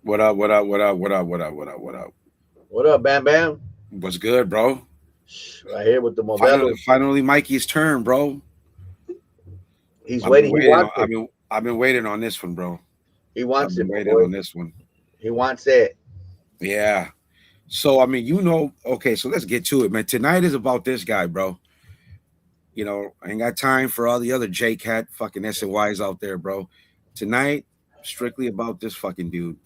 What up? What up? What up? What up? What up? What up? What up? What up, Bam Bam? What's good, bro? Right here with the Finally, Modelo. finally, Mikey's turn, bro. He's I've been waiting. He waiting on. wants I've it. been. I've been waiting on this one, bro. He I've wants been it, my waiting boy. on this one. He wants it. Yeah. So I mean, okay. So let's get to it, man. Tonight is about this guy, bro. I ain't got time for all the other J Cat fucking SNYs out there, bro. Tonight, strictly about this fucking dude,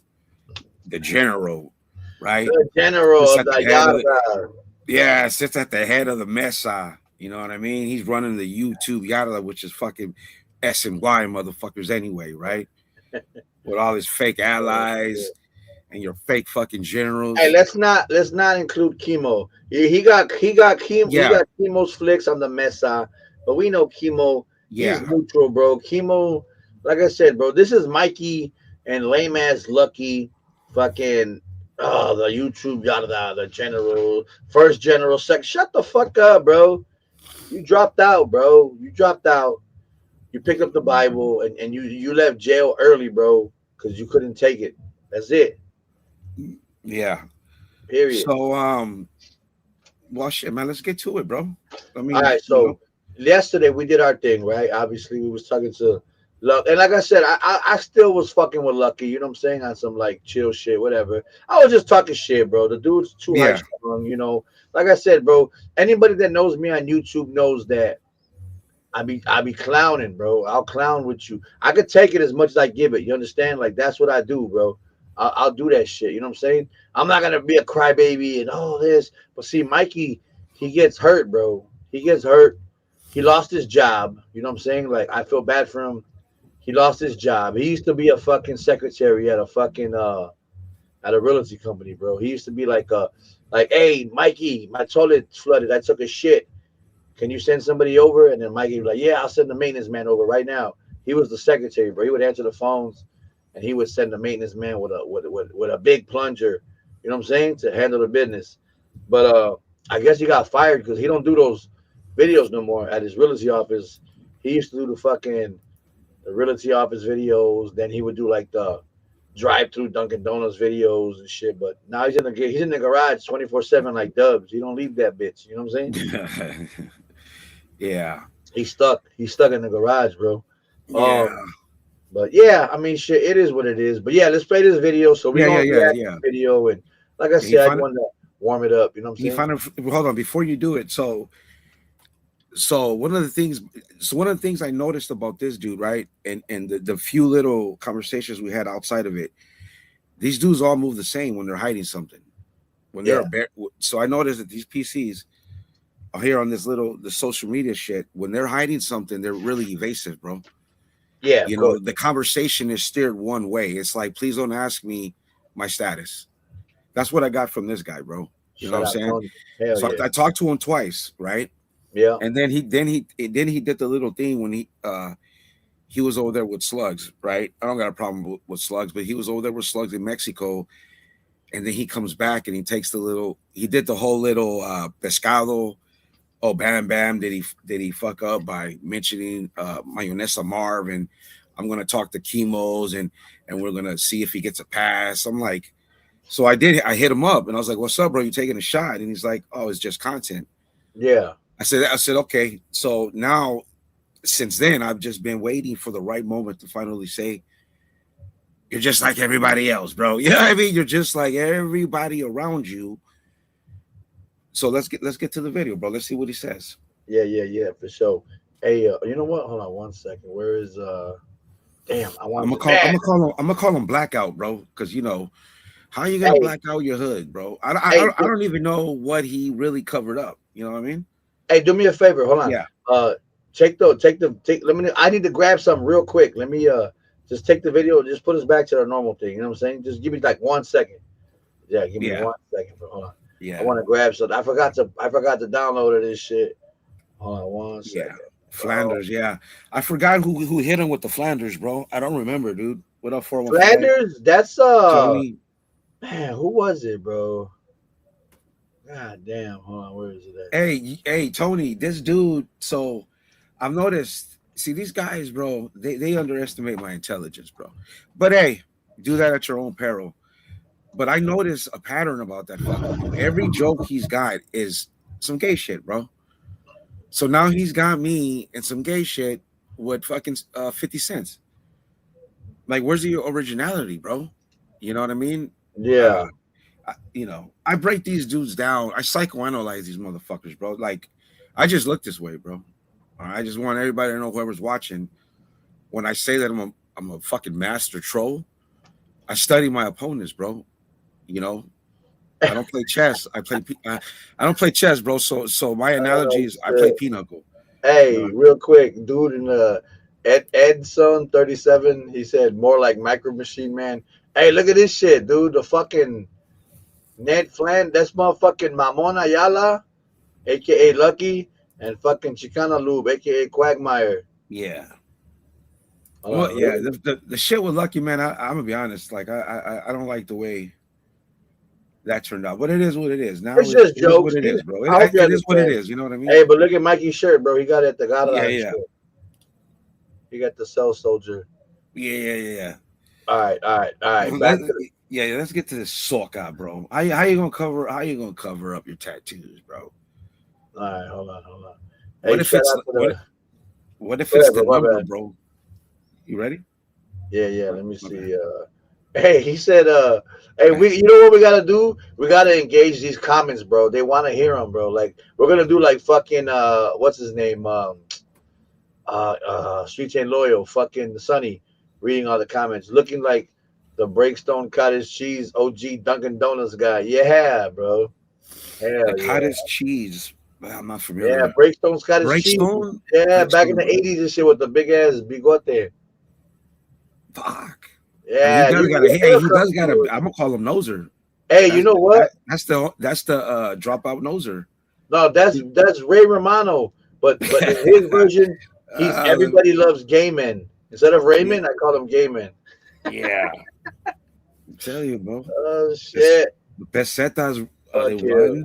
the general, right? The general Sits of at the the head of the Yada. Yeah, sits at the head of the Mesa. You know what I mean? He's running the YouTube Yada, which is fucking S and Y motherfuckers anyway, right? With all his fake allies and your fake fucking Hey, generals. let's not include chemo. He Yeah, got chemo's flicks on the Mesa, but we know chemo. He's yeah, neutral, bro. Chemo, like I said, bro. This is Mikey and lame ass Lucky, fucking. Oh, the YouTube Yada, the general, first general, second. Shut the fuck up, bro. You dropped out, bro. You dropped out. You picked up the Bible and you left jail early, bro, because you couldn't take it. That's it. yeah. Period. So, well, shit, man, let's get to it, bro. I All mean, right. So yesterday we did our thing, right? Obviously, we was talking to Luck, and like I said, I still was fucking with Lucky. You know what I'm saying? On some like chill shit, whatever. I was just talking shit, bro. The dude's too high yeah, strung. Like I said, bro. Anybody that knows me on YouTube knows that I be clowning, bro. I'll clown with you. I could take it as much as I give it. You understand? Like that's what I do, bro. I'll do that shit. You know what I'm saying? I'm not gonna be a crybaby and all this. But see, Mikey, he gets hurt, bro. He gets hurt. He lost his job. You know what I'm saying? Like I feel bad for him. He lost his job. He used to be a fucking secretary at a fucking at a realty company, bro. He used to be hey, Mikey, my toilet's flooded. I took a shit. Can you send somebody over? And then Mikey was like, yeah, I'll send the maintenance man over right now. He was the secretary, bro. He would answer the phones and he would send the maintenance man with a big plunger, you know what I'm saying, to handle the business. But I guess he got fired because he don't do those videos no more at his realty office. He used to do the realty office videos. Then he would do like the drive through Dunkin' Donuts videos and shit. But now he's in the garage 24/7 like Dubs. He don't leave that bitch. You know what I'm saying? yeah, He's stuck. He's stuck in the garage, bro. yeah, Um, but yeah, I mean, shit, it is what it is. But yeah, let's play this video. So we're yeah, yeah, gonna yeah, react to yeah. the video, and like I He said, I found wanted to warm it up. You know what I'm he saying? found hold on before you do it. So one of the things I noticed about this dude, right, and the few little conversations we had outside of it, these dudes all move the same when they're hiding something. When they're Yeah, a bear, so I noticed that these PCs are here on the social media shit. When they're hiding something, they're really evasive, bro. yeah, of course. The conversation is steered one way. It's like, please don't ask me my status. That's what I got from this guy, bro. You know what Shout I'm out saying? Tony. Hell So yeah, I talked to him twice, right? yeah. And then he did the little thing when he was over there with slugs, right? I don't got a problem with slugs, but he was over there with slugs in Mexico, and then he comes back and he did the whole little pescado. Oh, bam bam, did he fuck up by mentioning Mayonesa Marv, and I'm gonna talk to Chemos, and we're gonna see if he gets a pass. I'm like, so I hit him up and I was like, what's up, bro? You taking a shot? And he's like, oh, it's just content. Yeah. I said, okay. So now, since then, I've just been waiting for the right moment to finally say, you're just like everybody else, bro. You know what I mean? You're just like everybody around you. So let's get to the video, bro. Let's see what he says. Yeah, yeah, yeah, for sure. Hey, you know what? Hold on one second. Where is Damn, I I'm wanted gonna to. call. Man, I'm gonna call him blackout, bro. Because how you gonna hey, black out your hood, bro? hey, I don't even know what he really covered up. You know what I mean? hey, do me a favor. Hold on. Yeah, Uh, take. Let me. I need to grab something real quick. Let me just take the video. Just put us back to our normal thing. You know what I'm saying? Just give me like 1 second. Yeah, give me yeah, 1 second. Hold on. I yeah, want to grab something. I forgot to download this shit. Hold on one yeah. second. Oh, Flanders, yeah. I forgot who hit him with the Flanders, bro. I don't remember, dude. What up, 415? Flanders. That's Tony. man. Who was it, bro? God damn. Hold on. Where is it at? Hey, Tony, this dude. So I've noticed. See, these guys, bro. They underestimate my intelligence, bro. But hey, do that at your own peril. But I notice a pattern about that fucker, bro. Every joke he's got is some gay shit, bro. So now he's got me in some gay shit with fucking 50 cents. Like, where's the originality, bro? You know what I mean? Yeah. I break these dudes down. I psychoanalyze these motherfuckers, bro. Like, I just look this way, bro. I just want everybody to know, whoever's watching, when I say that I'm a fucking master troll, I study my opponents, bro. You know, I don't play chess. I don't play chess, bro. So my analogy Oh, is I play shit. pinochle. You know, Hey, real quick, dude in the Edson 37, he said more like Micro Machine Man. Hey, look at this shit, dude. The fucking Ned Flan, that's motherfucking Mamon Ayala, aka Lucky, and fucking Chicana Lube, aka Quagmire. yeah. Hold Well, on, yeah. really? The shit with Lucky, man. I'm gonna be honest. Like, I don't like the way that turned out, but it is what it is. Now It's just it is what jokes. it is, bro. I hope you It is what it understand. is. You know what I mean? Hey, but look at Mikey's shirt, bro. He got it at the Yeah, Garland yeah, shirt. He got the Cell Soldier. yeah. All right, all right, all right. Back to the. Yeah. Let's get to this soca, bro. How you gonna cover? How you gonna cover up your tattoos, bro? All right, hold on, hold on. What Hey, if shout it's out to the. what if Go it's ahead, the bro. My number, bad. bro? You ready? Yeah, yeah. Let me My bad. see. Hey, he said. Hey, Right. we. You know what we gotta do? We gotta engage these comments, bro. They want to hear them, bro. Like we're gonna do like fucking. What's his name? Street Chain Loyal, fucking Sonny, reading all the comments, looking like the Breakstone Cottage Cheese OG Dunkin' Donuts guy. Yeah, bro. The Hell yeah. cottage cheese. Well, I'm not Yeah, familiar. Breakstone's Cottage Cheese. Breakstone. Yeah, back in Breakstone. the 80s and shit with the big ass bigote. Fuck. And he Yeah, does you, got a. Hey, it'll he come does got a. through. I'm gonna call him Noser. Hey, you know what? That's the dropout Noser. No, that's Ray Romano. But in his version, he's uh, Everybody Loves Gay Men. Instead of yeah, Raymond, I call him Gay Men. yeah. Tell you, bro. Oh It's, shit. the pesetas Fuck you.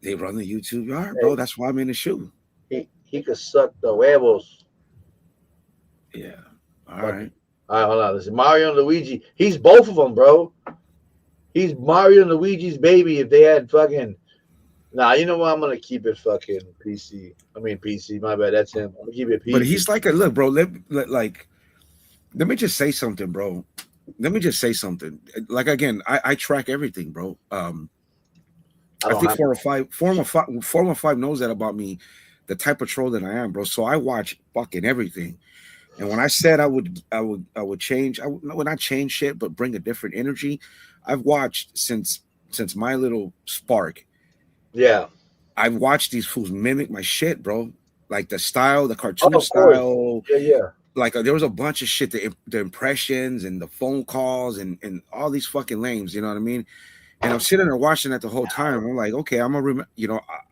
they run the YouTube yard, bro. Hey, That's why I'm in the shoe. he could suck the huevos. Yeah. All Fucking. right. All right, hold on. Listen, Mario and Luigi. He's both of them, bro. He's Mario and Luigi's baby. If they had fucking. Nah, you know what? I'm gonna keep it fucking PC. I mean PC. My bad. That's him. I'm gonna keep it But PG. he's like a look, bro. Let me just say something, bro. Let me just say something. Like again, I track everything, bro. I I don't think have. 415 knows that about me, the type of troll that I am, bro. So I watch fucking everything. And when I said I would change, I would not change shit, but bring a different energy. I've watched since my little spark. Yeah. I've watched these fools mimic my shit, bro. Like the style, the Oh, cartoon of course. style. Yeah, yeah. Like there was a bunch of shit, the impressions and the phone calls and all these fucking lames. You know what I mean? And I'm sitting there watching that the whole time. I'm like, okay, I'm gonna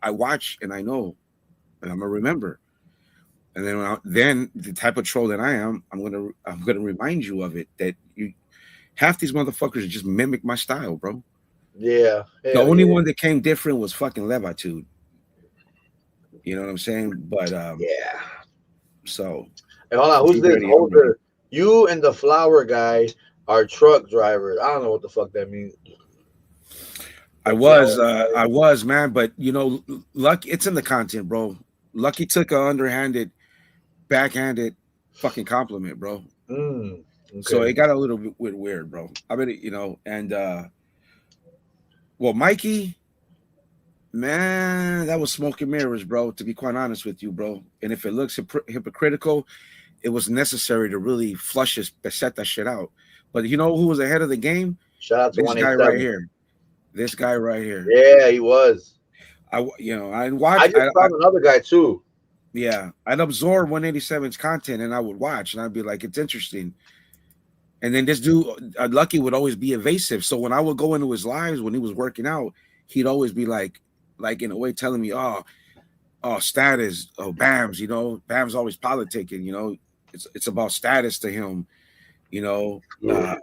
I watch and I know, and I'm gonna remember. And then the type of troll that I am, I'm gonna remind you of it. That you half these motherfuckers just mimic my style, bro. Yeah. The Hell only yeah. one that came different was fucking Levitude. You know what I'm saying? But Yeah. so Hey, hold on. if Who's you're this ready, I'm ready. older? You and the flower guy are truck drivers. I don't know what the fuck that means. The flower guy. I was, man, but Lucky, it's in the content, bro. Lucky took a underhanded, backhanded fucking compliment, bro. So Okay. it got a little bit weird, bro. I mean, and well, Mikey, man, that was smoke and mirrors, bro. To be quite honest with you, bro. And if it looks hypocritical, it was necessary to really set that shit out. But you know who was ahead of the game? Shout out to This guy right 187. here. This guy right here. Yeah, he was. I I watch. just found another guy too. Yeah, I'd absorb 187's content and I would watch and I'd be like, it's interesting. And then this dude, Lucky, would always be evasive. So when I would go into his lives when he was working out, he'd always be like in a way telling me, oh, status, oh, Bam's, Bam's always politicking, it's about status to him, dropouts,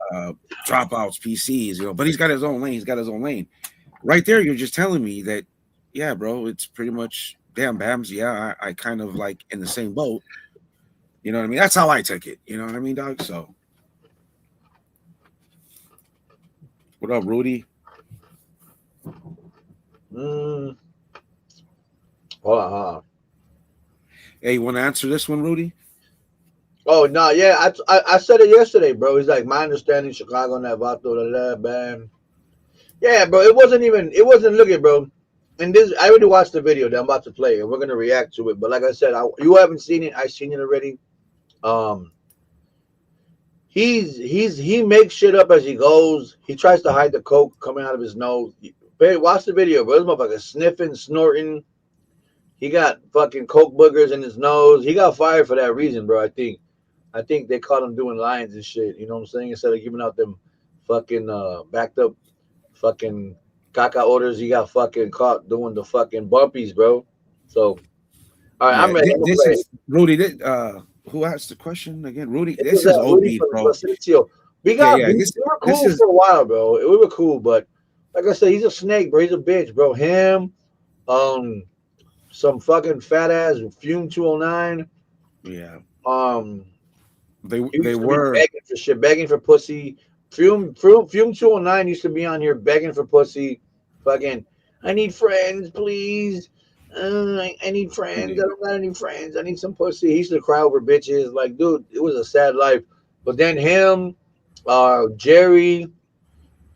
PCs, but he's got his own lane. He's got his own lane. Right there, you're just telling me that, yeah, bro, it's pretty much, damn, Bams, yeah, I kind of like in the same boat. You know what I mean? That's how I took it. You know what I mean, dog? So What up, Rudy? Mm. Hold on. Hey, you want to answer this one, Rudy? Oh no, yeah, I said it yesterday, bro. He's like, my understanding, Chicago, Navato, man. Yeah, bro. It wasn't looking, bro. And this, I already watched the video that I'm about to play, and we're gonna react to it. But like I said, you haven't seen it. I seen it already. Um, he makes shit up as he goes. He tries to hide the coke coming out of his nose. Watch the video, bro. This motherfucker sniffing, snorting. He got fucking coke boogers in his nose. He got fired for that reason, bro. I think they caught him doing lines and shit. You know what I'm saying? Instead of giving out them fucking backed up fucking caca orders, he got fucking caught doing the fucking bumpies, bro. So, all right, I'm Yeah, ready. I'm this ready. is Rudy. Who asked the question again? Rudy. This This is is OB, Rudy from bro. Placencio. Yeah, yeah. We were This cool is for a while, bro. We were cool, but like I said, he's a snake, bro. He's a bitch, bro. Him, um, some fucking fat ass Fume 209. yeah. Um, They he they used to be were begging for shit, begging for pussy. Fume 209 used to be on here begging for pussy. Fucking, I need friends, please. I need friends. I yeah. don't got any friends. I need some pussy. He used to cry over bitches. Like, dude, it was a sad life. But then him, Jerry,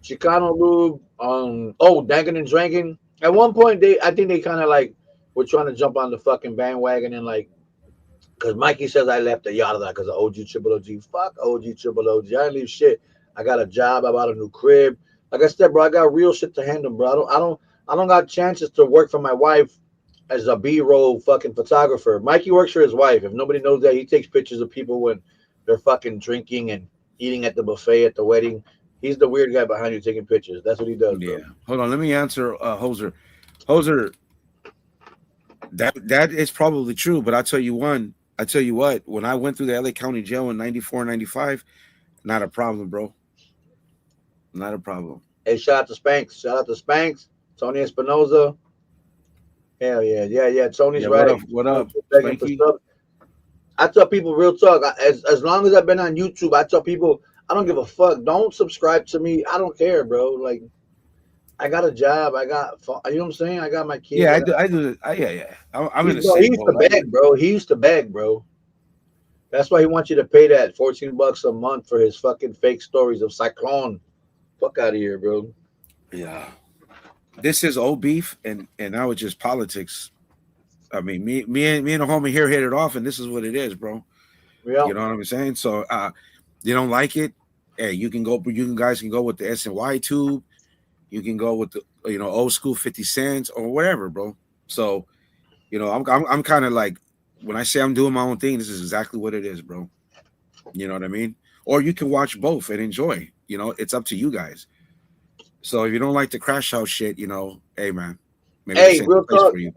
Chicano Lube, Dankin and Drankin. At one point, I think they kind of like were trying to jump on the fucking bandwagon and like, because Mikey says I left the yada because of OG Triple OG. Fuck OG Triple OG. I didn't leave shit. I got a job. I bought a new crib. Like I said, bro, I got real shit to handle, bro. I don't got chances to work for my wife as a B-roll fucking photographer. Mikey works for his wife. If nobody knows that, he takes pictures of people when they're fucking drinking and eating at the buffet at the wedding. He's the weird guy behind you taking pictures. That's what he does, Yeah. bro. Hold on. Let me answer Hoser. Hoser, that is probably true, but I tell you what, when I went through the LA County Jail in 94, 95, not a problem, bro. Not a problem. Hey, shout out to Spanx. Shout out to Spanx. Tony Espinoza. Hell yeah, yeah, yeah. Tony's Yeah, right. what up, Begging for Spanky? stuff. I tell people real talk. As long as I've been on YouTube, I tell people I don't give a fuck. Don't subscribe to me. I don't care, bro. Like I got a job. You know what I'm saying. I got my kids. Yeah, I do. Yeah, yeah. I'm in the He same used to boat. beg, bro. He used to beg, bro. That's why he wants you to pay that $14 a month for his fucking fake stories of Cyclone. Fuck out of here, bro. Yeah. This is old beef, and now it's just politics. I mean, me and the homie here hit it off, and this is what it is, bro. Yeah. You know what I'm saying? So, you don't like it? Hey, you can go. You guys can go with the SNY tube. You can go with the old school 50 cents or whatever, bro. So, I'm kind of like when I say I'm doing my own thing, this is exactly what it is, bro. You know what I mean? Or you can watch both and enjoy. It's up to you guys. So if you don't like the crash house shit, hey man, maybe this Hey, ain't the real place talk. for you.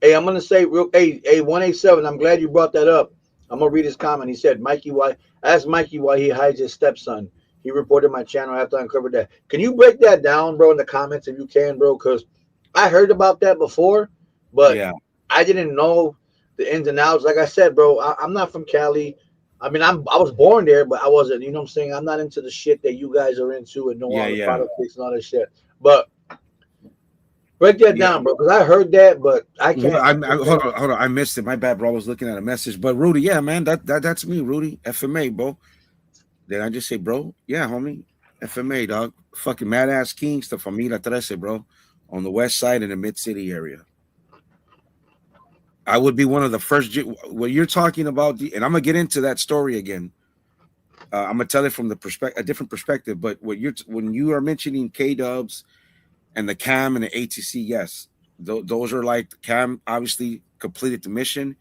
Hey, I'm gonna say real. Hey, 187. I'm glad you brought that up. I'm gonna read his comment. He said, "Mikey, why?" Asked Mikey why he hides his stepson. He reported my channel after I uncovered that. Can you break that down, bro, in the comments if you can, bro? Because I heard about that before, but Yeah, I didn't know the ins and outs. Like I said, bro, I'm not from Cali. I mean, I was born there, but I wasn't. You know what I'm saying? I'm not into the shit that you guys are into and know yeah, all the yeah, politics and all that shit. But break that yeah. down, bro, because I heard that, but I Well, can't. hold on. I missed it. My bad, bro. I was looking at a message. But Rudy, yeah, man, that's me, Rudy, FMA, bro. Did I just say, bro? Yeah, homie, FMA, dog. Fucking Mad Ass Kings to Familia Trece, bro, on the west side in the mid city area. I would be one of the first. What you're talking about, and I'm gonna get into that story again. I'm gonna tell it from a different perspective. But when you are mentioning K Dubs and the CAM and the ATC, yes, those are like CAM obviously completed the mission.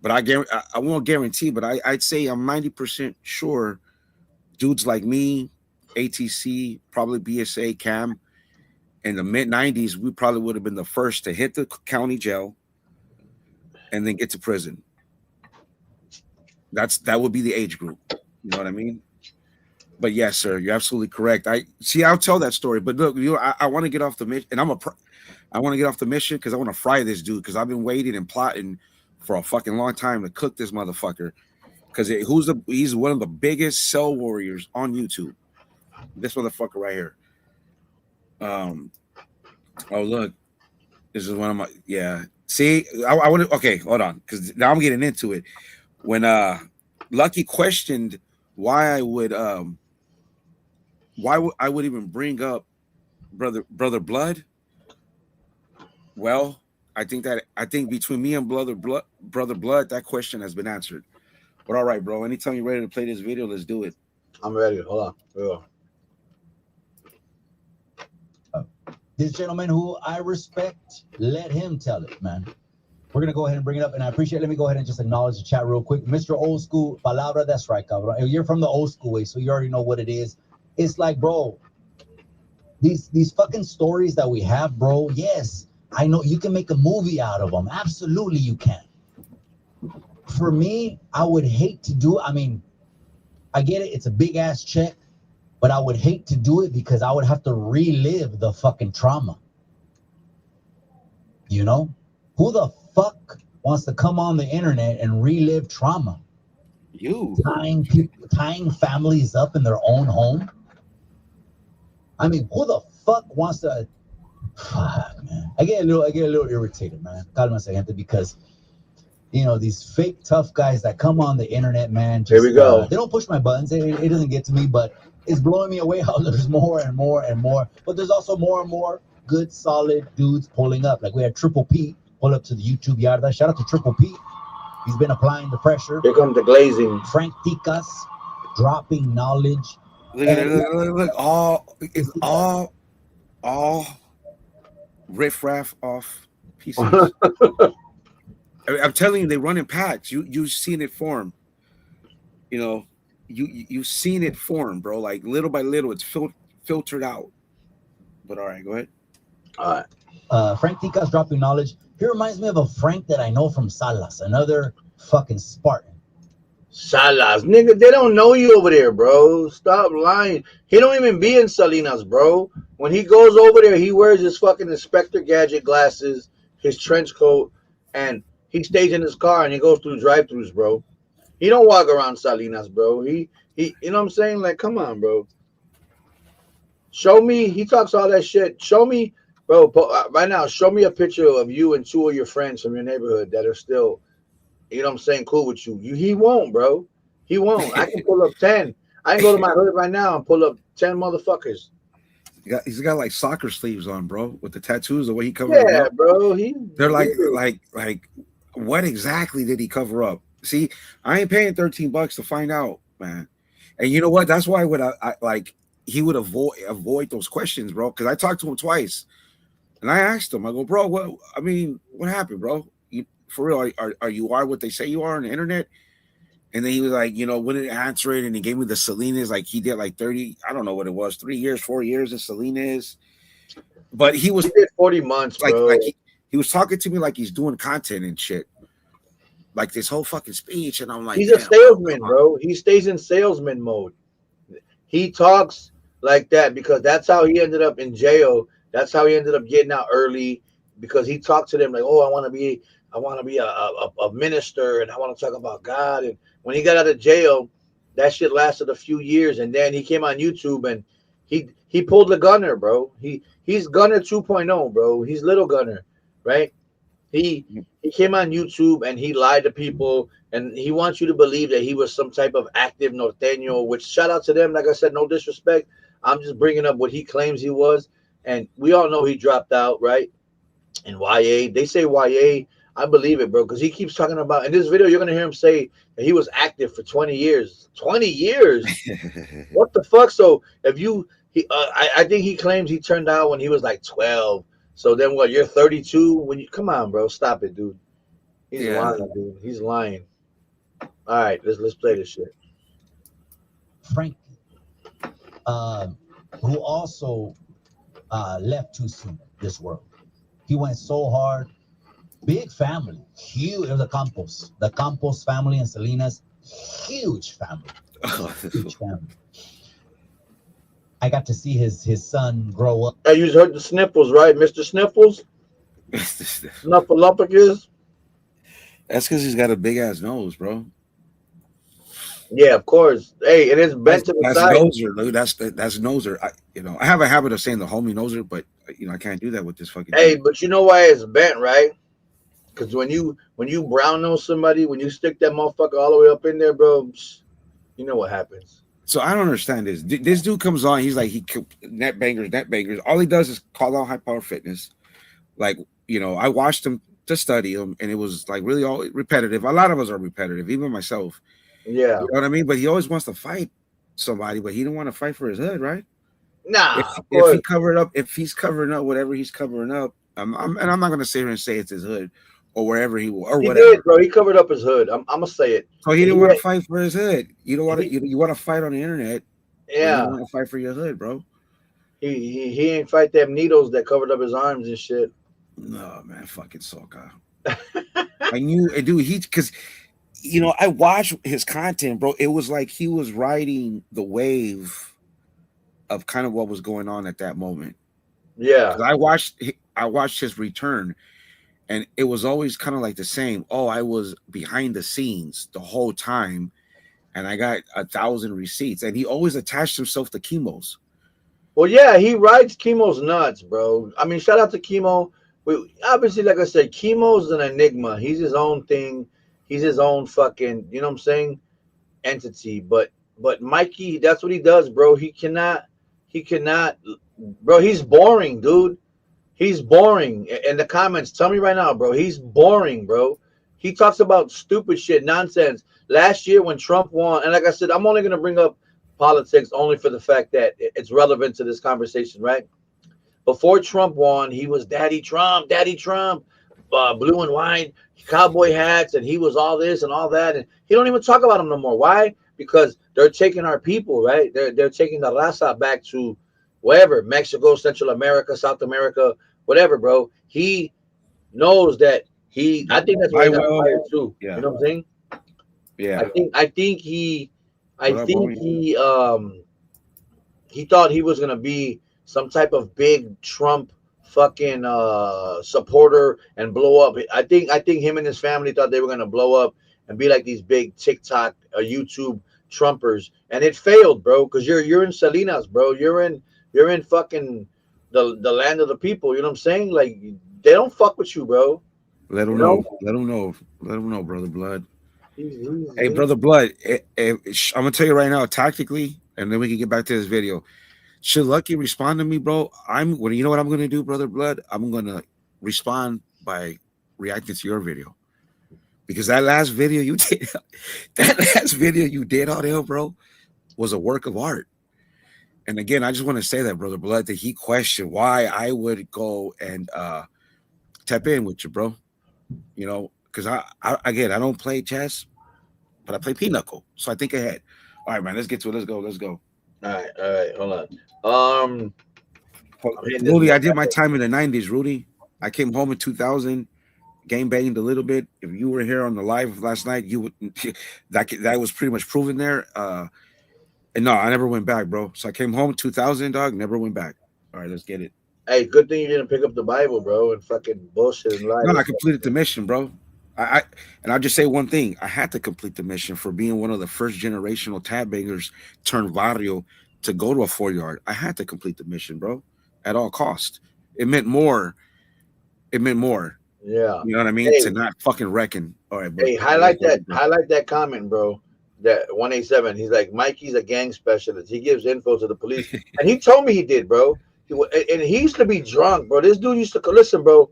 But I won't guarantee, but I'd say I'm 90% sure dudes like me, ATC, probably BSA, CAM, in the mid 90s, we probably would have been the first to hit the county jail and then get to prison. That would be the age group. You know what I mean? But yes, sir, you're absolutely correct. I'll tell that story. But look, I want to get off the mission, and I want to get off the mission because I want to fry this dude because I've been waiting and plotting for a fucking long time to cook this motherfucker. Because he's one of the biggest cell warriors on YouTube. This motherfucker right here. Um. Oh look, this is one of my yeah. See, I want to. Okay, hold on, because now I'm getting into it. When Lucky questioned why I would even bring up brother Blood. Well, I think between me and brother Blood, that question has been answered. But all right, bro. Anytime you're ready to play this video, let's do it. I'm ready. Hold on. This gentleman who I respect, let him tell it, man. We're gonna go ahead and bring it up, and I appreciate. Let me go ahead and just acknowledge the chat real quick, Mr. Old School Palabra. That's right, cabrón. You're from the old school way, so you already know what it is. It's like, bro, these fucking stories that we have, bro. Yes, I know you can make a movie out of them. Absolutely, you can. For me, I would hate to do. I mean, I get it. It's a big ass check, but I would hate to do it because I would have to relive the fucking trauma. You know, who the fuck wants to come on the internet and relive trauma? You Tying families up in their own home. I mean, who the fuck wants to? Fuck, man. I get a little irritated, man. Cálmase, gente, because you know these fake tough guys that come on the internet, man. Here we go. They don't push my buttons. It doesn't get to me, but it's blowing me away how there's more and more and more. But there's also more and more good, solid dudes pulling up. Like we had Triple P pull up to the YouTube Yarda. Shout out to Triple P. He's been applying the pressure. Here comes the glazing. Frank Ticas dropping knowledge. look at it. Look. It's all riffraff off pieces. I'm telling you, they run in packs. You've seen it form. You know, you've seen it form, bro. Like little by little, it's filtered out. But all right, go ahead. All right. Frank Ticas dropping knowledge. He reminds me of a Frank that I know from Salas, another fucking Spartan. Salas, nigga, they don't know you over there, bro. Stop lying. He don't even be in Salinas, bro. When he goes over there, he wears his fucking Inspector Gadget glasses, his trench coat, and he stays in his car and he goes through drive-thrus, bro. He don't walk around Salinas, bro. He you know what I'm saying? Like, come on, bro. Show me. He talks all that shit. Show me, bro. Right now, show me a picture of you and two of your friends from your neighborhood that are still, you know what I'm saying, cool with you. He won't, bro. He won't. I can pull up 10. I can go to my hood right now and pull up 10 motherfuckers. He's got like soccer sleeves on, bro, with the tattoos. The way he covered them up. Bro. They're like what exactly did he cover up? See, I ain't paying $13 to find out, man. And you know what? That's why I like he would avoid those questions, bro. Because I talked to him twice, and I asked him. I go, bro, what happened, bro? You, for real, are you what they say you are on the internet? And then he was like, wouldn't answer it, and he gave me the Salinas. Like he did like 30, I don't know what it was, 3 years, 4 years of Salinas. But he did 40 months, bro. Like he was talking to me like he's doing content and shit. Like this whole fucking speech, and I'm like, he's a salesman, bro. He stays in salesman mode. He talks like that because that's how he ended up in jail. That's how he ended up getting out early, because he talked to them like, oh, I want to be a minister, and I want to talk about God. And when he got out of jail, that shit lasted a few years, and then he came on YouTube and he pulled the Gunner, bro. He's Gunner 2.0, bro. He's little Gunner, right? He came on YouTube and he lied to people, and he wants you to believe that he was some type of active norteño, which shout out to them. Like I said, no disrespect. I'm just bringing up what he claims he was. And we all know he dropped out, right? And YA, they say YA. I believe it, bro, because he keeps talking about, in this video, you're going to hear him say that he was active for 20 years. 20 years? What the fuck? So if I think he claims he turned out when he was like 12. So then what, you're 32? Come on, bro. Stop it, dude. He's lying, dude. He's lying. All right, let's play this shit. Frank, who also left too soon this world. He went so hard. Big family. Huge. It was the Campos family in Salinas. Huge family. Huge family. I got to see his son grow up. You heard the Sniffles, right? Mr. Sniffles? Snuffleupagus? That's because he's got a big ass nose, bro. Yeah, of course. Hey, it is bent to the That's side. noser, dude. That's noser. I have a habit of saying the homie noser, but I can't do that with this fucking Hey, thing. but you know why it's bent, right? Because when you brown nose somebody, when you stick that motherfucker all the way up in there, bro, you know what happens. So I don't understand this. This dude comes on, he's like net bangers, net bangers. All he does is call out High Power Fitness. Like, I watched him to study him, and it was like really all repetitive. A lot of us are repetitive, even myself. Yeah. You know what I mean? But he always wants to fight somebody, but he didn't want to fight for his hood, right? If Nah, of if he course. covered up, if he's covering up whatever he's covering up, and I'm not gonna sit here and say it's his hood or wherever he or He whatever. did, bro. He covered up his hood. I'm gonna say it. So he He, didn't want to fight for his hood. You don't want to he you want to fight on the internet, but you don't yeah. want to fight for your hood, bro. He ain't fight them needles that covered up his arms and shit. No, man, fucking Soka. I knew, dude. Because I watched his content, bro. It was like he was riding the wave of kind of what was going on at that moment. Yeah. 'Cause I watched his return, and it was always kind of like the same. Oh, I was behind the scenes the whole time, and I got 1,000 receipts. And he always attached himself to chemos. Well, yeah, he rides Chemo's nuts, bro. I mean, shout out to Chemo. Obviously, like I said, Chemo's an enigma. He's his own thing. He's his own fucking, you know what I'm saying, entity. But Mikey, that's what he does, bro. He cannot, bro. He's boring, dude. He's boring. In the comments, tell me right now, bro. He's boring, bro. He talks about stupid shit, nonsense. Last year when Trump won, and like I said, I'm only gonna bring up politics only for the fact that it's relevant to this conversation, right? Before Trump won, he was Daddy Trump, blue and white, cowboy hats, and he was all this and all that, and he don't even talk about him no more. Why? Because they're taking our people, right? They're taking the raza back to wherever, Mexico, Central America, South America, whatever, bro. He knows that I think that's why he got fired too. Yeah. You know what I'm saying? Yeah. I think he thought he was gonna be some type of big Trump fucking supporter and blow up. I think him and his family thought they were gonna blow up and be like these big TikTok YouTube Trumpers, and it failed, bro. Because you're in Salinas, bro. You're in fucking the land of the people. You know what I'm saying? Like they don't fuck with you, bro. Let him You know. know? Let him know. Let him know, Brother Blood. He's- Hey, Brother Blood, I'm gonna tell you right now, tactically, and then we can get back to this video. Should Lucky respond to me, bro? You know what I'm gonna do, Brother Blood? I'm gonna respond by reacting to your video. Because that last video you did, on him, bro, was a work of art. And again, I just want to say that, Brother Blood, that he questioned why I would go and tap in with you, bro. Because I don't play chess, but I play pinochle, so I think ahead. All right, man, let's get to it. Let's go. All right, hold on. Rudy, I did my time in the 90s, Rudy. I came home in 2000, game banged a little bit. If you were here on the live last night, you would that was pretty much proven there. And no, I never went back, bro. So I came home in 2000, dog, never went back. All right, let's get it. Hey, good thing you didn't pick up the Bible, bro, and fucking bullshit and lie. No, I completed the mission, bro. And I'll just say one thing. I had to complete the mission for being one of the first generational tab bangers turned barrio to go to a 4-yard. I had to complete the mission, bro, at all cost. It meant more. Yeah. You know what I mean? Hey, to not fucking reckon. All right, bro. Hey, highlight that comment, bro. That 187. He's like, Mikey's a gang specialist. He gives info to the police. And he told me he did, bro. And he used to be drunk, bro. This dude used to listen, bro.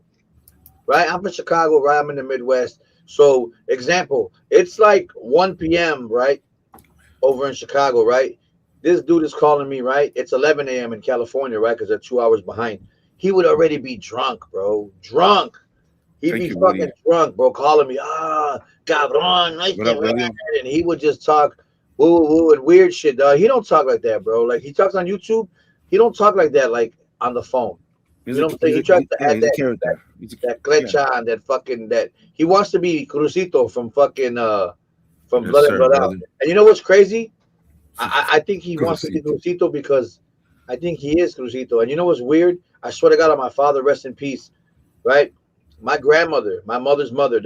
Right? I'm from Chicago, right? I'm in the Midwest. So, example, it's like 1 p.m., right? Over in Chicago, right? This dude is calling me, right? It's 11 a.m. in California, right? Because they're 2 hours behind. He would already be drunk, bro. Drunk. He'd be fucking drunk, bro, calling me, cabron, and he would just talk woo and weird shit, dog. He don't talk like that, bro. Like he talks on YouTube, he don't talk like that, like on the phone. You know what I'm saying? He tries to add that clecha and that fucking that. He wants to be Crucito from fucking from Blood and Blood Out. And you know what's crazy? I think he wants to be Crucito because I think he is Crucito. And you know what's weird? I swear to God on my father, rest in peace, right? my grandmother, my mother's mother.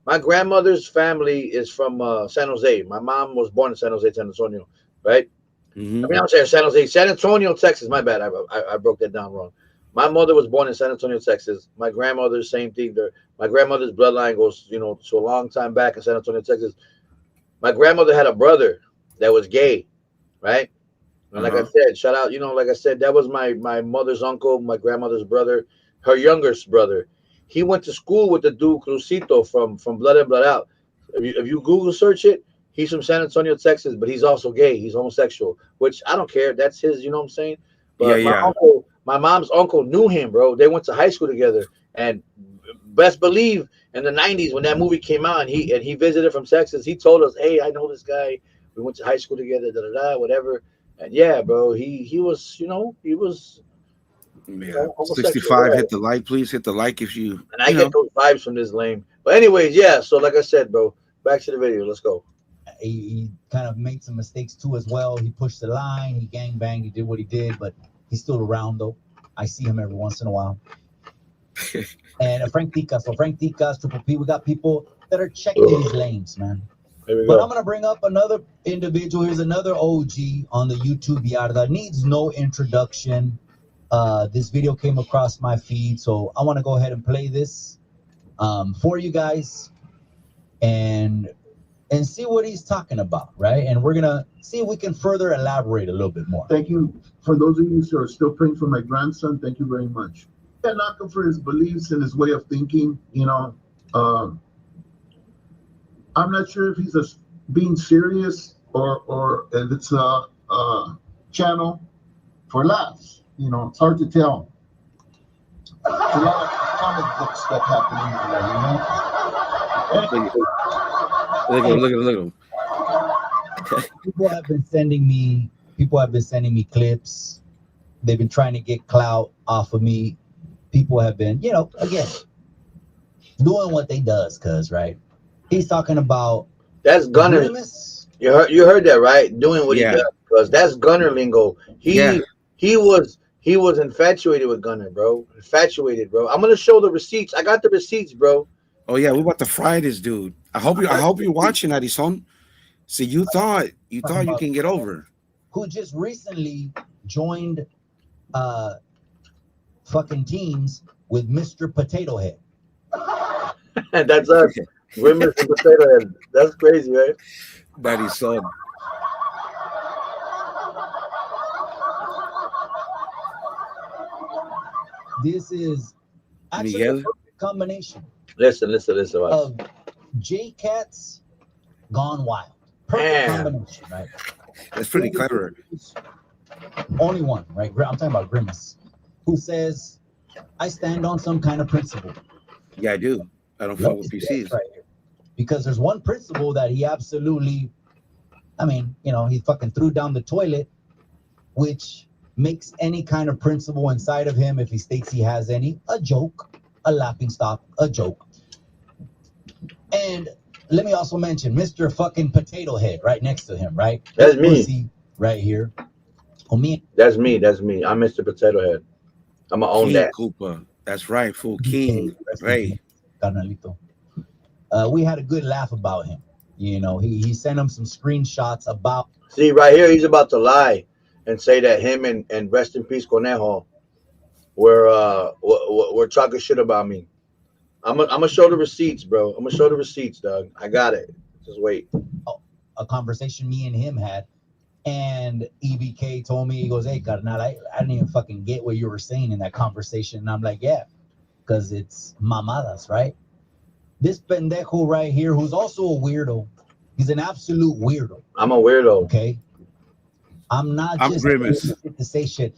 My grandmother's family is from San Jose. My mom was born in San Jose, San Antonio, right? Mm-hmm. I mean, I'm saying San Jose, San Antonio, Texas. My bad. I broke that down wrong. My mother was born in San Antonio, Texas. My grandmother, same thing. My grandmother's bloodline goes, to a long time back in San Antonio, Texas. My grandmother had a brother that was gay, right? And like I said, shout out, like I said, that was my mother's uncle, my grandmother's brother, her youngest brother. He went to school with the dude Crucito from Blood In, Blood Out. If you Google search it, he's from San Antonio, Texas, but he's also gay. He's homosexual, which I don't care. That's his, you know what I'm saying? But Yeah. my mom's uncle knew him, bro. They went to high school together. And best believe in the 90s when that movie came out and he visited from Texas, he told us, hey, I know this guy. We went to high school together, whatever. And yeah, bro, he was, he was homosexual, 65. whatever. Hit the like, please. Hit the like if you. And I get those vibes from this lame. But anyways, yeah. So like I said, bro, back to the video. Let's go. He kind of made some mistakes too as well. He pushed the line. He gangbanged. He did what he did, but he's still around though. I see him every once in a while. And Frank Ticas. So Frank Ticas, Triple P. We got people that are checking these lanes, man. But I'm going to bring up another individual. Here's another OG on the YouTube Yarda. Needs no introduction. This video came across my feed, so I want to go ahead and play this for you guys and see what he's talking about, right? And we're going to see if we can further elaborate a little bit more. Thank you. For those of you who are still praying for my grandson, thank you very much. I knock him for his beliefs and his way of thinking, I'm not sure if he's being serious or if it's a channel for laughs. It's hard to tell. There's a lot of comic book stuff happening there, Look at him. People have been sending me clips. They've been trying to get clout off of me. People have been, again, doing what they does, right? He's talking about that's Gunner. Grimace. You heard that, right? Doing what he does, because that's Gunner lingo. He was infatuated with Gunner, bro. Infatuated, bro. I'm gonna show the receipts. I got the receipts, bro. Oh yeah, we're about to fry this dude. I hope you're watching, Addison. See, you thought you can get over. Who just recently joined fucking teams with Mr. Potato Head. That's us. We're Mr. Potato Head. That's crazy, right? Daddy's son. This is actually a perfect combination. Listen. Of J-Cats gone wild. Perfect combination, right? That's pretty clever. Only one, right? I'm talking about Grimace, who says, I stand on some kind of principle. Yeah, I do. I don't fuck with PCs. Right here. Because there's one principle that he absolutely, he fucking threw down the toilet, which makes any kind of principle inside of him, if he states he has any, a joke, a laughing stock, a joke. And let me also mention Mr. fucking Potato Head right next to him, right? That's me. Right here. Oh, me. That's me. I'm Mr. Potato Head. I'm gonna own that. Koopa. That's right, fool. King. Right. Carnalito. We had a good laugh about him. He sent him some screenshots about. See, right here, he's about to lie and say that him and rest in peace Conejo were talking shit about me. I'm gonna show the receipts, bro. I'm gonna show the receipts, dog. I got it. Just wait. A conversation me and him had, and EBK told me, he goes, hey, carnal, I didn't even fucking get what you were saying in that conversation. And I'm like, yeah, because it's mamadas, right? This pendejo right here, who's also a weirdo, he's an absolute weirdo. I'm a weirdo. Okay. I'm just Grimace to say shit.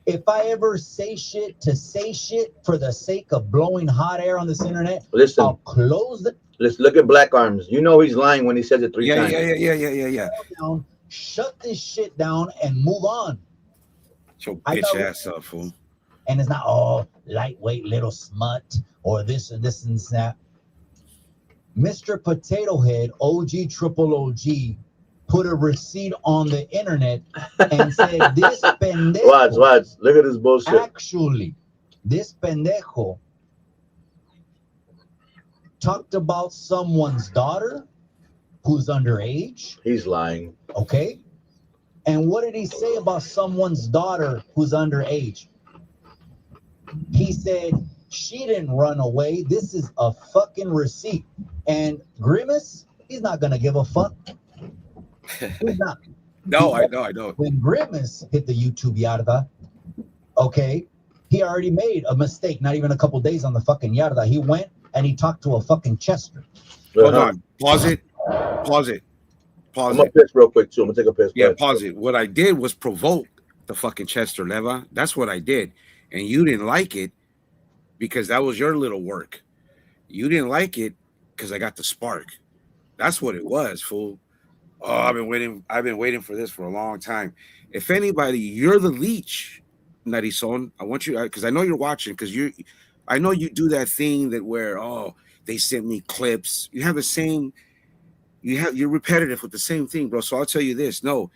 If I ever say shit to say shit for the sake of blowing hot air on this internet, listen, I'll close the. Let's look at Black Arms. You know he's lying when he says it three times. Yeah. Down, shut this shit down and move on. Your bitch ass up, fool. And it's not lightweight little smut or this and this and that. Mr. Potato Head, OG Triple OG, put a receipt on the internet and said, this pendejo. Watch. Look at this bullshit. Actually, this pendejo talked about someone's daughter who's underage. He's lying. Okay. And what did he say about someone's daughter who's underage? He said she didn't run away. This is a fucking receipt. And Grimace, he's not gonna give a fuck. He's not. No, I know. When Grimace hit the YouTube yarda, okay, he already made a mistake. Not even a couple days on the fucking yarda. He went and he talked to a fucking Chester. Hold on. Pause it. I'm gonna piss real quick too. I'm gonna take a piss. Yeah, pause it. What I did was provoke the fucking Chester Leva. That's what I did. And you didn't like it because that was your little work. You didn't like it because I got the spark. That's what it was, fool. Oh, I've been waiting for this for a long time. If anybody, you're the leech, Narison. I want you, because I know you're watching, because I know you do that thing that where, oh, they sent me clips. You have the same, you're repetitive with the same thing, bro. So I'll tell you this. No,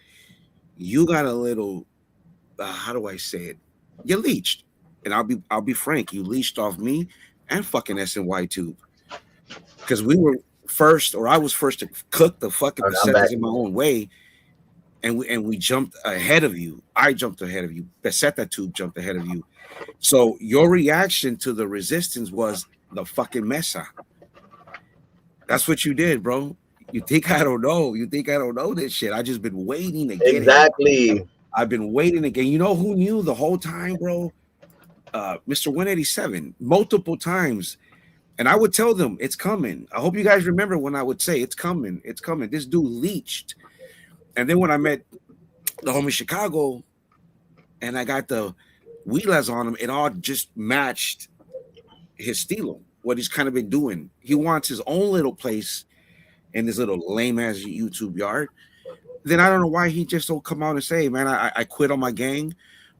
you got a little, how do I say it? You leeched. And I'll be frank, you leeched off me and fucking SNY Tube. Because we were first, or I was first to cook the fucking pesetas in my own way, and we jumped ahead of you. I jumped ahead of you. Peseta Tube jumped ahead of you. So your reaction to the resistance was the fucking mesa. That's what you did, bro. You think I don't know? You think I don't know this shit? I just been waiting to get exactly. I've been waiting again. You know who knew the whole time, bro? Mr. 187, multiple times. And I would tell them it's coming. I hope you guys remember when I would say it's coming. It's coming. This dude leached. And then when I met the homie Chicago and I got the wheelers on him, it all just matched his stilo, what he's kind of been doing. He wants his own little place in this little lame ass YouTube yard. Then I don't know why he just don't come out and say, man, I quit on my gang.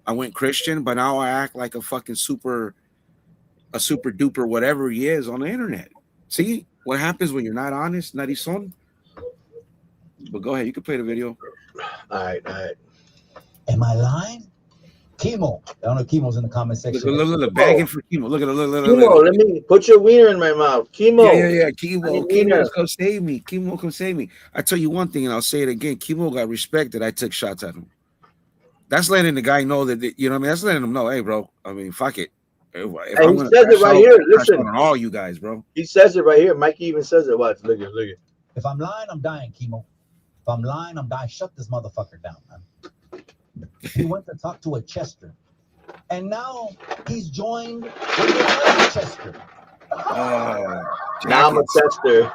I went Christian, but now I act like a fucking super duper whatever he is on the internet. See what happens when you're not honest, nutty son. But go ahead, you can play the video. All right. Am I lying? Chemo. I don't know if Chemo's in the comment section. Look, begging for Chemo. Look at Chemo, let me put your wiener in my mouth. Chemo. Yeah. Chemo, come save me. Chemo, come save me. I tell you one thing, and I'll say it again. Chemo got respect that I took shots at him. That's letting the guy know that, you know what I mean? That's letting him know, hey, bro, I mean, fuck it. He says it right here. Listen, on all you guys, bro. He says it right here. Mikey even says it. Watch, look at. If I'm lying, I'm dying, Chemo. If I'm lying, I'm dying. Shut this motherfucker down, man. He went to talk to a Chester, and now he's joined with another Chester. Now I'm a Chester.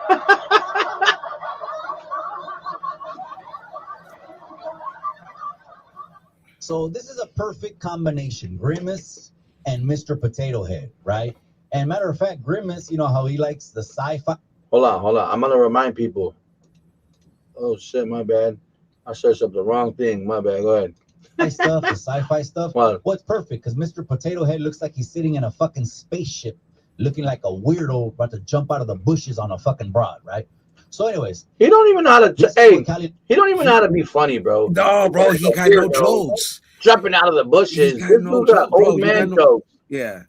So this is a perfect combination, Grimace and Mr. Potato Head, right? And matter of fact, Grimace, you know how he likes the sci-fi. Hold on. I'm gonna remind people. Oh shit, my bad. I searched up the wrong thing. My bad. Go ahead. Stuff, the sci-fi stuff. What? What's perfect? Because Mr. Potato Head looks like he's sitting in a fucking spaceship, looking like a weirdo about to jump out of the bushes on a fucking broad, right? So, anyways, he don't even know how to. He don't even know how to be funny, bro. No, bro, he got no jokes. Jumping out of the bushes. This dude got old man jokes. Yeah,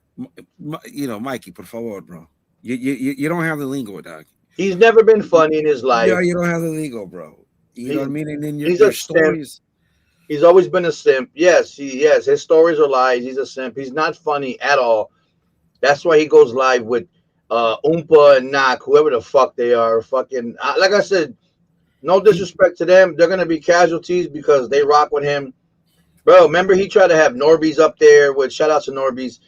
you know, Mikey, por favor, bro. You don't have the lingo, dog. He's never been funny in his life. Yeah, you don't have the lingo, bro. You know what I mean? And then he's your a stories. Simp. He's always been a simp. Yes, his stories are lies. He's a simp. He's not funny at all. That's why he goes live with Oompa and Knock, whoever the fuck they are. Fucking like I said, no disrespect to them. They're gonna be casualties because they rock with him. Bro, remember he tried to have Norby's up there with shout out to Norby's.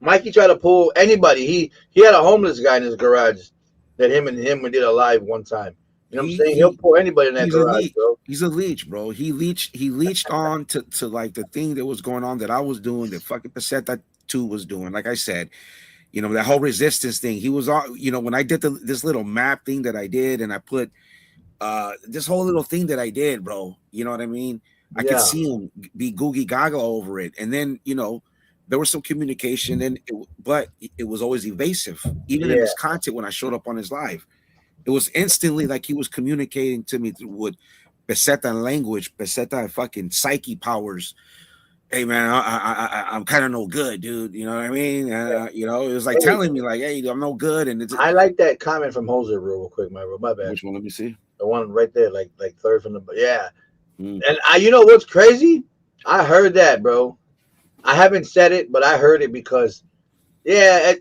Mikey tried to pull anybody. He had a homeless guy in his garage that him did a live one time. You know what I'm saying? He'll pull anybody in that garage, bro. He's a leech, bro. He leached on to like the thing that was going on that I was doing, that fucking Peseta 2 was doing. Like I said, you know, that whole resistance thing. He was all, you know, when I did this little map thing that I did, and I put this whole little thing that I did, bro. You know what I mean? I could see him be googie gaga over it. And then, you know, there was some communication, but it was always evasive. Even in his content, when I showed up on his live, it was instantly like he was communicating to me with Peseta language, Peseta fucking psyche powers. hey man, I'm kind of no good, dude. You know what I mean? You know, it was like telling me like, hey, I'm no good. And it's I like that comment from Jose real quick, my bro. My bad. which one? Let me see. The one right there, like third from the yeah. Mm. And you know what's crazy? I heard that, bro. I haven't said it, but I heard it because, yeah,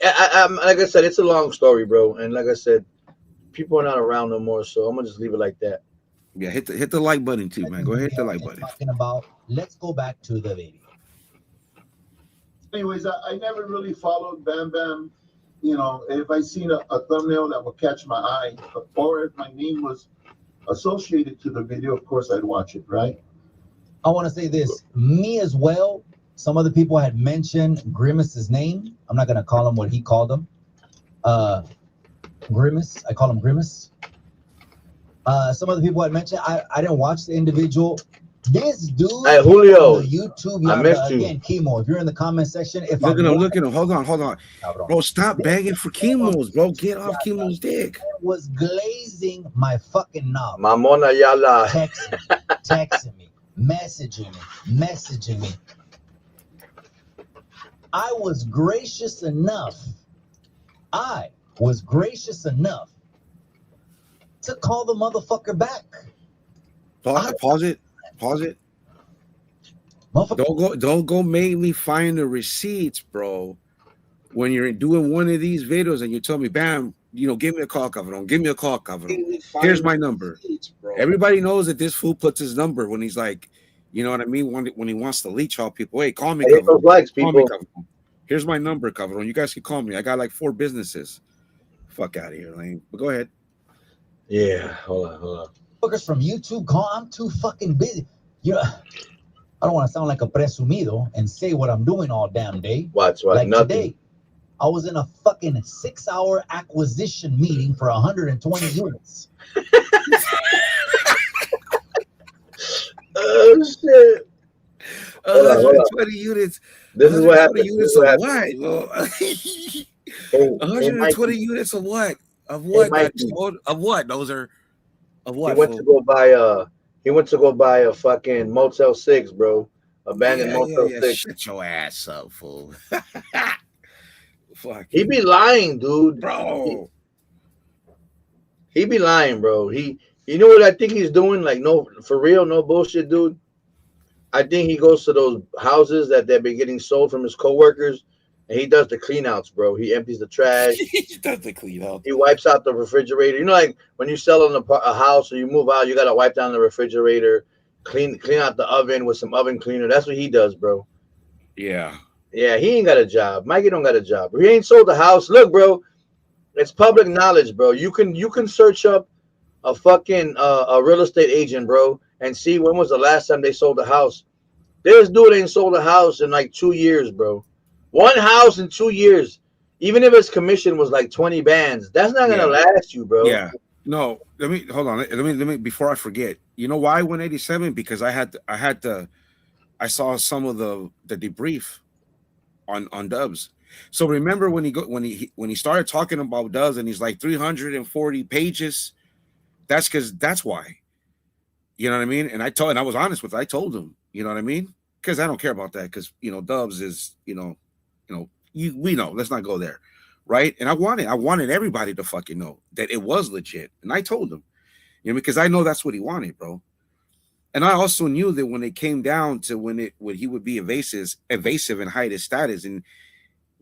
like I said, it's a long story, bro. And like I said, people are not around no more, so I'm gonna just leave it like that. Yeah, hit the like button too, man. Go ahead, hit the like button. Talking about. Let's go back to the video. Anyways, I never really followed Bam Bam. You know, if I seen a thumbnail that would catch my eye, or if my name was associated to the video, of course I'd watch it, right? I want to say this. Me as well. Some other people had mentioned Grimace's name. I'm not gonna call him what he called him. Grimace. I call him Grimace. Some other people had mentioned. I didn't watch the individual. This dude. Hey, Julio, on the YouTube. I missed you. Again, Chemo. If you're in the comment section, if Look at him. Hold on. Bro, Bro, stop begging for chemos, bro. Get off chemo's dick. was glazing my fucking knob. Mamona Yala. Texting me, messaging me. I was gracious enough to call the motherfucker back. Pause it. Don't go make me find the receipts, bro. When you're doing one of these videos and you tell me, bam, you know, give me a call, Cabrón. Give me a call, Cabrón. Here's my number. Everybody knows that this fool puts his number when he's like, you know what I mean? When he wants to leech all people. Hey, call me, Cabrón. Call me, Cabrón. Here's my number, Cabrón. You guys can call me. I got like 4 businesses. Fuck out of here, Lane. But go ahead. Yeah, hold on. Fuckers from YouTube call. I'm too fucking busy. I don't want to sound like a presumido and say what I'm doing all damn day. Watch, like nothing. Today, I was in a fucking 6-hour acquisition meeting for 120 units. Oh shit! 120 units. This is what happened. Units of what? 120 units of what? Of what? Of what? Those are of what? He went to go buy a fucking Motel 6, bro. Abandoned Motel 6. Shut your ass up, fool. Fuck. He be lying, dude. Bro. He be lying, bro. You know what I think he's doing? Like, no, for real, no bullshit, dude. I think he goes to those houses that they've been getting sold from his coworkers, and he does the clean outs, bro. He empties the trash. He does the clean out. He wipes out the refrigerator. You know, like when you sell a house or you move out, you gotta wipe down the refrigerator, clean out the oven with some oven cleaner. That's what he does, bro. Yeah. Yeah, he ain't got a job. Mikey don't got a job. He ain't sold the house. Look, bro, it's public knowledge, bro. You can search up a fucking a real estate agent, bro, and see when was the last time they sold a house. This dude ain't sold a house in like 2 years, bro. One house in 2 years. Even if his commission was like 20 bands, that's not gonna last you, bro. Yeah. No, let me hold on. Let me before I forget. You know why 187? Because I saw some of the debrief on Dubs. So remember when he started talking about Dubs and he's like 340 pages. That's why. You know what I mean? And I was honest with it. I told him, you know what I mean? Because I don't care about that. Because Dubs is, we know. Let's not go there. Right. And I wanted everybody to fucking know that it was legit. And I told him, because I know that's what he wanted, bro. And I also knew that when it came down to when he would be evasive and hide his status, and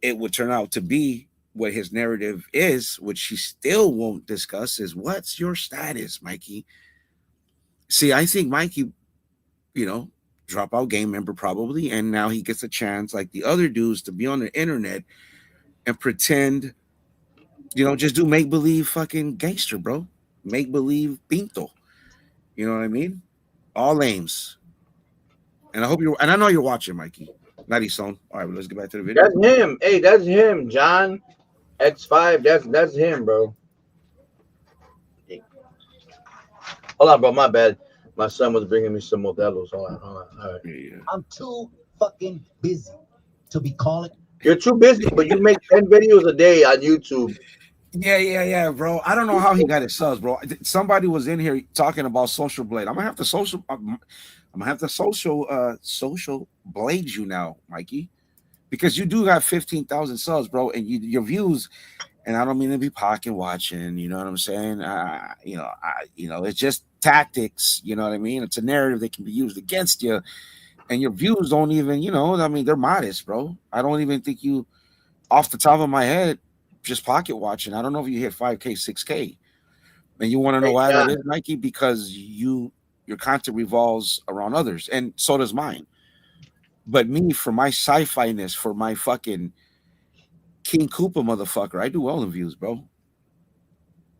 it would turn out to be what his narrative is, which he still won't discuss, is what's your status, Mikey? See, I think Mikey, dropout game member probably, and now he gets a chance like the other dudes to be on the internet and pretend, just do make-believe fucking gangster, bro. Make-believe pinto. You know what I mean? All lames. And I know you're watching, Mikey. Not Son. All right, well, let's get back to the video. That's him. Hey, that's him, John X5. That's him, bro. Hold on, bro. My bad. My son was bringing me some Modelos. Hold on. All right. Yeah. I'm too fucking busy to be calling. You're too busy, but you make 10 videos a day on YouTube. Yeah, bro. I don't know how he got his subs, bro. Somebody was in here talking about Social Blade. I'm gonna have to I'm gonna have to social blade you now, Mikey, because you do got 15,000 subs, bro, and your views. And I don't mean to be pocket watching, you know what I'm saying? It's just tactics, you know what I mean? It's a narrative that can be used against you, and your views don't even, they're modest, bro. I don't even think you, off the top of my head, just pocket watching. I don't know if you hit 5K, 6K, and you want to know why that is, Mikey? Because your content revolves around others, and so does mine. But me, for my sci-fi-ness, for my fucking King Koopa motherfucker, I do well in views, bro.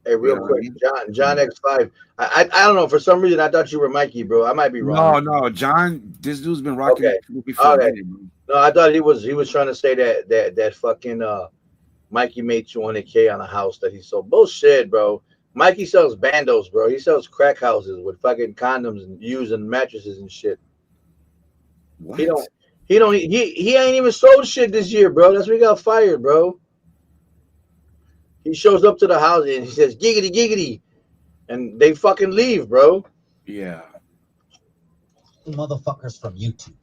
Hey, real quick, John X5. I don't know. For some reason, I thought you were Mikey, bro. I might be wrong. No, John. This dude's been rocking Okay. before. Okay. No, I thought he was trying to say that fucking Mikey made 200K on a house that he sold. Bullshit, bro. Mikey sells bandos, bro. He sells crack houses with fucking condoms and using mattresses and shit. What? He ain't even sold shit this year, bro. That's why he got fired, bro. He shows up to the house and he says giggity giggity, and they fucking leave, bro. Yeah. Motherfuckers from YouTube,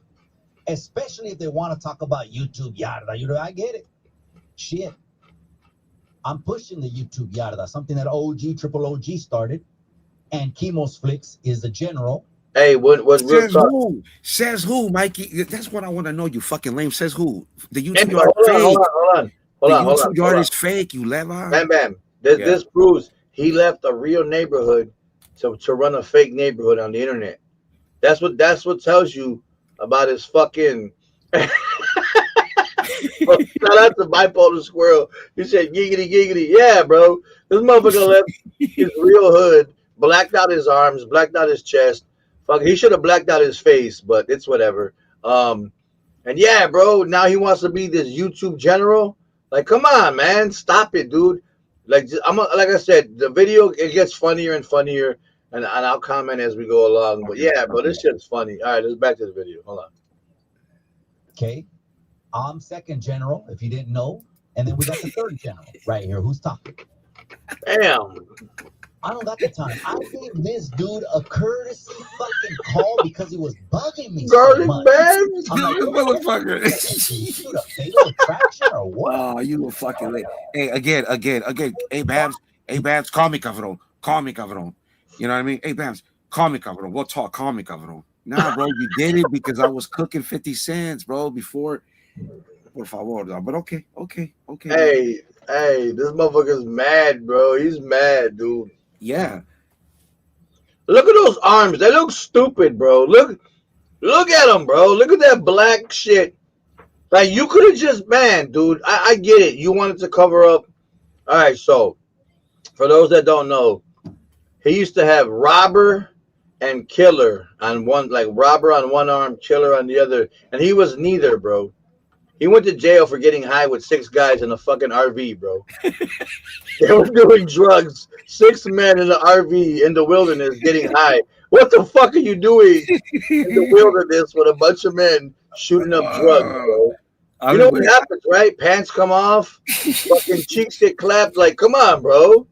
especially if they want to talk about YouTube yarda. I get it. Shit. I'm pushing the YouTube yarda, something that Triple OG started, and Chemos Flicks is the general. Hey, what says who? Says who, Mikey? That's what I want to know. You fucking lame. Says who? The YouTube yard is fake. Hold on. YouTube yard is fake. You lever. Bam. This proves he left a real neighborhood to run a fake neighborhood on the internet. That's what tells you about his fucking. Shout out to Bipolar Squirrel. He said giggity giggity. Yeah, bro. This motherfucker left his real hood, blacked out his arms, blacked out his chest. Fuck, he should have blacked out his face, but it's whatever. And yeah, bro, now he wants to be this YouTube general. Like, come on, man, stop it, dude. Like I said, the video, it gets funnier and funnier, and I'll comment as we go along. But yeah, bro, this shit's funny. All right, let's back to the video. Hold on. Okay, I'm second general, if you didn't know, and then we got the third general right here. Who's talking? Damn. I don't got the time. I gave this dude a courtesy fucking call because he was bugging me Garlic so much. bags? I'm like, motherfucker. Dude, a fatal attraction or what? Oh, you a fucking late. Hey, again. Hey, Babs, call me, cabrón. You know what I mean? Hey, Babs, call me, cabrón. We'll talk. Call me, cabrón. Nah, bro, you did it because I was cooking 50 cents, bro, before. Por favor, but okay. Hey, this motherfucker's mad, bro. He's mad, dude. Yeah. Look at those arms. They look stupid, bro. Look at them, bro. Look at that black shit. Like, you could have just, man, dude. I get it. You wanted to cover up. All right, so for those that don't know, he used to have robber and killer on one, like robber on one arm, killer on the other, and he was neither, bro. He went to jail for getting high with 6 guys in a fucking RV, bro. They were doing drugs. 6 men in the RV in the wilderness getting high. What the fuck are you doing in the wilderness with a bunch of men shooting up drugs, bro? You know what happens, right? Pants come off, fucking cheeks get clapped. Like, come on, bro.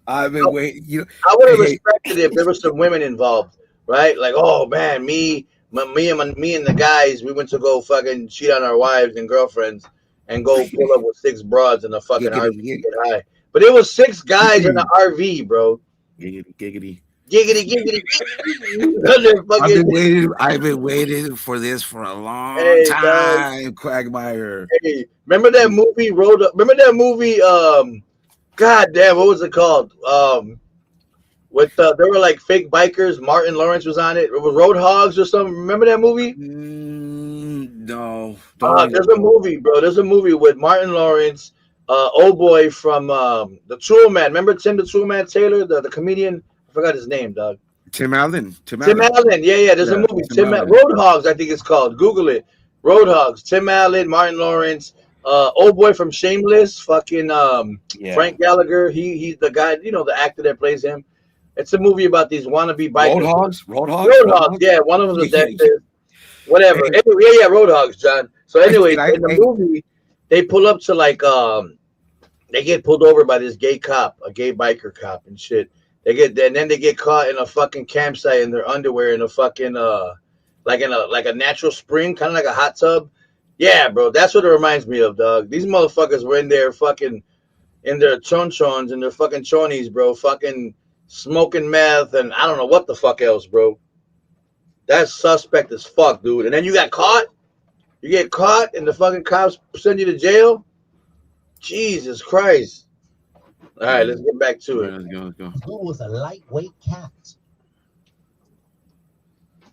I've been waiting. I would have respected it if there were some women involved, right? Like, oh man, me and the guys, we went to go fucking cheat on our wives and girlfriends and go pull up with 6 broads in a fucking RV to get high. But it was 6 guys in the RV, bro. Giggity. I've been waiting for this for a long time, Quagmire. Hey, remember that movie? Remember that movie? God damn, what was it called? With there were like fake bikers. Martin Lawrence was on it. It was Roadhogs or something. Remember that movie? No. There's a movie, bro. There's a movie with Martin Lawrence, old boy from the Tool Man. Remember Tim the Tool Man Taylor, the comedian? I forgot his name, dog. Tim Allen. Yeah. There's a movie. Tim Allen. Roadhogs, I think it's called. Google it. Roadhogs. Tim Allen, Martin Lawrence, old boy from Shameless, fucking Frank Gallagher. He's the guy, the actor that plays him. It's a movie about these wannabe bikers. Roadhogs. Yeah, one of them is Dexter. Whatever. Anyway, yeah, Roadhogs, John. So anyway, in the movie, they pull up to like they get pulled over by this gay cop, a gay biker cop and shit. then they get caught in a fucking campsite in their underwear in a fucking like a natural spring, kind of like a hot tub. Yeah, bro, that's what it reminds me of, dog. These motherfuckers were in there fucking in their chonchons and their fucking chonies, bro, fucking smoking meth and I don't know what the fuck else, bro. That's suspect as fuck, dude. And then you got caught. You get caught and the fucking cops send you to jail. Jesus Christ. All right, let's get back to it. Let's go. Dude was a lightweight cat.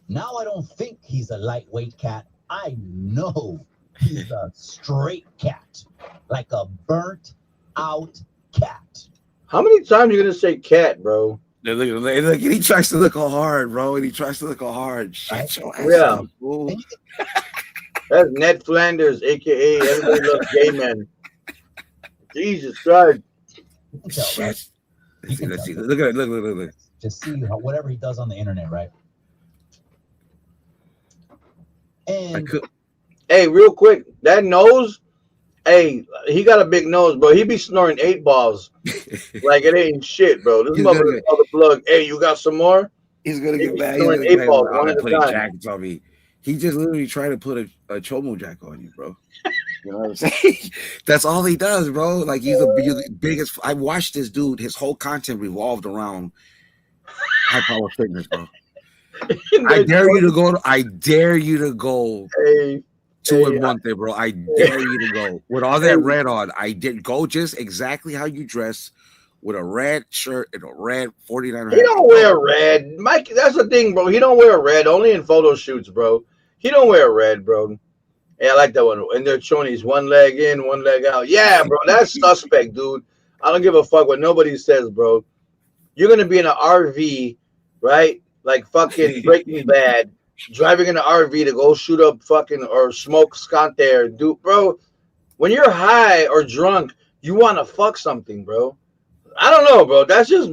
Now I don't think he's a lightweight cat. I know he's a straight cat, like a burnt out cat. How many times are you gonna say cat, bro? Look, he tries to look all hard, bro. And he tries to look all hard. Shut your ass Yeah. up, fool. That's Ned Flanders, aka Everybody Loves Gay Men. Jesus Christ. You can tell, right? Shit. Let's see. Look at it. Look. Just see whatever he does on the internet, right? And Hey, real quick, that nose, hey, he got a big nose, bro. He be snoring 8 balls like it ain't shit, bro. This He's motherfucker called the plug. Hey, you got some more? He's gonna He get be back. snoring He's 8 balls one at a putting time. jackets on me. He just literally tried to put a chomo jack on you, bro. You know what I'm saying? That's all he does, bro. Like he's the biggest. I watched this dude. His whole content revolved around high power fitness, bro. I dare you to go Hey, 2 and 1 there, bro. I dare you to go with all that red on. I did go just exactly how you dress with a red shirt and a red 49er. he don't wear red. Mike, that's the thing, bro. He don't wear red, only in photo shoots, bro. He don't wear red, bro. Yeah, I like that one. And they're chonies, 1 leg in, 1 leg out. Yeah, bro, that's suspect, dude. I don't give a fuck what nobody says, bro. You're gonna be in an RV, right? Like fucking Breaking Bad, driving in an RV to go shoot up fucking or smoke skunk there, dude, bro. When you're high or drunk, you want to fuck something, bro. I don't know, bro. That's just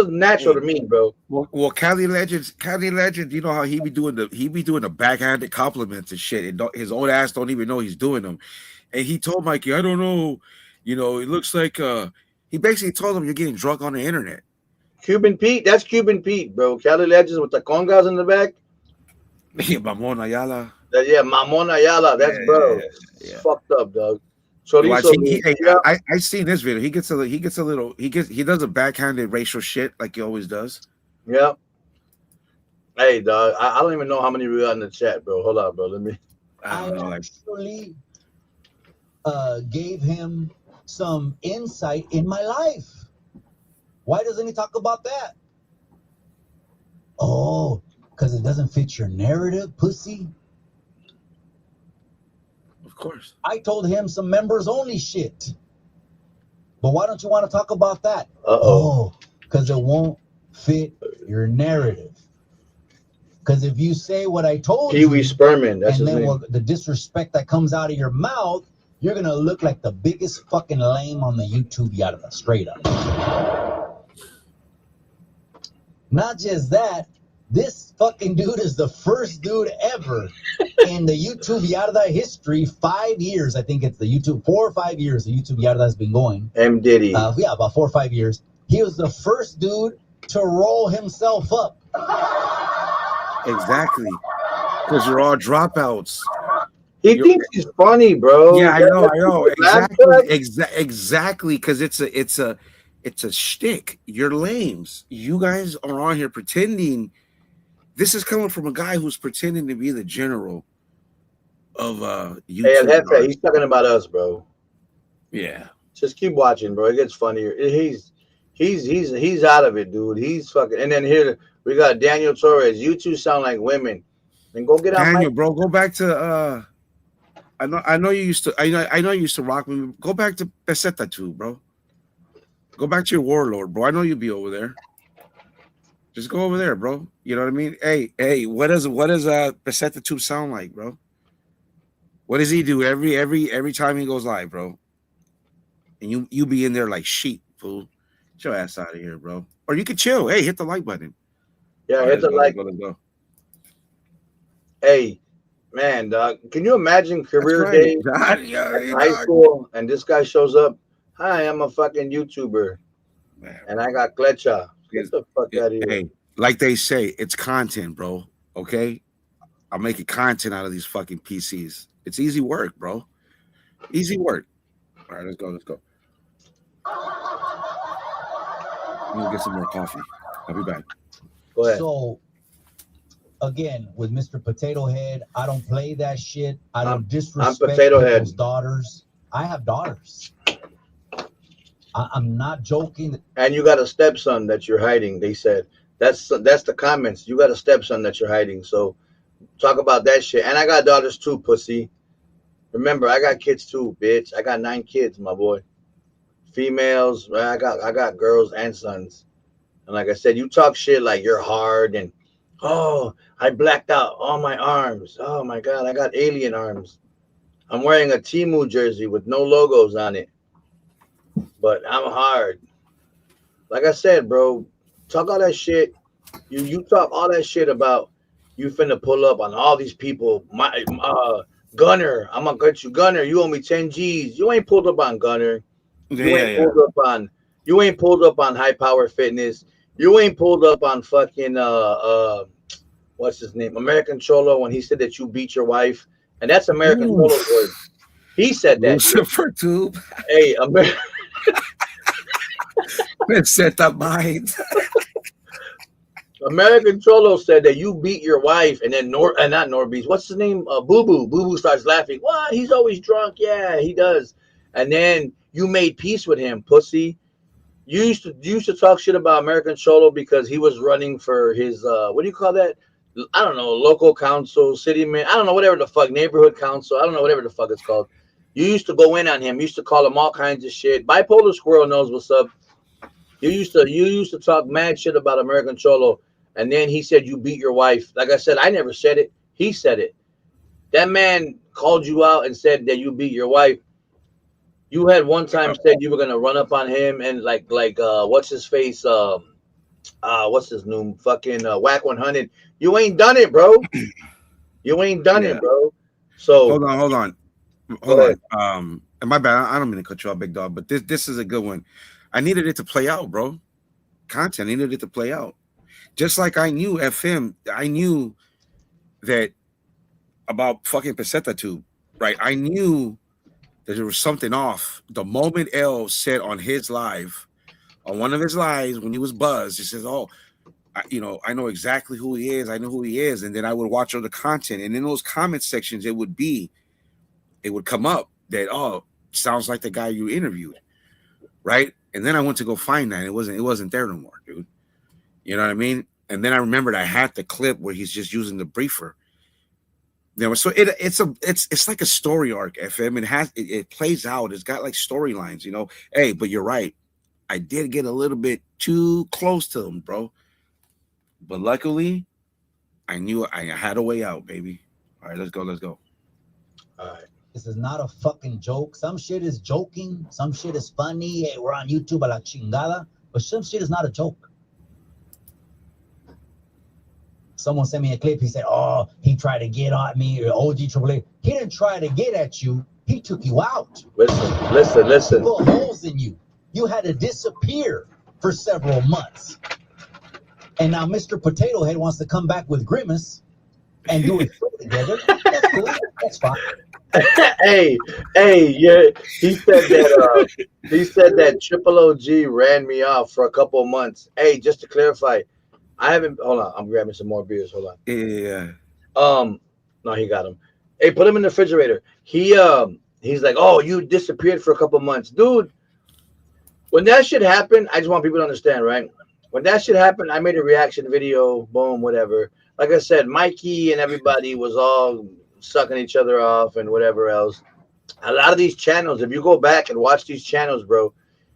natural to me, bro. Well, Cali Legend, you know how he be doing the backhanded compliments and shit, and his own ass don't even know he's doing them. And he told Mikey, I don't know, you know, it looks like he basically told him you're getting drunk on the internet. Cuban Pete, that's Cuban Pete, bro. Cali Legends with the congas in the back. Yeah, Mamon Ayala. Yeah, Mamon Ayala, that's bro. Yeah. Fucked up, dog. So I seen this video. He does a backhanded racial shit like he always does. Yeah. Hey, dog. I don't even know how many we got in the chat, bro. Hold on, bro. Let me. I actually gave him some insight in my life. Why doesn't he talk about that? Oh, because it doesn't fit your narrative, pussy. Of course. I told him some members only shit. But why don't you want to talk about that? Uh-oh. Because it won't fit your narrative. Because if you say what I told Pee-wee you, Sperman, that's and his then name. the disrespect that comes out of your mouth, you're going to look like the biggest fucking lame on the YouTube Yarda, straight up. Not just that, this fucking dude is the first dude ever in the YouTube Yarda history. 5 years, I think it's the YouTube, 4 or 5 years the YouTube Yarda has been going. M. Diddy. Yeah, about 4 or 5 years. He was the first dude to roll himself up. Exactly. Because you're all dropouts. He thinks he's funny, bro. Yeah, I know. Exactly. Because it's a shtick. You're lames. You guys are on here pretending. This is coming from a guy who's pretending to be the general of YouTube. Hey, he's talking about us, bro. Yeah. Just keep watching, bro. It gets funnier. He's out of it, dude. He's fucking. And then here we got Daniel Torres. You two sound like women. And go get out, Daniel, bro. Go back to I know you used to. I know you used to rock me. Go back to Peseta 2, bro. Go back to your warlord, bro. I know you'll be over there. Just go over there, bro. You know what I mean? Hey, what does Peseta 2 sound like, bro? What does he do every time he goes live, bro? And you be in there like sheep, fool. Get your ass out of here, bro. Or you could chill. Hey, hit the like button. Yeah, hit the like. Let's go. Hey, man, dog. Can you imagine career day high school and this guy shows up? Hi, I'm a fucking YouTuber. Man. And I got Klecha. Get the fuck out of here. Hey, like they say, it's content, bro. Okay, I'm making content out of these fucking PCs. It's easy work, bro. Easy work. All right, let's go. Let's go. I'm gonna get some more coffee. I'll be back. Go ahead. So again, with Mr. Potato Head, I don't play that shit. I don't disrespect Potato Head. people's daughters. I have daughters. I'm not joking. And you got a stepson that you're hiding. They said that's the comments. You got a stepson that you're hiding. So talk about that shit. And I got daughters too, pussy. Remember, I got kids too, bitch. I got 9 kids, my boy. Females. I got girls and sons. And like I said, you talk shit like you're hard and oh, I blacked out all my arms. Oh my god, I got alien arms. I'm wearing a Temu jersey with no logos on it. But I'm hard. Like I said, bro, talk all that shit. You talk all that shit about you finna pull up on all these people. My Gunner, I'm gonna get you, Gunner. You owe me 10 G's. You ain't pulled up on Gunner. You ain't pulled up on High Power Fitness. You ain't pulled up on fucking what's his name? American Cholo when he said that you beat your wife. And that's American Cholo's word. He said that. Lucifer Tube. Hey, Set up mind. American Cholo said that you beat your wife, and then not Norbeast. What's his name? Boo Boo. Boo Boo starts laughing. What? He's always drunk. Yeah, he does. And then you made peace with him, pussy. You used to talk shit about American Cholo because he was running for his what do you call that? I don't know, local council, city man. I don't know, whatever the fuck, neighborhood council. I don't know, whatever the fuck it's called. You used to go in on him. You used to call him all kinds of shit. Bipolar Squirrel knows what's up. You used to talk mad shit about American Cholo, and then he said you beat your wife. Like I said, I never said it. He said it. That man called you out and said that you beat your wife. You had one time said you were gonna run up on him and like what's his face? What's his name? Fucking Whack 100. You ain't done it, bro. You ain't done it, bro. So hold on. And my bad. I don't mean to cut you off, big dog, but this is a good one. I needed it to play out, bro. Content. I needed it to play out. Just like I knew FM, I knew that about fucking Peseta Tube, right? I knew that there was something off. The moment L said on his live, on one of his lives, when he was buzzed, he says, oh, I know exactly who he is. I know who he is. And then I would watch all the content. And in those comment sections, it would come up that, oh, sounds like the guy you interviewed, right? And then I went to go find that. It wasn't there no more, dude. You know what I mean? And then I remembered I had the clip where he's just using the briefer. You know, so it's like a story arc, FM. It plays out. It's got like storylines, you know. Hey, but you're right. I did get a little bit too close to him, bro. But luckily, I knew I had a way out, baby. All right, let's go. all right. This is not a fucking joke. Some shit is joking. Some shit is funny. Hey, we're on YouTube a la chingada. But some shit is not a joke. Someone sent me a clip. He said, oh, he tried to get at me. OG AAA. He didn't try to get at you. He took you out. Listen. He put holes in you. You had to disappear for several months. And now Mr. Potato Head wants to come back with Grimace and do it together. That's cool. That's fine. hey, yeah. He said that Triple OG ran me off for a couple of months. Hey, just to clarify, hold on, I'm grabbing some more beers. Hold on. Yeah. No, he got him. Hey, put him in the refrigerator. He's like, oh, you disappeared for a couple of months. Dude, when that shit happened, I just want people to understand, right? When that shit happened, I made a reaction video, boom, whatever. Like I said, Mikey and everybody was all sucking each other off and whatever else. A lot of these channels, if you go back and watch these channels, bro,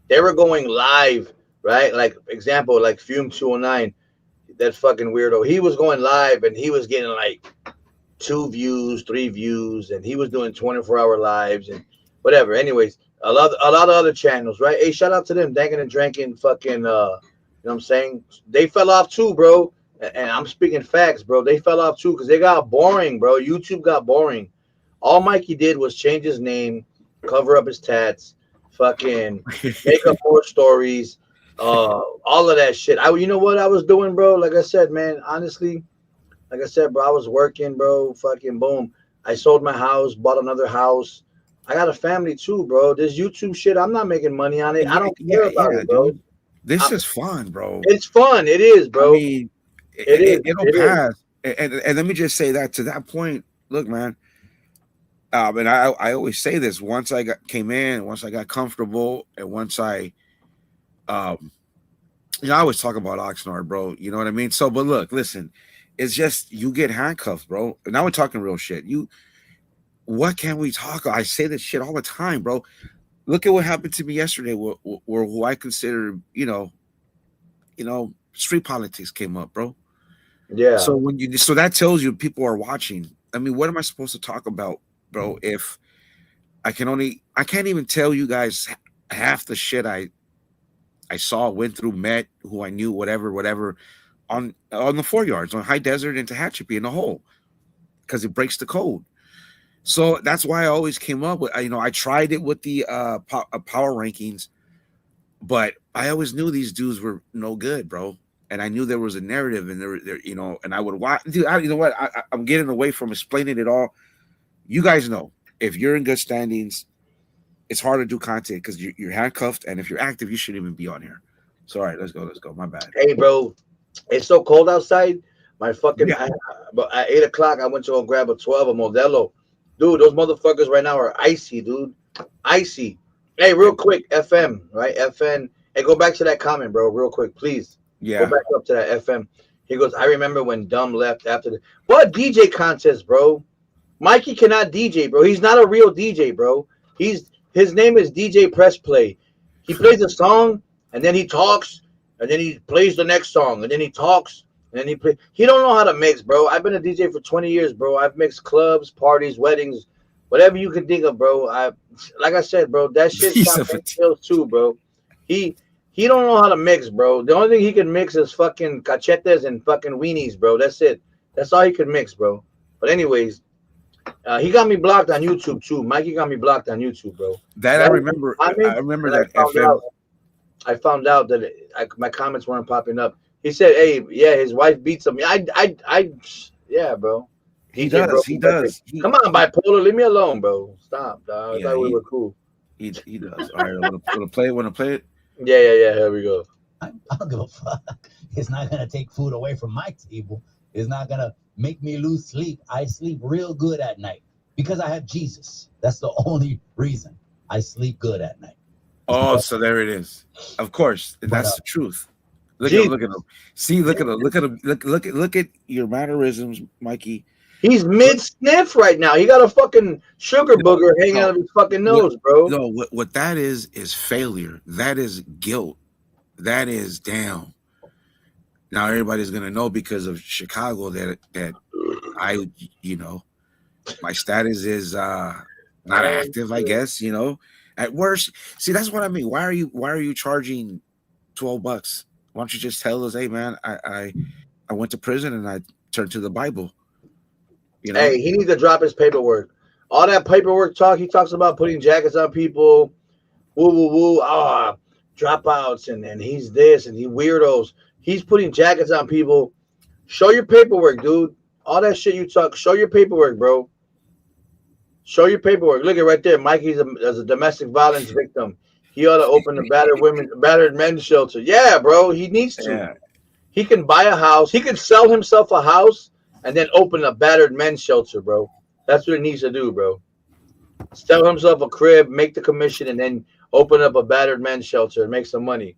they were going live, right? Like, example, like Fume 209, that fucking weirdo. He was going live and he was getting like 2 views, 3 views, and he was doing 24-hour lives and whatever. Anyways, a lot of other channels, right? Hey, shout out to them, Dankin' and Drankin', fucking, you know what I'm saying? They fell off too, bro. And I'm speaking facts, bro. They fell off too because they got boring, bro. YouTube got boring. All Mikey did was change his name, cover up his tats, fucking make up more stories, all of that shit. You know what I was doing, bro? Like I said, man, honestly, like I said, bro, I was working, bro. Fucking boom. I sold my house, bought another house. I got a family too, bro. This YouTube shit, I'm not making money on it. I don't care about it, bro. dude. This is fun, bro. It's fun. It is, bro. I mean, it'll It is. pass. And let me just say that to that point. Look, man. And I always say this. Once I came in, once I got comfortable, and once I, I always talk about Oxnard, bro. You know what I mean? So, but look, listen. It's just you get handcuffed, bro. Now we're talking real shit. What can we talk? I say this shit all the time, bro. Look at what happened to me yesterday, where who I consider, street politics came up, bro. Yeah. So so that tells you people are watching. I mean, what am I supposed to talk about, bro? If I can't even tell you guys half the shit I saw, went through, met, who I knew, whatever. On the 4 yards, on High Desert and Tehachapi in the hole, because it breaks the code. So that's why I always came up with, I tried it with the power rankings, but I always knew these dudes were no good, bro. And I knew there was a narrative, and there, and I would watch. Dude, you know what? I'm getting away from explaining it all. You guys know, if you're in good standings, it's hard to do content because you're handcuffed, and if you're active, you shouldn't even be on here. So all right, let's go. My bad. Hey, bro. It's so cold outside. My fucking but at 8 o'clock, I went to go grab a 12 of Modelo. Dude, those motherfuckers right now are icy, dude. Icy. Hey, real quick, FM, right? FN. Hey, go back to that comment, bro, real quick, please. Yeah. Go back up to that FM. He goes, I remember when Dumb left after the what DJ contest, bro? Mikey cannot DJ, bro. He's not a real DJ, bro. His name is DJ Press Play. He plays a song and then he talks. And then he plays the next song, and then he talks, and then he don't know how to mix, bro. I've been a DJ for 20 years, bro. I've mixed clubs, parties, weddings, whatever you can think of, bro. Like I said, bro, that shit's skills too, bro. He don't know how to mix, bro. The only thing he can mix is fucking cachetes and fucking weenies, bro. That's it. That's all he can mix, bro. But anyways, he got me blocked on YouTube too. Mikey got me blocked on YouTube, bro. That I remember. I remember that FM. I found out that my comments weren't popping up. He said, "Hey, yeah, his wife beats him." Yeah, bro. He does. Come on, bipolar, leave me alone, bro. Stop, dog. I thought we were cool. He does. All right, want to play it? Yeah. Here we go. I don't give a fuck. It's not gonna take food away from my table. It's not gonna make me lose sleep. I sleep real good at night because I have Jesus. That's the only reason I sleep good at night. Oh, so there it is. Of course, that's the truth. Look at him. See, look at him. Look at your mannerisms, Mikey. He's mid sniff right now. He got a fucking sugar booger hanging out of his fucking nose, bro. No, what that is failure. That is guilt. That is damn. Now everybody's gonna know because of Chicago that I, my status is not active. I guess At worst, see, that's what I mean. Why are you charging $12? Why don't you just tell us, hey man, I went to prison and I turned to the Bible. Hey, he needs to drop his paperwork. All that paperwork talk, he talks about putting jackets on people, dropouts, and he's this and he weirdos. He's putting jackets on people. Show your paperwork, dude. All that shit you talk, show your paperwork, bro. Show your paperwork. Look at right there. Mikey's a domestic violence victim. He ought to open a battered men's shelter. Yeah, bro. He needs to. Yeah. He can buy a house. He can sell himself a house and then open a battered men's shelter, bro. That's what he needs to do, bro. Sell himself a crib, make the commission, and then open up a battered men's shelter and make some money.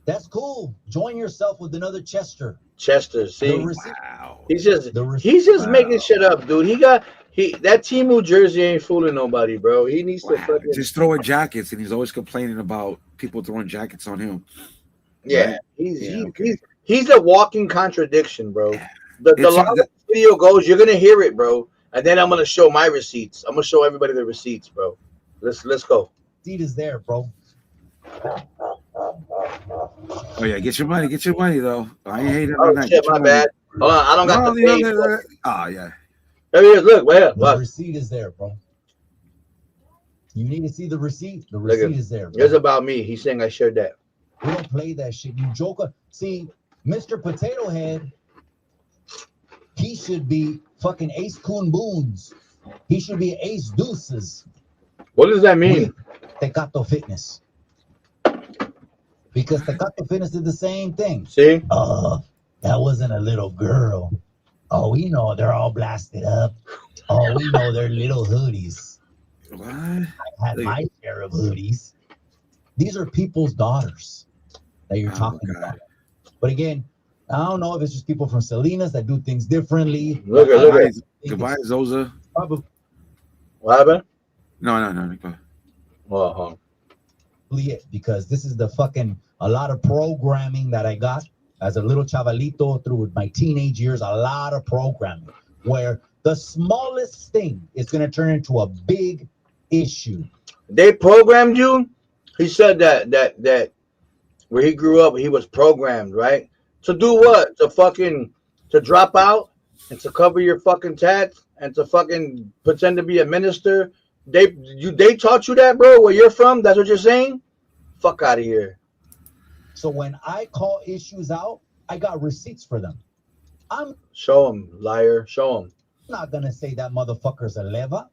That's cool. Join yourself with another Chester. See, wow. He's just making shit up, dude. That Temu jersey ain't fooling nobody, bro. He needs to fucking just throwing jackets, and he's always complaining about people throwing jackets on him. Yeah, right? He's a walking contradiction, bro. The longer the video goes, you're gonna hear it, bro. And then I'm gonna show my receipts. I'm gonna show everybody the receipts, bro. Let's go. Seat is there, bro. Oh yeah, get your money though. I ain't hating on that. Shit, my bad. Hold on, I don't got the page. Oh yeah. There he is. Look, the receipt is there, bro. You need to see the receipt. The Look at- receipt is there. It's Bro. about me. He's saying I shared that. We don't play that shit. You joker. See, Mr. Potato Head, he should be fucking Ace Coon Boons. He should be Ace Deuces. What does that mean? Tecato Fitness. Because Tecato Fitness is the same thing. See? That wasn't a little girl. Oh, we know they're all blasted up. Oh, we know they're little hoodies. What? I had my share of hoodies. These are people's daughters that you're Oh, talking God. about. But again, I don't know if it's just people from Salinas that do things differently. Look at Goodbye, it. goodbye, Zoza. Probably What happened? No. Uh-huh. it, because this is the fucking a lot of programming that I got as a little chavalito through my teenage years. A lot of programming where the smallest thing is going to turn into a big issue. They programmed you? He said that where he grew up, he was programmed, right? To do what? To drop out and to cover your fucking tats and to fucking pretend to be a minister. They taught you that, bro? Where you're from? That's what you're saying? Fuck out of here. So when I call issues out, I got receipts for them. I'm Show him, liar. Show him. not gonna say that motherfucker's a leva.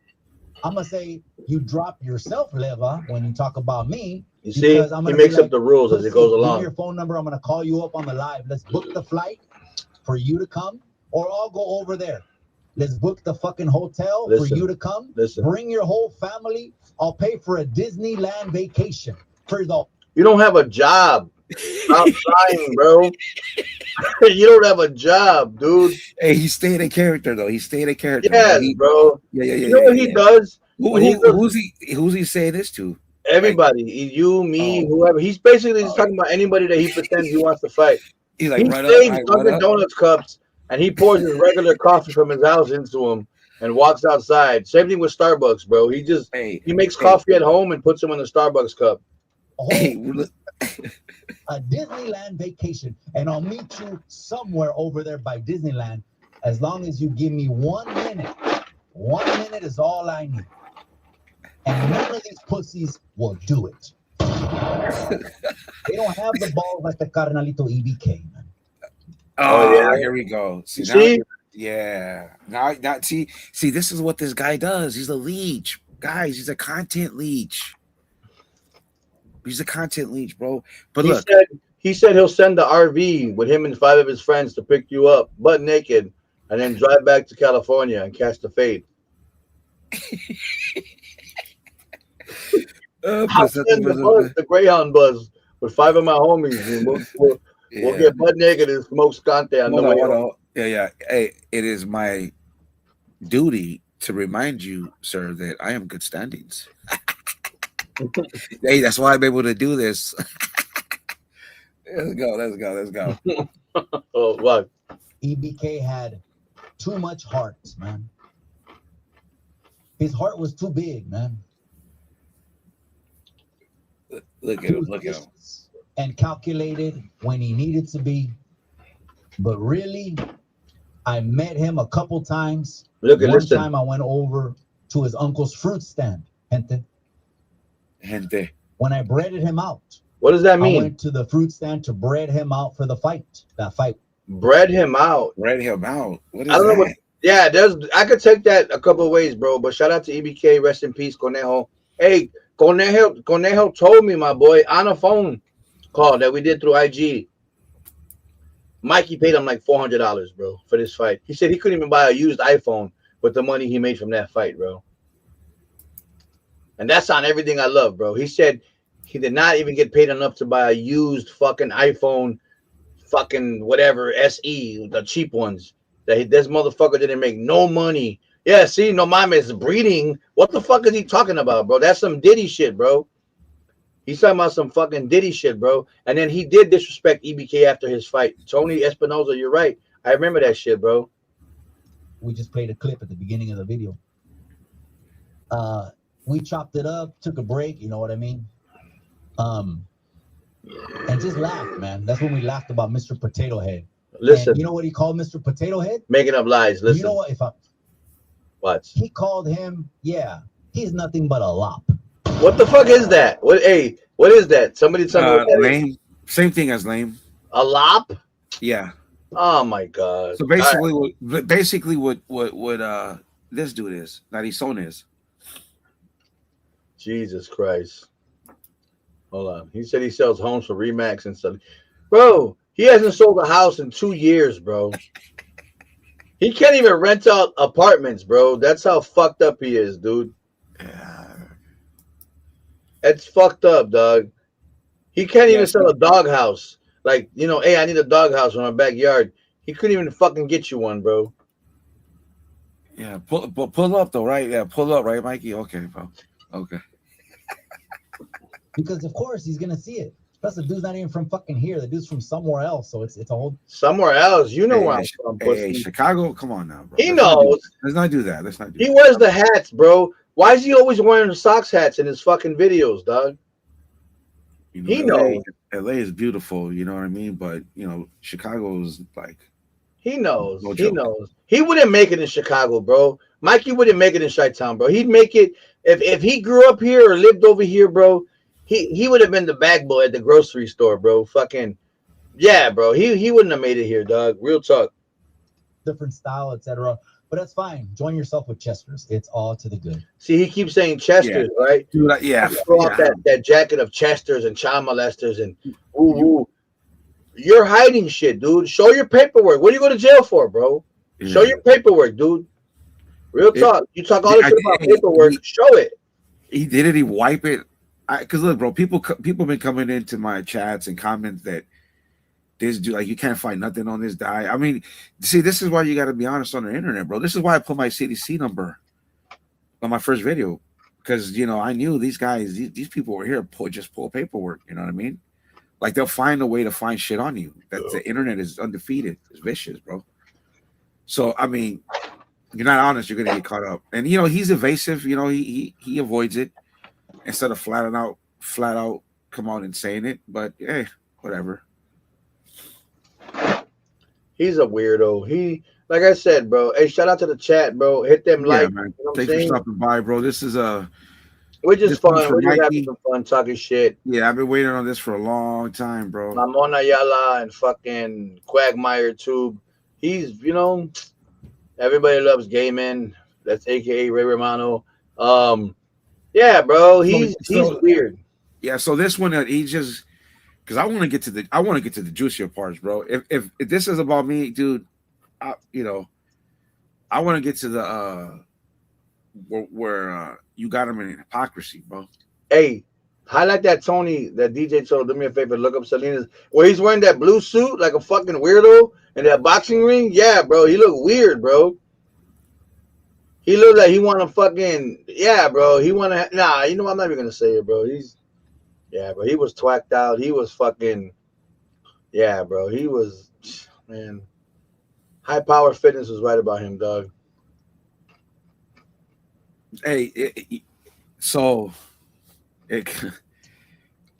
I'm gonna say you drop yourself, leva, when you talk about me. You see? Because I'm He gonna makes be up the rules as it goes Give me along. your phone number. I'm gonna call you up on the live. Let's book the flight for you to come, or I'll go over there. Let's book the fucking hotel Listen. for you to come. Listen. Bring your whole family. I'll pay for a Disneyland vacation for the. You don't have a job. Stop trying, bro. You don't have a job, dude. Hey, he stayed in character though. He stayed in character. Yes, He- bro. yeah. You know what he does? When he goes- Who's he saying this to? Everybody, you, me, Oh. whoever. He's basically just talking about anybody that he pretends he wants to fight. He's like, He right saves up, right Dunkin' up. Donuts cups and he pours his regular coffee from his house into them and walks outside. Same thing with Starbucks, bro. He Hey, makes hey. coffee at home and puts them in the Starbucks cup. Hey, look, A Disneyland vacation, and I'll meet you somewhere over there by Disneyland as long as you give me 1 minute. 1 minute is all I need. And none of these pussies will do it. They don't have the balls like the Carnalito EBK, man. oh, yeah. here we go. See, You now see? yeah. Now, see, this is what this guy does. He's a leech, guys. He's a content leech. He's a content leech, bro. But look, He said he'll send the RV with him and 5 of his friends to pick you up, butt naked, and then drive back to California and catch the fade. I'll send the Greyhound bus with 5 of my homies, and we'll get butt naked and smoke scante on the way home. Yeah. Hey, it is my duty to remind you, sir, that I am good standings. Hey, that's why I'm able to do this. Let's go. Oh, what? EBK had too much heart, man. His heart was too big, man. Look at him. And calculated when he needed to be. But really, I met him a couple times. One Listen. time I went over to his uncle's fruit stand, Gente. when I breaded him out. What does that I mean? went to the fruit stand to bread him out for the fight. That fight. Bread him out. Read him out. What is I don't know that? Yeah, I could take that a couple of ways, bro. But shout out to EBK, rest in peace, Conejo. Hey, Conejo told me, my boy, on a phone call that we did through IG. Mikey paid him like $400, bro, for this fight. He said he couldn't even buy a used iPhone with the money he made from that fight, bro. And that's on everything I love, bro. He said he did not even get paid enough to buy a used fucking iPhone, fucking whatever, SE, the cheap ones. This motherfucker didn't make no money. Yeah, see, no mames, breeding. What the fuck is he talking about, bro? That's some Diddy shit, bro. He's talking about some fucking Diddy shit, bro. And then he did disrespect EBK after his fight. Tony Espinoza, you're right. I remember that shit, bro. We just played a clip at the beginning of the video. We chopped it up, took a break, you know what I mean? And just laughed, man. That's when we laughed about Mr. Potato Head. Listen, And you know what he called Mr. Potato Head? making up lies. Listen, You know what? what? He called him, he's nothing but a lop. What the fuck is that? What? Hey, what is that? Somebody tell me what that is. Lame. Same thing as lame. A lop? Yeah. Oh my god. So All right. basically, what this dude is, Narizon is. Jesus Christ. Hold on. He said he sells homes for Remax and stuff. Bro, he hasn't sold a house in 2 years, bro. He can't even rent out apartments, bro. That's how fucked up he is, dude. It's fucked up, dog. He can't even sell a dog house. Like, you know, hey, I need a dog house in my backyard. He couldn't even fucking get you one, bro. Yeah, pull up though, right? Yeah, pull up, right, Mikey? Okay, bro. Okay. Because of course he's gonna see it. Plus the dude's not even from fucking here. The dude's from somewhere else. So it's a whole somewhere else. You know where I'm from, Hey, Chicago, come on now, bro. He knows. Let's not do that. Let's not do that. He wears the hats, bro. Why is he always wearing the Sox hats in his fucking videos, dog? You know, He knows. LA is beautiful, you know what I mean? But you know, Chicago is like he knows. No he joke. knows. He wouldn't make it in Chicago, bro. Mikey wouldn't make it in Chi-Town, bro. He'd make it if he grew up here or lived over here, bro. He would have been the bag boy at the grocery store, bro. Fucking yeah, bro. He wouldn't have made it here, dog. Real talk. different style, etc. But that's fine. Join yourself with Chester's. It's all to the good. See, he keeps saying Chester's, right? Dude, yeah. Throw off that jacket of Chester's and child molesters and ooh. You're hiding shit, dude. Show your paperwork. What do you go to jail for, bro? Yeah. Show your paperwork, dude. Real talk. You talk all this shit about paperwork. Show it. He did it. He wipe it. Because look, bro, people been coming into my chats and comments that this dude, like, you can't find nothing on this guy. I mean, see, this is why you got to be honest on the internet, bro. This is why I put my CDC number on my first video, because you know I knew these guys, these people were here just pull paperwork. You know what I mean? Like they'll find a way to find shit on you. That the internet is undefeated. It's vicious, bro. So I mean, you're not honest, you're gonna get caught up. And you know he's evasive. You know he avoids it instead of flat out come out and saying it. But hey, whatever. He's a weirdo. He, like I said, bro. Hey, shout out to the chat, bro. Hit them like. Man. You know Thanks for stopping by, bro. This is we're just fun. We're just Mikey. having some fun talking shit. Yeah, I've been waiting on this for a long time, bro. Ramon Ayala and fucking Quagmire Tube. He's, you know, everybody loves gaming. That's AKA Ray Romano. Yeah, bro. He's weird. Yeah, so this one he just because I want to get to the juicier parts, bro. If this is about me, dude, I want to get to the where you got him in hypocrisy, bro. Hey, highlight that Tony, that DJ told. Do me a favor, look up Salinas where he's wearing that blue suit like a fucking weirdo in that boxing ring. Yeah, bro, he look weird, bro. He looked like he want to fucking bro. He want to you know I'm not even gonna say it, bro. Bro. He was twacked out. He was fucking bro. He was High Power Fitness was right about him, dog. Hey,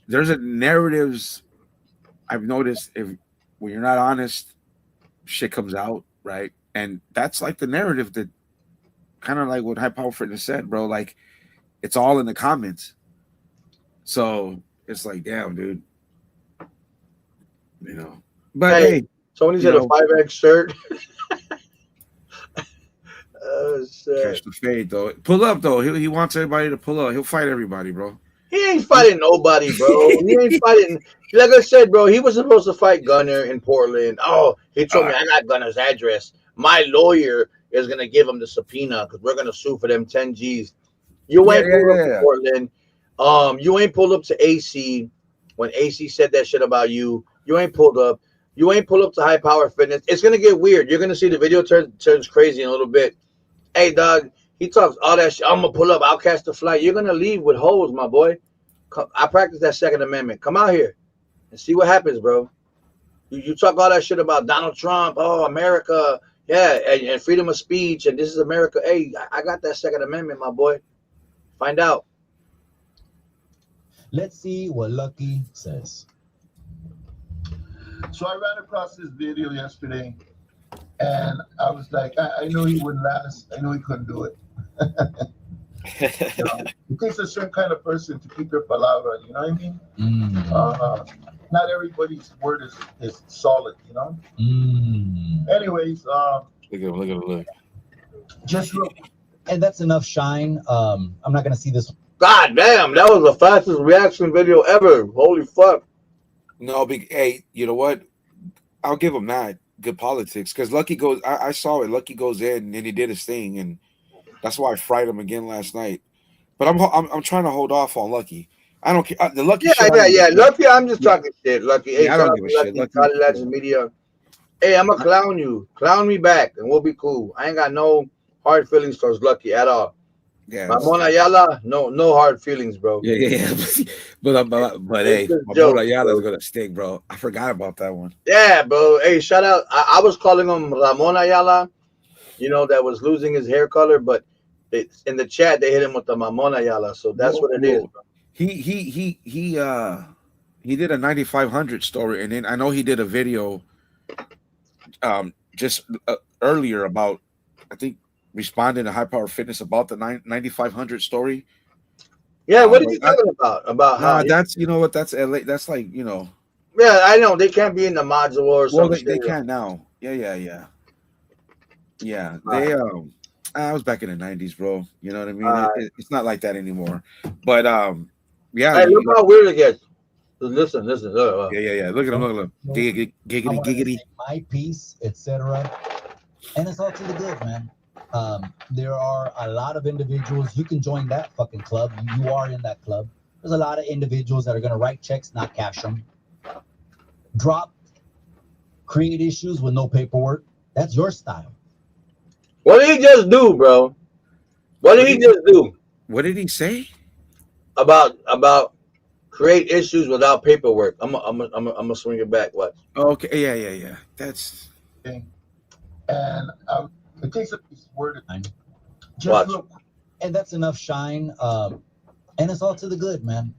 there's a narratives I've noticed when you're not honest, shit comes out, right? And that's like the narrative that kind of like what High Power Fitness said, bro. Like it's all in the comments. So it's like, damn, dude. You know. But hey somebody said a 5X shirt. Oh shit. Catch the fade though. Pull up though. He wants everybody to pull up. He'll fight everybody, bro. He ain't fighting nobody, bro. He ain't fighting. Like I said, bro, he was supposed to fight Gunner in Portland. Oh, he told me I got Gunner's address. My lawyer is gonna give him the subpoena because we're gonna sue for them 10 G's. You ain't pulled up to Portland. You ain't pulled up to AC when AC said that shit about you. You ain't pulled up. You ain't pulled up to High Power Fitness. It's gonna get weird. You're gonna see the video turns crazy in a little bit. Hey, dog, he talks all that shit. I'm going to pull up. I'll catch the flight. You're going to leave with hoes, my boy. I practice that Second Amendment. Come out here and see what happens, bro. You talk all that shit about Donald Trump, America, and freedom of speech, and this is America. Hey, I got that Second Amendment, my boy. Find out. Let's see what Lucky says. So I ran across this video yesterday. And I was like, I knew he wouldn't last. I knew he couldn't do it. It takes a certain kind of person to keep their palabra. You know what I mean? Not everybody's word is solid. You know. Anyways, Look at him, look at him, look. just real And that's enough shine. I'm not gonna see this. God damn, that was the fastest reaction video ever. Holy fuck. No, hey, you know what? I'll give him that. Good politics, because Lucky goes. I saw it. Lucky goes in, and he did his thing, and that's why I fried him again last night. But I'm trying to hold off on Lucky. I don't care. The Lucky show. Yeah. Lucky, I'm just talking shit. Lucky, hey, Yeah, I don't give a shit. Lucky, Lucky- Legends Media. Hey, I'm gonna clown you. Clown me back, and we'll be cool. I ain't got no hard feelings towards Lucky at all. Yeah, Ramon Ayala, no hard feelings, bro. yeah. but hey, It's a my joke, boy Ayala's bro. gonna stick, bro. I forgot about that one. Yeah, bro. Hey, shout out. I was calling him Ramon Ayala, you know, that was losing his hair color, but in the chat they hit him with the Mamon Ayala, so that's what it is. Bro. He did a 9500 story, and then I know he did a video just earlier about, I think, responding to High Power Fitness about the 9500 story. Yeah, what are you talking about? About how? That's, you know what, that's LA, that's like, you know. Yeah, I know they can't be in the module or Well, something. they can now. Yeah. They I was back in the 90s, bro. You know what I mean? It's not like that anymore. But yeah. Hey, look how weird it gets. Listen. Yeah. Look at him. Giggity. My piece, etc. And it's all to the good, man. There are a lot of individuals. You can join that fucking club. You are in that club. There's a lot of individuals that are gonna write checks, not cash them. Create issues with no paperwork. That's your style. What did he just do, bro? What did he just do? What did he say? About create issues without paperwork. I'm gonna swing it back. What? Okay, yeah. That's thing. And it takes a piece of word. Just Watch. real And that's enough shine. And it's all to the good, man.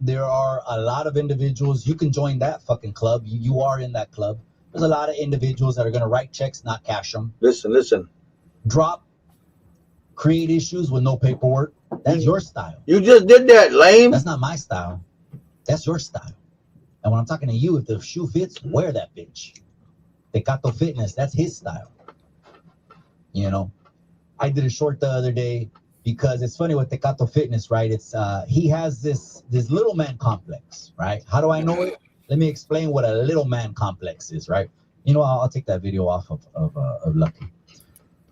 There are a lot of individuals. You can join that fucking club. You are in that club. There's a lot of individuals that are gonna write checks, not cash them. Listen. Create issues with no paperwork. That's your style. You just did that, lame. That's not my style. That's your style. And when I'm talking to you, if the shoe fits, wear that bitch. Tecato Fitness, that's his style. You know, I did a short the other day because it's funny with Tecato Fitness, right? It's he has this little man complex, right? How do I know it? Let me explain what a little man complex is, right? You know, I'll take that video off of Lucky.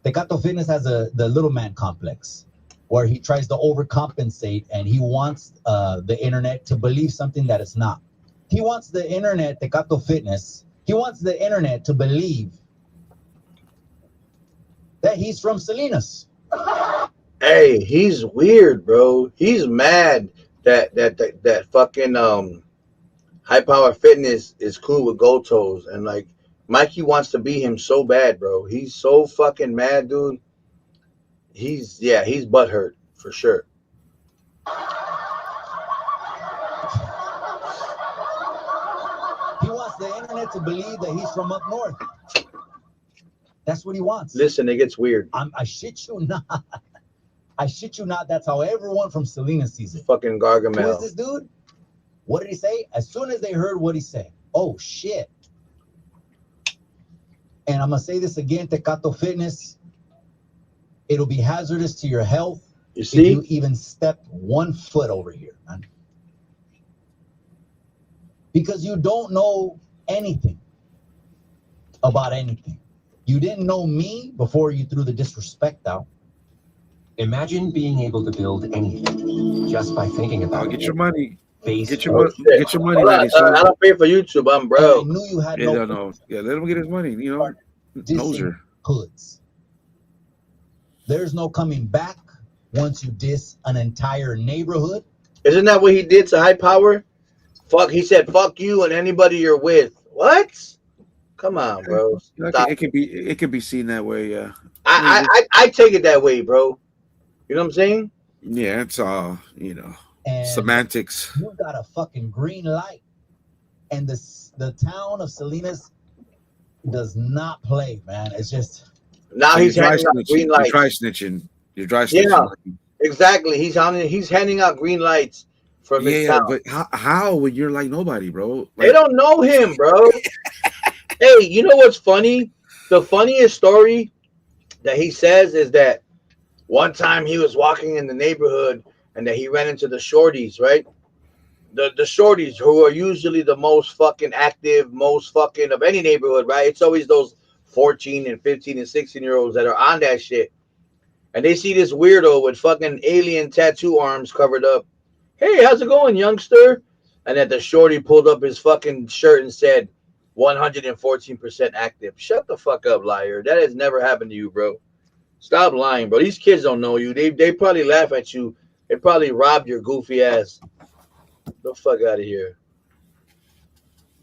Tecato Fitness has the little man complex, where he tries to overcompensate and he wants the internet to believe something that it's not. He wants the internet, Tecato Fitness, he wants the internet to believe that he's from Salinas. Hey, he's weird, bro. He's mad that fucking High Power Fitness is cool with Gold Toes, and like Mikey wants to be him so bad, bro. He's so fucking mad, dude. He's butthurt for sure. He wants the internet to believe that he's from up north. That's what he wants. Listen, it gets weird. I shit you not. I shit you not. That's how everyone from Salinas sees it. Fucking Who is Gargamel. this dude? What did he say? As soon as they heard what he said, oh shit. And I'm gonna say this again, Tecato Fitness. It'll be hazardous to your health You if see? you even step 1 foot over here, man. Because you don't know anything about anything. You didn't know me before you threw the disrespect out. Imagine being able to build anything just by thinking about get it. your money. Face Get your money, Hold on, ladies. I don't pay for YouTube. I'm I broke. knew you had Yeah, no no. Yeah, let him get his money. You know, noser. hoods. There's no coming back once you diss an entire neighborhood. Isn't that what he did to High Power? Fuck, he said fuck you and anybody you're with. What? Come on, bro. Like, Stop. it could be seen that way. Yeah. I take it that way, bro. You know what I'm saying? Yeah, it's all, you know, And semantics. you got a fucking green light. And the town of Salinas does not play, man. It's just Now he's You're dry handing out snitching. green You're lights. dry snitching. You're dry snitching. Exactly. He's handing out green lights from his Yeah, town. but how when you're like nobody, bro? They Like, don't know him, bro. Hey, you know what's funny? The funniest story that he says is that one time he was walking in the neighborhood and that he ran into the shorties, right? The shorties who are usually the most fucking active, most fucking of any neighborhood, right? It's always those 14 and 15 and 16-year-olds that are on that shit. And they see this weirdo with fucking alien tattoo arms covered up. Hey, how's it going, youngster? And that the shorty pulled up his fucking shirt and said 114% active. Shut the fuck up, liar. That has never happened to you, bro. Stop lying, bro. These kids don't know you. They probably laugh at you. They probably robbed your goofy ass. The fuck out of here.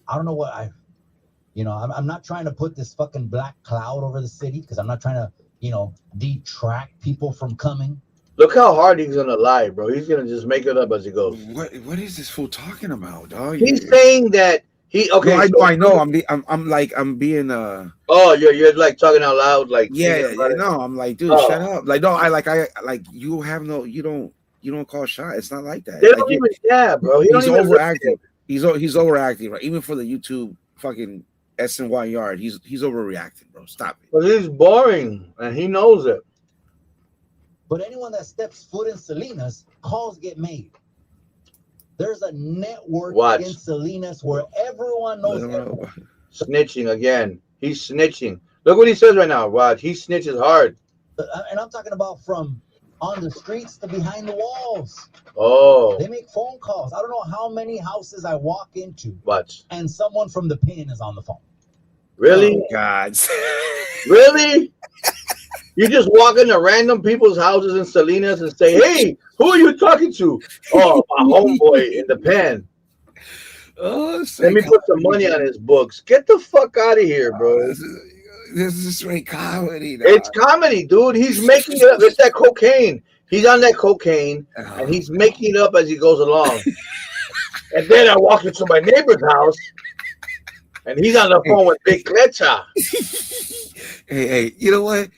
I don't know what I'm not trying to put this fucking black cloud over the city because I'm not trying to, detract people from coming. Look how hard he's gonna lie, bro. He's gonna just make it up as he goes. what is this fool talking about, dog? He's saying that he okay. No, I know. I'm being Oh, you're like talking out loud, like yeah. thinking about it. No, I'm like, dude, Oh. shut up. Like, no, I you have no, you don't call shot. It's not like that. They Like, don't even, yeah, bro. He don't he's even overacting. He's overacting, right? Even for the YouTube fucking SNY yard, he's overreacting, bro. Stop it. But he's boring, and he knows it. But anyone that steps foot in Salinas, calls get made. There's a network Watch. in Salinas where everyone knows everyone. Snitching again. He's snitching. Look what he says right now. Watch. He snitches hard. And I'm talking about from on the streets to behind the walls. Oh, They make phone calls. I don't know how many houses I walk into watch. and someone from the pin is on the phone. Really? Oh, God. Really? You just walk into random people's houses in Salinas and say, "Hey, who are you talking to?" Oh, my homeboy in the pen. Oh, Let me put some money on his books. Get the fuck out of here, bro. This is straight comedy. It's comedy, dude. He's making it up. It's that cocaine. He's on that cocaine, and he's making it up as he goes along. And then I walk into my neighbor's house, and he's on the phone with Big Clecha. Hey, you know what?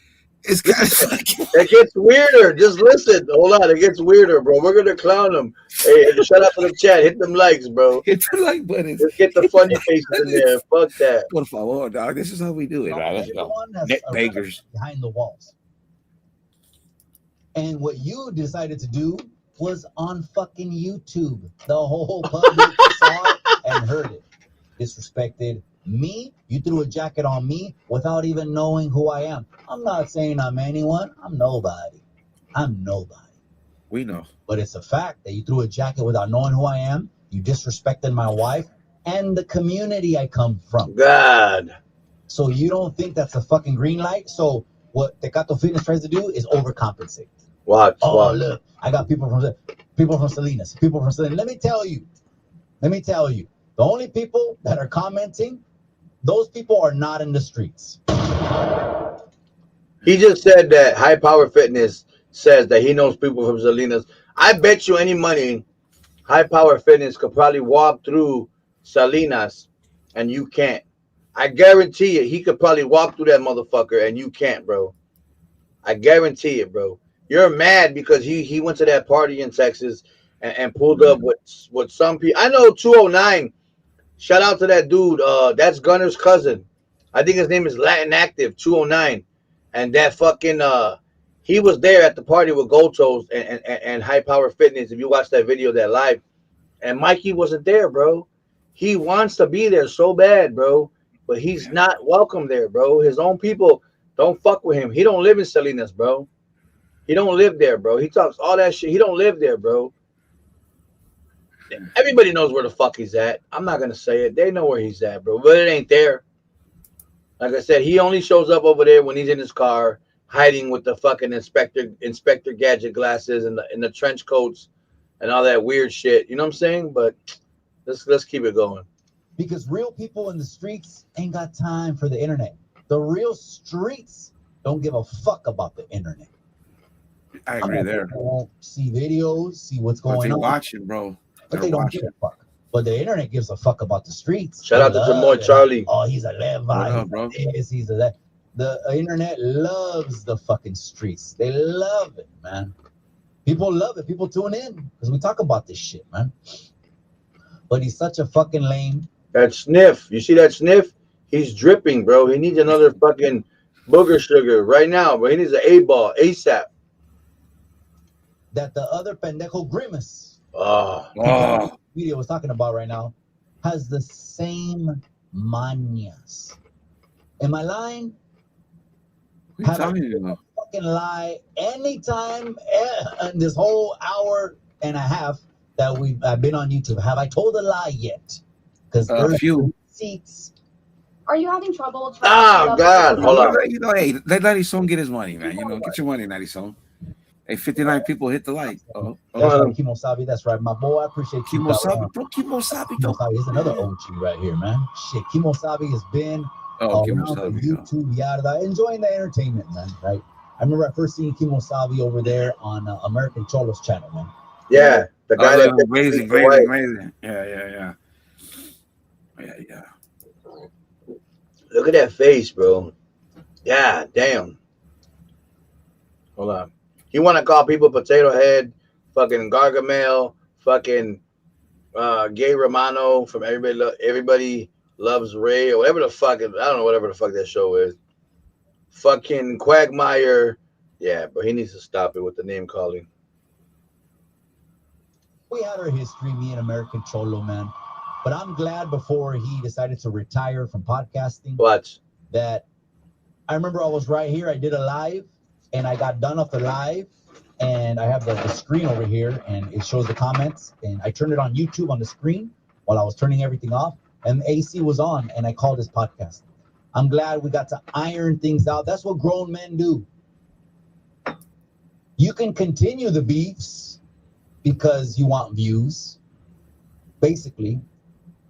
It's kind of like It gets weirder. Just listen. Hold on. It gets weirder, bro. We're gonna clown him. Hey, shout out to the chat. Hit them likes, bro. hit the like button. Let's get the funny faces in there. Fuck that. Por favor, dog. This is how we do it, dog. Let's go. Everyone has Net a bakers. behind the walls. And what you decided to do was on fucking YouTube. The whole public saw it and heard it. Disrespected me. You threw a jacket on me without even knowing who I am. I'm not saying I'm anyone. I'm nobody. I'm nobody. We know. But it's a fact that you threw a jacket without knowing who I am. You disrespected my wife and the community I come from. God. So you don't think that's a fucking green light? So what Tecato Fitness tries to do is overcompensate. Watch. Oh, Watch. look, I got people from Salinas. Let me tell you. The only people that are commenting, those people are not in the streets. He just said that High Power Fitness says that he knows people from Salinas. I bet you any money High Power Fitness could probably walk through Salinas and you can't. I guarantee you, he could probably walk through that motherfucker and you can't, bro. I guarantee it, bro. You're mad because he went to that party in Texas and pulled up with some people. I know 209. Shout out to that dude. That's Gunner's cousin. I think his name is Latin Active 209. And that fucking he was there at the party with Gold Toes and High Power Fitness. If you watch that video, that live, and Mikey wasn't there, bro. He wants to be there so bad, bro, but he's not welcome there, bro. His own people don't fuck with him. He don't live in Salinas, bro. He don't live there, bro. He talks all that shit. He don't live there, bro. Everybody knows where the fuck he's at. I'm not gonna say it. They know where he's at, bro. But it ain't there. Like I said, he only shows up over there when he's in his car, hiding with the fucking Inspector Gadget glasses and the trench coats and all that weird shit. You know what I'm saying? But let's keep it going. Because real people in the streets ain't got time for the internet. The real streets don't give a fuck about the internet. I agree there. People won't see videos, see what's But going they on. watching, bro. But they don't give a fuck. But the internet gives a fuck about the streets. Shout out to Jamoy Charlie. Oh, he's a Levi. What up, bro? He's a that. The internet loves the fucking streets. They love it, man. People love it. People tune in because we talk about this shit, man. But he's such a fucking lame. That sniff. You see that sniff? He's dripping, bro. He needs another fucking booger sugar right now, bro. He needs an A-ball ASAP. That the other pendejo Grimace Oh, video was talking about right now has the same manias. Am I lying? what are you talking about? Fucking lie anytime in this whole hour and a half that I've been on YouTube. Have I told a lie yet? Because A few. seats. Are you having trouble? Oh, God. Hold on. You know, hey, let Natty Son get his money, man. You know, get your money, Natty Son. Hey, 59 people hit the like. Oh, That's right, Kimosabi. That's right, my boy. I appreciate you. Kimosabi, bro. Kimosabi, though. Kimosabi is another OG right here, man. Shit, Kimosabi has been Oh, around Kimosabi. the YouTube, yada, enjoying the entertainment, man. Right? I remember I first seen Kimosabi over there on American Cholos channel, man. Yeah, the guy that amazing. Yeah. Look at that face, bro. Yeah, damn. Hold on. You want to call people potato head, fucking Gargamel, fucking Gay Romano from Everybody Loves Ray, or whatever the fuck. I don't know, whatever the fuck that show is. Fucking Quagmire. Yeah, but he needs to stop it with the name calling. We had our history, me and American Cholo, man. But I'm glad before he decided to retire from podcasting Watch. that I remember I was right here. I did a live and I got done off the live and I have the screen over here and it shows the comments and I turned it on YouTube on the screen while I was turning everything off and AC was on and I called his podcast. I'm glad we got to iron things out. That's what grown men do. You can continue the beefs because you want views, basically.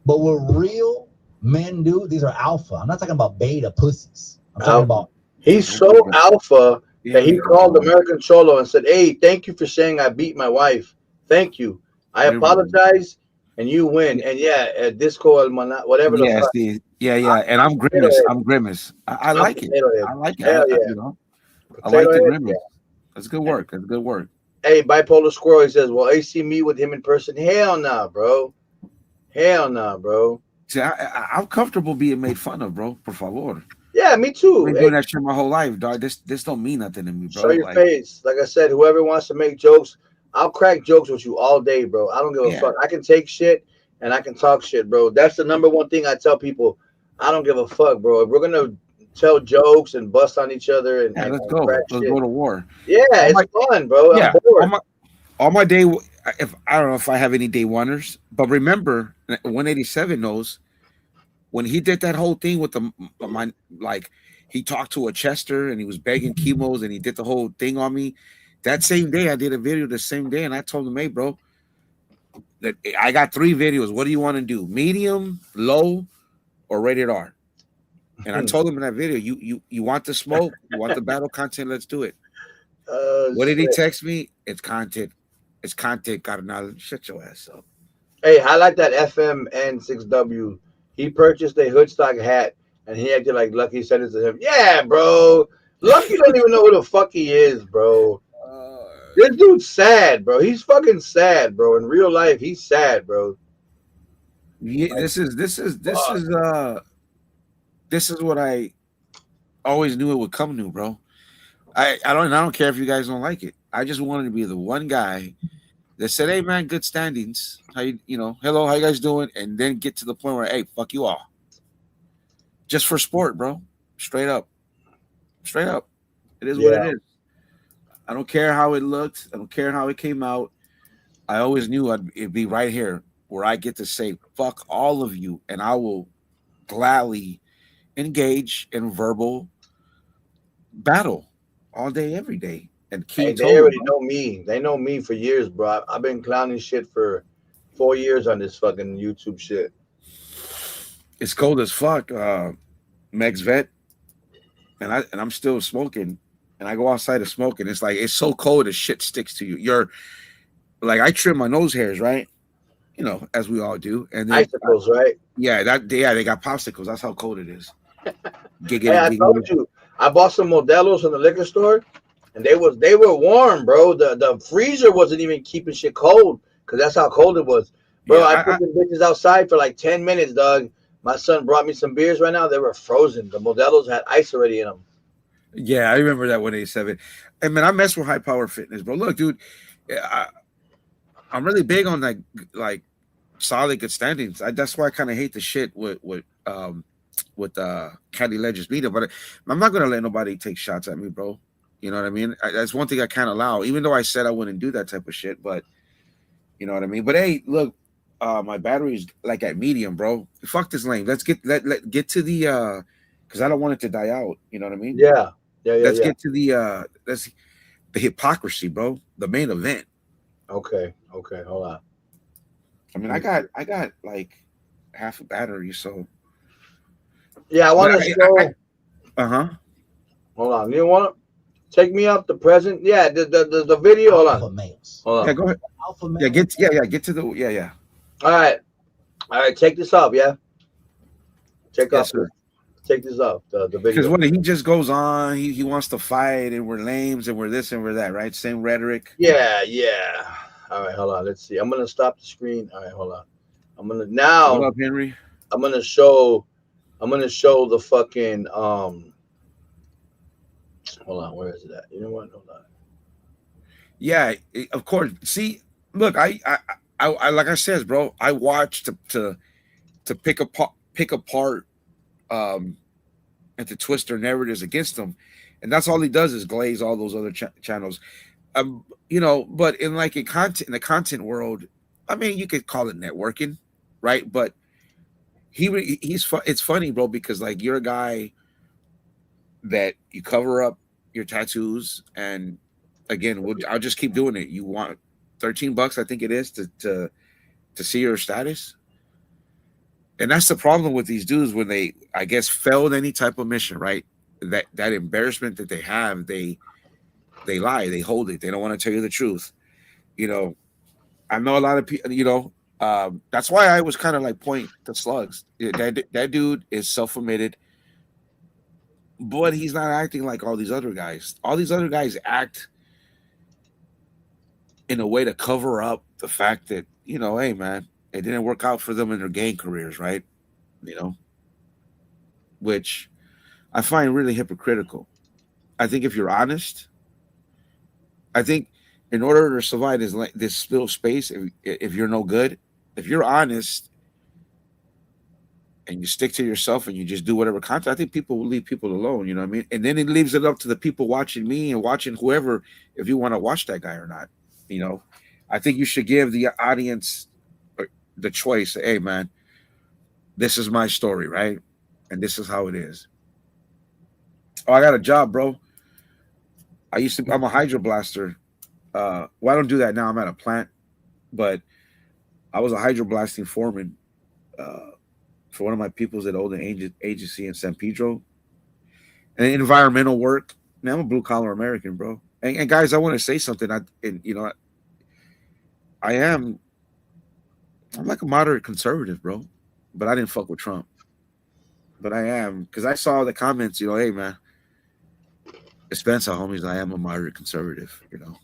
But what real men do, these are alpha. I'm not talking about beta pussies. I'm talking about. He's so alpha that he called American Cholo and said, "Hey, thank you for saying I beat my wife. Thank you. I apologize, and you win." And yeah, at Disco Almanac, whatever the fuck. Yeah. And I'm Grimace. I like it. I like it. Hell yeah. You know, I like the Potato head, Grimace. That's good work. That's good work. Hey, Bipolar Squirrel, he says, "Well, AC me with him in person." Hell nah, bro. Hell nah, bro. See, I'm comfortable being made fun of, bro. Por favor. Yeah, me too. I've been doing that shit my whole life, dog. This don't mean nothing to me, bro. Show your face. Like I said, whoever wants to make jokes, I'll crack jokes with you all day, bro. I don't give a fuck. I can take shit and I can talk shit, bro. That's the number one thing I tell people. I don't give a fuck, bro. If we're gonna tell jokes and bust on each other and let's go. Let's go to war. Yeah, it's fun, bro. Yeah, I'm bored. On my day, if I don't know if I have any day oneers, but remember, 187 knows when he did that whole thing with he talked to a Chester and he was begging chemos and he did the whole thing on me. That same day, I did a video the same day and I told him, "Hey, bro, that I got 3 videos. What do you want to do? Medium, low, or rated R?" And I told him in that video, you want the smoke, you want the battle content, let's do it. What did he text me? It's content. It's content, Carnal. Shut your ass up. Hey, I like that FMN6W. He purchased a Hoodstock hat and he acted like Lucky sent it to him. Yeah, bro. Lucky don't even know who the fuck he is, bro. This dude's sad, bro. He's fucking sad, bro. In real life, he's sad, bro. Yeah, this is what I always knew it would come to, bro. I don't care if you guys don't like it. I just wanted to be the one guy that said, "Hey man, good standings. Hello, how you guys doing?" And then get to the point where, "Hey, fuck you all." Just for sport, bro. Straight up. It is what it is. I don't care how it looked. I don't care how it came out. I always knew it'd be right here where I get to say, "Fuck all of you," and I will gladly engage in verbal battle all day, every day. And they already know me. They know me for years, bro. I've been clowning shit for 4 years on this fucking YouTube shit. It's cold as fuck, Mex Vet, and I'm still smoking, and I go outside to smoke, and it's so cold as shit sticks to you. You're like, I trim my nose hairs, right? As we all do, and then, icicles, right? Yeah, they got popsicles. That's how cold it is. Hey, I told you, I bought some Modelos from the liquor store. and they were warm, bro. The freezer wasn't even keeping shit cold because that's how cold it was, bro. Yeah, I put the bitches outside for like 10 minutes, dog. My son brought me some beers right now. They were frozen. The Modelo's had ice already in them. yeah, I remember that 187. And man, I mess with high power fitness, bro. Look, dude, I'm really big on like solid good standings. That's why I kind of hate the shit with Caddy Legends Media, but I'm not gonna let nobody take shots at me, bro. You know what I mean? That's one thing I can't allow, even though I said I wouldn't do that type of shit. But you know what I mean. But hey, look, my battery's like at medium, bro. Fuck this lane. Let's let get to the because I don't want it to die out. You know what I mean? Yeah. Let's get to the the hypocrisy, bro. The main event. Okay, hold on. I mean, I got like half a battery, so Yeah, I want to show. uh-huh. Hold on. You want to take me up the present? Yeah, the video. Hold Alpha on. males. Hold on. Yeah, go ahead. Alpha males. Get to the yeah. All right. Take this off. Yeah. Take Yes, off. sir. Take this off. The Because video. when he just goes on, he wants to fight, and we're lames, and we're this and we're that, right? Same rhetoric. Yeah. All right, hold on. Let's see. I'm gonna stop the screen. All right, hold on. I'm gonna What now. up, Henry? I'm gonna show the fucking Hold on. Where is it at? You know what? Hold on. Yeah, of course. See, look, I like I says, bro. I watch to pick apart and to twist their narratives against them, and that's all he does is glaze all those other channels. You know, but in like in the content world, I mean, you could call it networking, right? But it's funny, bro, because like you're a guy that you cover up your tattoos, and again, I'll just keep doing it. You want $13, I think it is, to see your status. And that's the problem with these dudes when they, I guess, failed any type of mission, right? That embarrassment that they have, they lie, they hold it, they don't want to tell you the truth. You know, I know a lot of people. You know, that's why I was kind of like point to Slugs. That dude is self-admitted, but he's not acting like all these other guys. All these other guys act in a way to cover up the fact that, you know, hey man, it didn't work out for them in their gang careers, right? You know, which I find really hypocritical. I think if you're honest, I think in order to survive this little space, if you're no good, if you're honest and you stick to yourself and you just do whatever content, I think people will leave people alone. You know what I mean? And then it leaves it up to the people watching me and watching whoever, if you want to watch that guy or not. You know, I think you should give the audience the choice. Hey, man, this is my story, right? And this is how it is. Oh, I got a job, bro. I'm a hydroblaster. Well, I don't do that now. I'm at a plant, but I was a hydroblasting foreman for one of my peoples at Olden Agency in San Pedro. And environmental work. Man, I'm a blue collar American, bro. And guys, I want to say something. I'm like a moderate conservative, bro. But I didn't fuck with Trump. But I am, because I saw the comments, you know, hey man, Spencer, homies, I am a moderate conservative, you know.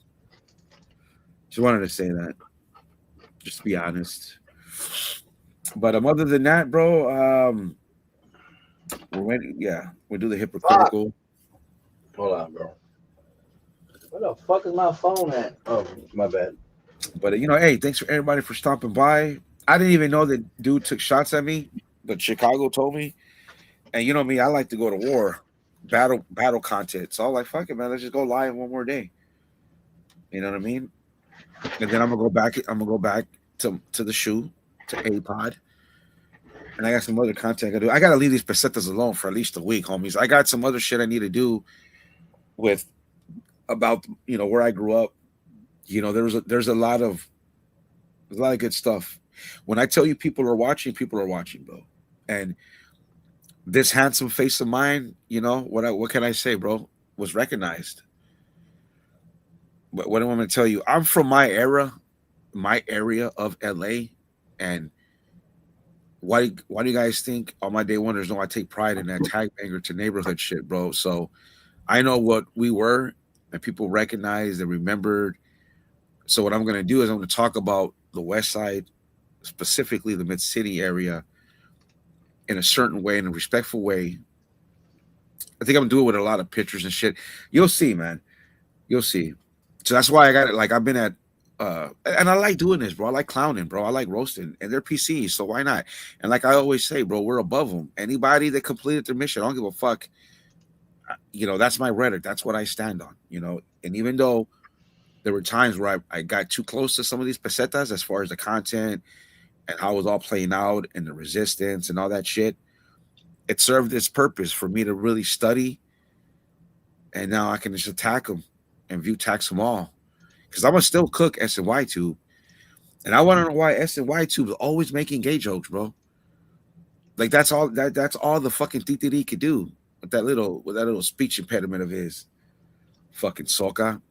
Just wanted to say that. Just to be honest. But other than that, bro, we'll do the hypocritical. Hold on, bro. Where the fuck is my phone at? Oh, my bad. But you know, hey, thanks for everybody for stopping by. I didn't even know that dude took shots at me, but Chicago told me. And you know me, I like to go to war, battle content. So I'm like, fuck it, man, let's just go live one more day. You know what I mean? And then I'm gonna go back to the shoe, to A-Pod. And I got some other content I gotta do. I gotta leave these pesetas alone for at least a week, homies. I got some other shit I need to do about you know where I grew up. You know, there's a lot of good stuff. When I tell you people are watching, bro. And this handsome face of mine, you know, what can I say, bro? Was recognized. But what am I going to tell you? I'm from my area of LA, and why do you guys think all my day wonders know I take pride in that tag banger to neighborhood shit, bro? So I know what we were, and people recognized and remembered. So what I'm going to do is I'm going to talk about the West Side, specifically the Mid City area, in a certain way, in a respectful way. I think I'm doing it with a lot of pictures and shit. You'll see, man. You'll see. So that's why I got it. Like I've been at, and I like doing this, bro. I like clowning, bro. I like roasting, and they're PCs, so why not? And like I always say, bro, we're above them. Anybody that completed their mission, I don't give a fuck. You know, that's my rhetoric. That's what I stand on. You know, and even though there were times where I got too close to some of these pesetas as far as the content and how it was all playing out and the resistance and all that shit, it served its purpose for me to really study. And now I can just attack them and view tax them all. Because I'm going to still cook SNY Tube. And I want to know why SNY Tube is always making gay jokes, bro. Like that's all the fucking TTD could do with that little speech impediment of his. Fucking soca.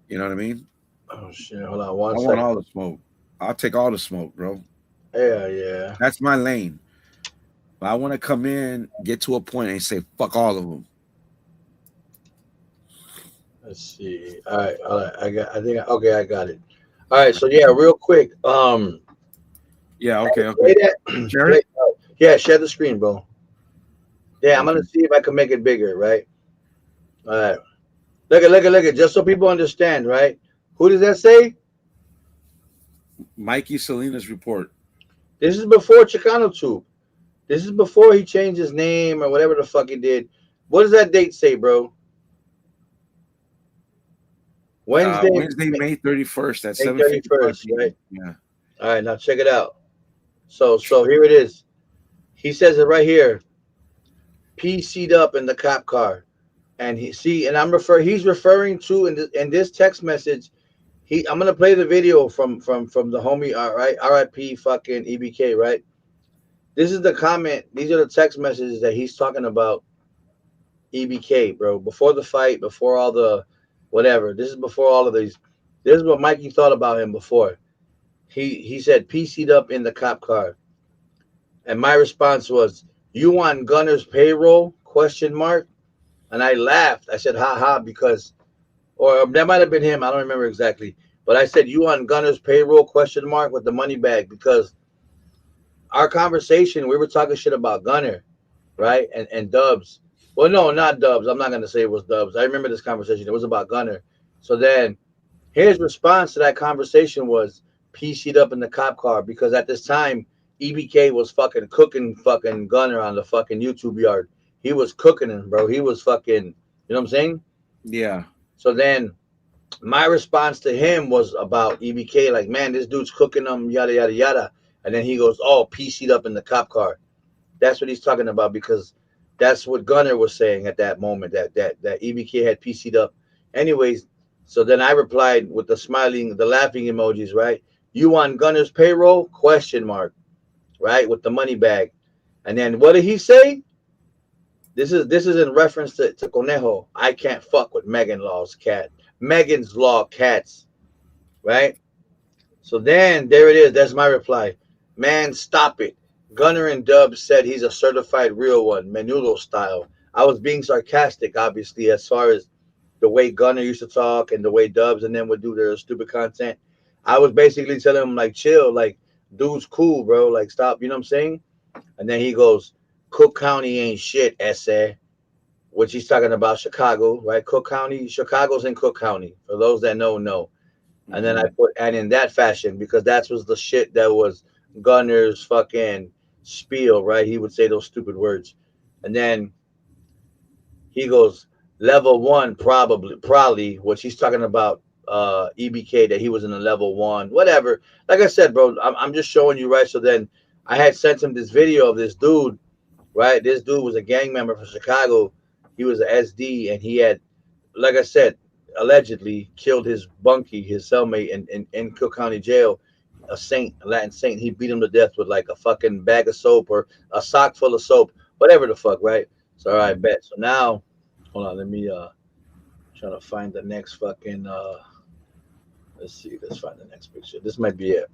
You know what I mean? Oh shit! Hold on one I second. want all the smoke. I'll take all the smoke, bro. Yeah. That's my lane. But I want to come in, get to a point, and say fuck all of them. Let's see. All right. I got it. All right. So yeah, real quick. Yeah. Okay. Play that. Share it? Yeah, share the screen, bro. Yeah, I'm gonna see if I can make it bigger. Right. All right. Look at. Just so people understand, right? Who does that say? Mikey Salinas report. This is before Chicano Tube. This is before he changed his name or whatever the fuck he did. What does that date say, bro? Wednesday, May 31st at May 31st, right? Yeah. All right, now check it out. So here it is. He says it right here. PC'd up in the cop car, and he's referring to in this text message. I'm gonna play the video from the homie. All right, RIP fucking EBK. Right. This is the comment. These are the text messages that he's talking about. EBK, bro. Before the fight, before all the whatever. This is before all of these. This is what Mikey thought about him before. He said PC'd up in the cop car. And my response was, "You on Gunner's payroll?" ? And I laughed. I said, "Ha ha," because, or that might have been him. I don't remember exactly. But I said, "You on Gunner's payroll ? With the money bag," because our conversation, we were talking shit about Gunner, right? And Dubs. Well, no, not Dubs. I'm not going to say it was Dubs. I remember this conversation. It was about Gunner. So then his response to that conversation was PC'd up in the cop car, because at this time, EBK was fucking cooking fucking Gunner on the fucking YouTube yard. He was cooking him, bro. He was fucking, you know what I'm saying? Yeah. So then my response to him was about EBK, like, man, this dude's cooking him, yada, yada, yada. And then he goes, oh, PC'd up in the cop car. That's what he's talking about, because that's what Gunner was saying at that moment, that EBK had PC'd up. Anyways, so then I replied with the laughing emojis, right? You on Gunner's payroll? ? Right? With the money bag. And then what did he say? This is in reference to Conejo. I can't fuck with Megan's Law cats. Right? So then there it is. That's my reply. Man, stop it. Gunner and Dubs said he's a certified real one, Menudo style. I was being sarcastic, obviously, as far as the way Gunner used to talk and the way Dubs and them would do their stupid content. I was basically telling him, like, chill, like, dude's cool, bro. Like, stop, you know what I'm saying? And then he goes, Cook County ain't shit, essay, which he's talking about Chicago, right? Cook County, Chicago's in Cook County. For those that know. And then I put, and in that fashion, because that was the shit that was Gunner's fucking spiel, right? He would say those stupid words. And then he goes, level 1, probably, which he's talking about EBK, that he was in a level 1, whatever. Like I said, bro, I'm just showing you, right? So then I had sent him this video of this dude, right? This dude was a gang member from Chicago. He was an SD, and he had, like I said, allegedly killed his bunkie, his cellmate in Cook County Jail, a Latin saint. He beat him to death with like a fucking bag of soap or a sock full of soap, whatever the fuck, right? So all right, bet. So now, hold on, let me try to find the next fucking let's see, let's find the next picture. This might be it.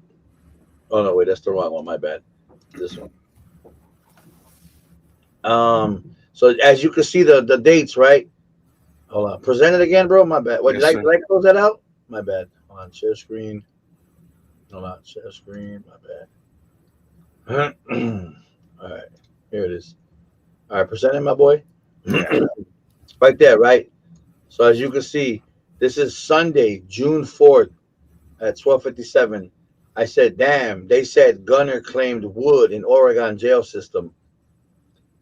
Oh no, wait, that's the wrong one, my bad. This one. So as you can see the dates, right? Hold on. Present it again, bro. My bad. What Yes, did sir. I close that out? My bad. Hold on. Share screen. Hold on. Share screen. My bad. All right. Here it is. All right. Present it, my boy. Yeah. Right there, right? So as you can see, this is Sunday, June 4th at 12:57. I said, damn, they said Gunner claimed wood in Oregon jail system.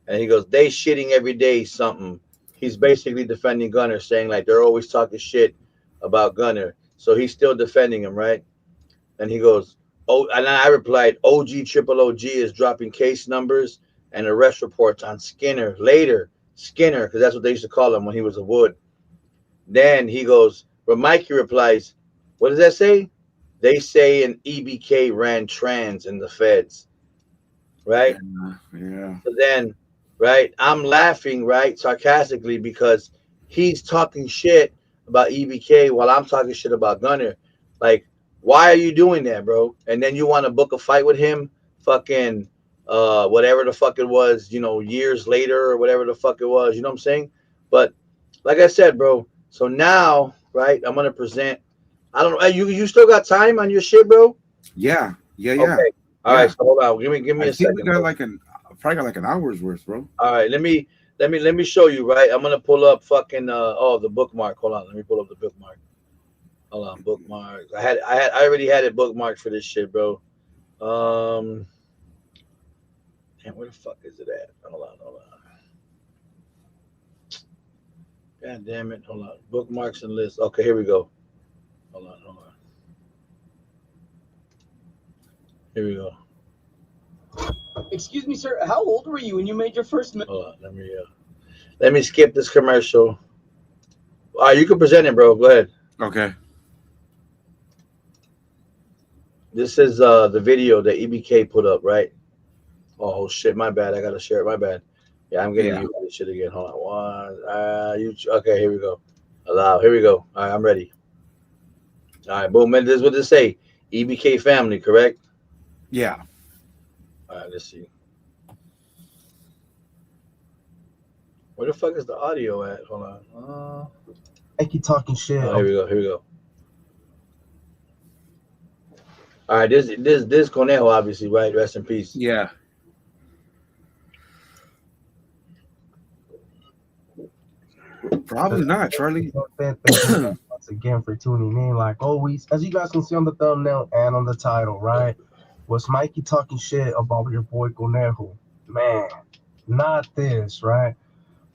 And he goes, they shitting every day something. He's basically defending Gunner, saying like they're always talking shit about Gunner. So he's still defending him, right? And he goes, oh, and I replied, OG Triple OG is dropping case numbers and arrest reports on Skinner later. Skinner, because that's what they used to call him when he was a wood. Then he goes, but Mikey replies, what does that say? They say an EBK ran trans in the feds, right? Yeah. So then, right, I'm laughing, right, sarcastically because he's talking shit about EBK while I'm talking shit about Gunner. Like, why are you doing that, bro? And then you want to book a fight with him, fucking, whatever the fuck it was, you know, years later or whatever the fuck it was, you know what I'm saying? But like I said, bro, so now, right, I'm gonna present. I don't know. You still got time on your shit, bro? Yeah. Okay. All right. So hold on. Give me I a think we second. got Bro. like probably got like an hour's worth, bro. All right. Let me show you. Right. I'm gonna pull up fucking the bookmark. Hold on. Let me pull up the bookmark. Hold on. Bookmark. I already had it bookmarked for this shit, bro. Damn, where the fuck is it at? Hold on. God damn it. Hold on. Bookmarks and lists. Okay, here we go. Hold on. Here we go. Excuse me, sir. How old were you when you made your first? Hold on. Let me skip this commercial. All right, you can present it, bro. Go ahead. Okay. This is the video that EBK put up, right? Oh shit, my bad. I gotta share it. My bad. Yeah, I'm getting used to this shit again. Hold on. Okay, here we go. Allow. Here we go. All right, I'm ready. All right, boom. And this is what this say. EBK family, correct? Yeah. All right, let's see. Where the fuck is the audio at? Hold on. I keep talking shit. Oh, here we go. All right, this Conejo, obviously, right? Rest in peace. Yeah. Probably not, Charlie. Thank you once again for tuning in. Like always, as you guys can see on the thumbnail and on the title, right? Was Mikey talking shit about your boy Conejo? Man, not this, right?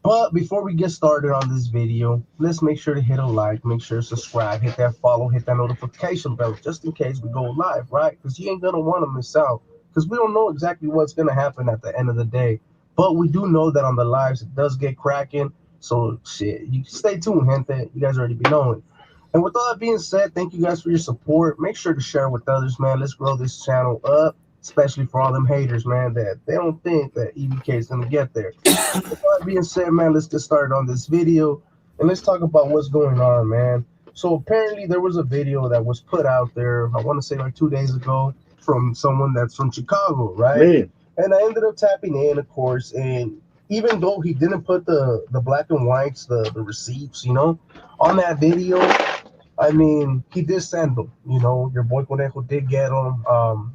But before we get started on this video, let's make sure to hit a like, make sure to subscribe, hit that follow, hit that notification bell, just in case we go live, right? Because you ain't gonna want to miss out. Because we don't know exactly what's gonna happen at the end of the day. But we do know that on the lives it does get cracking. So shit, you stay tuned, gente. You guys already be knowing. And with all that being said, thank you guys for your support. Make sure to share with others, man. Let's grow this channel up, especially for all them haters, man, that they don't think that EBK is gonna get there. With all that being said, man, let's get started on this video and let's talk about what's going on, man. So apparently there was a video that was put out there, I want to say like 2 days ago, from someone that's from Chicago, right? Me. And I ended up tapping in, of course, and even though he didn't put the black and whites, the receipts, you know, on that video, I mean, he did send them. You know, your boy Conejo did get them.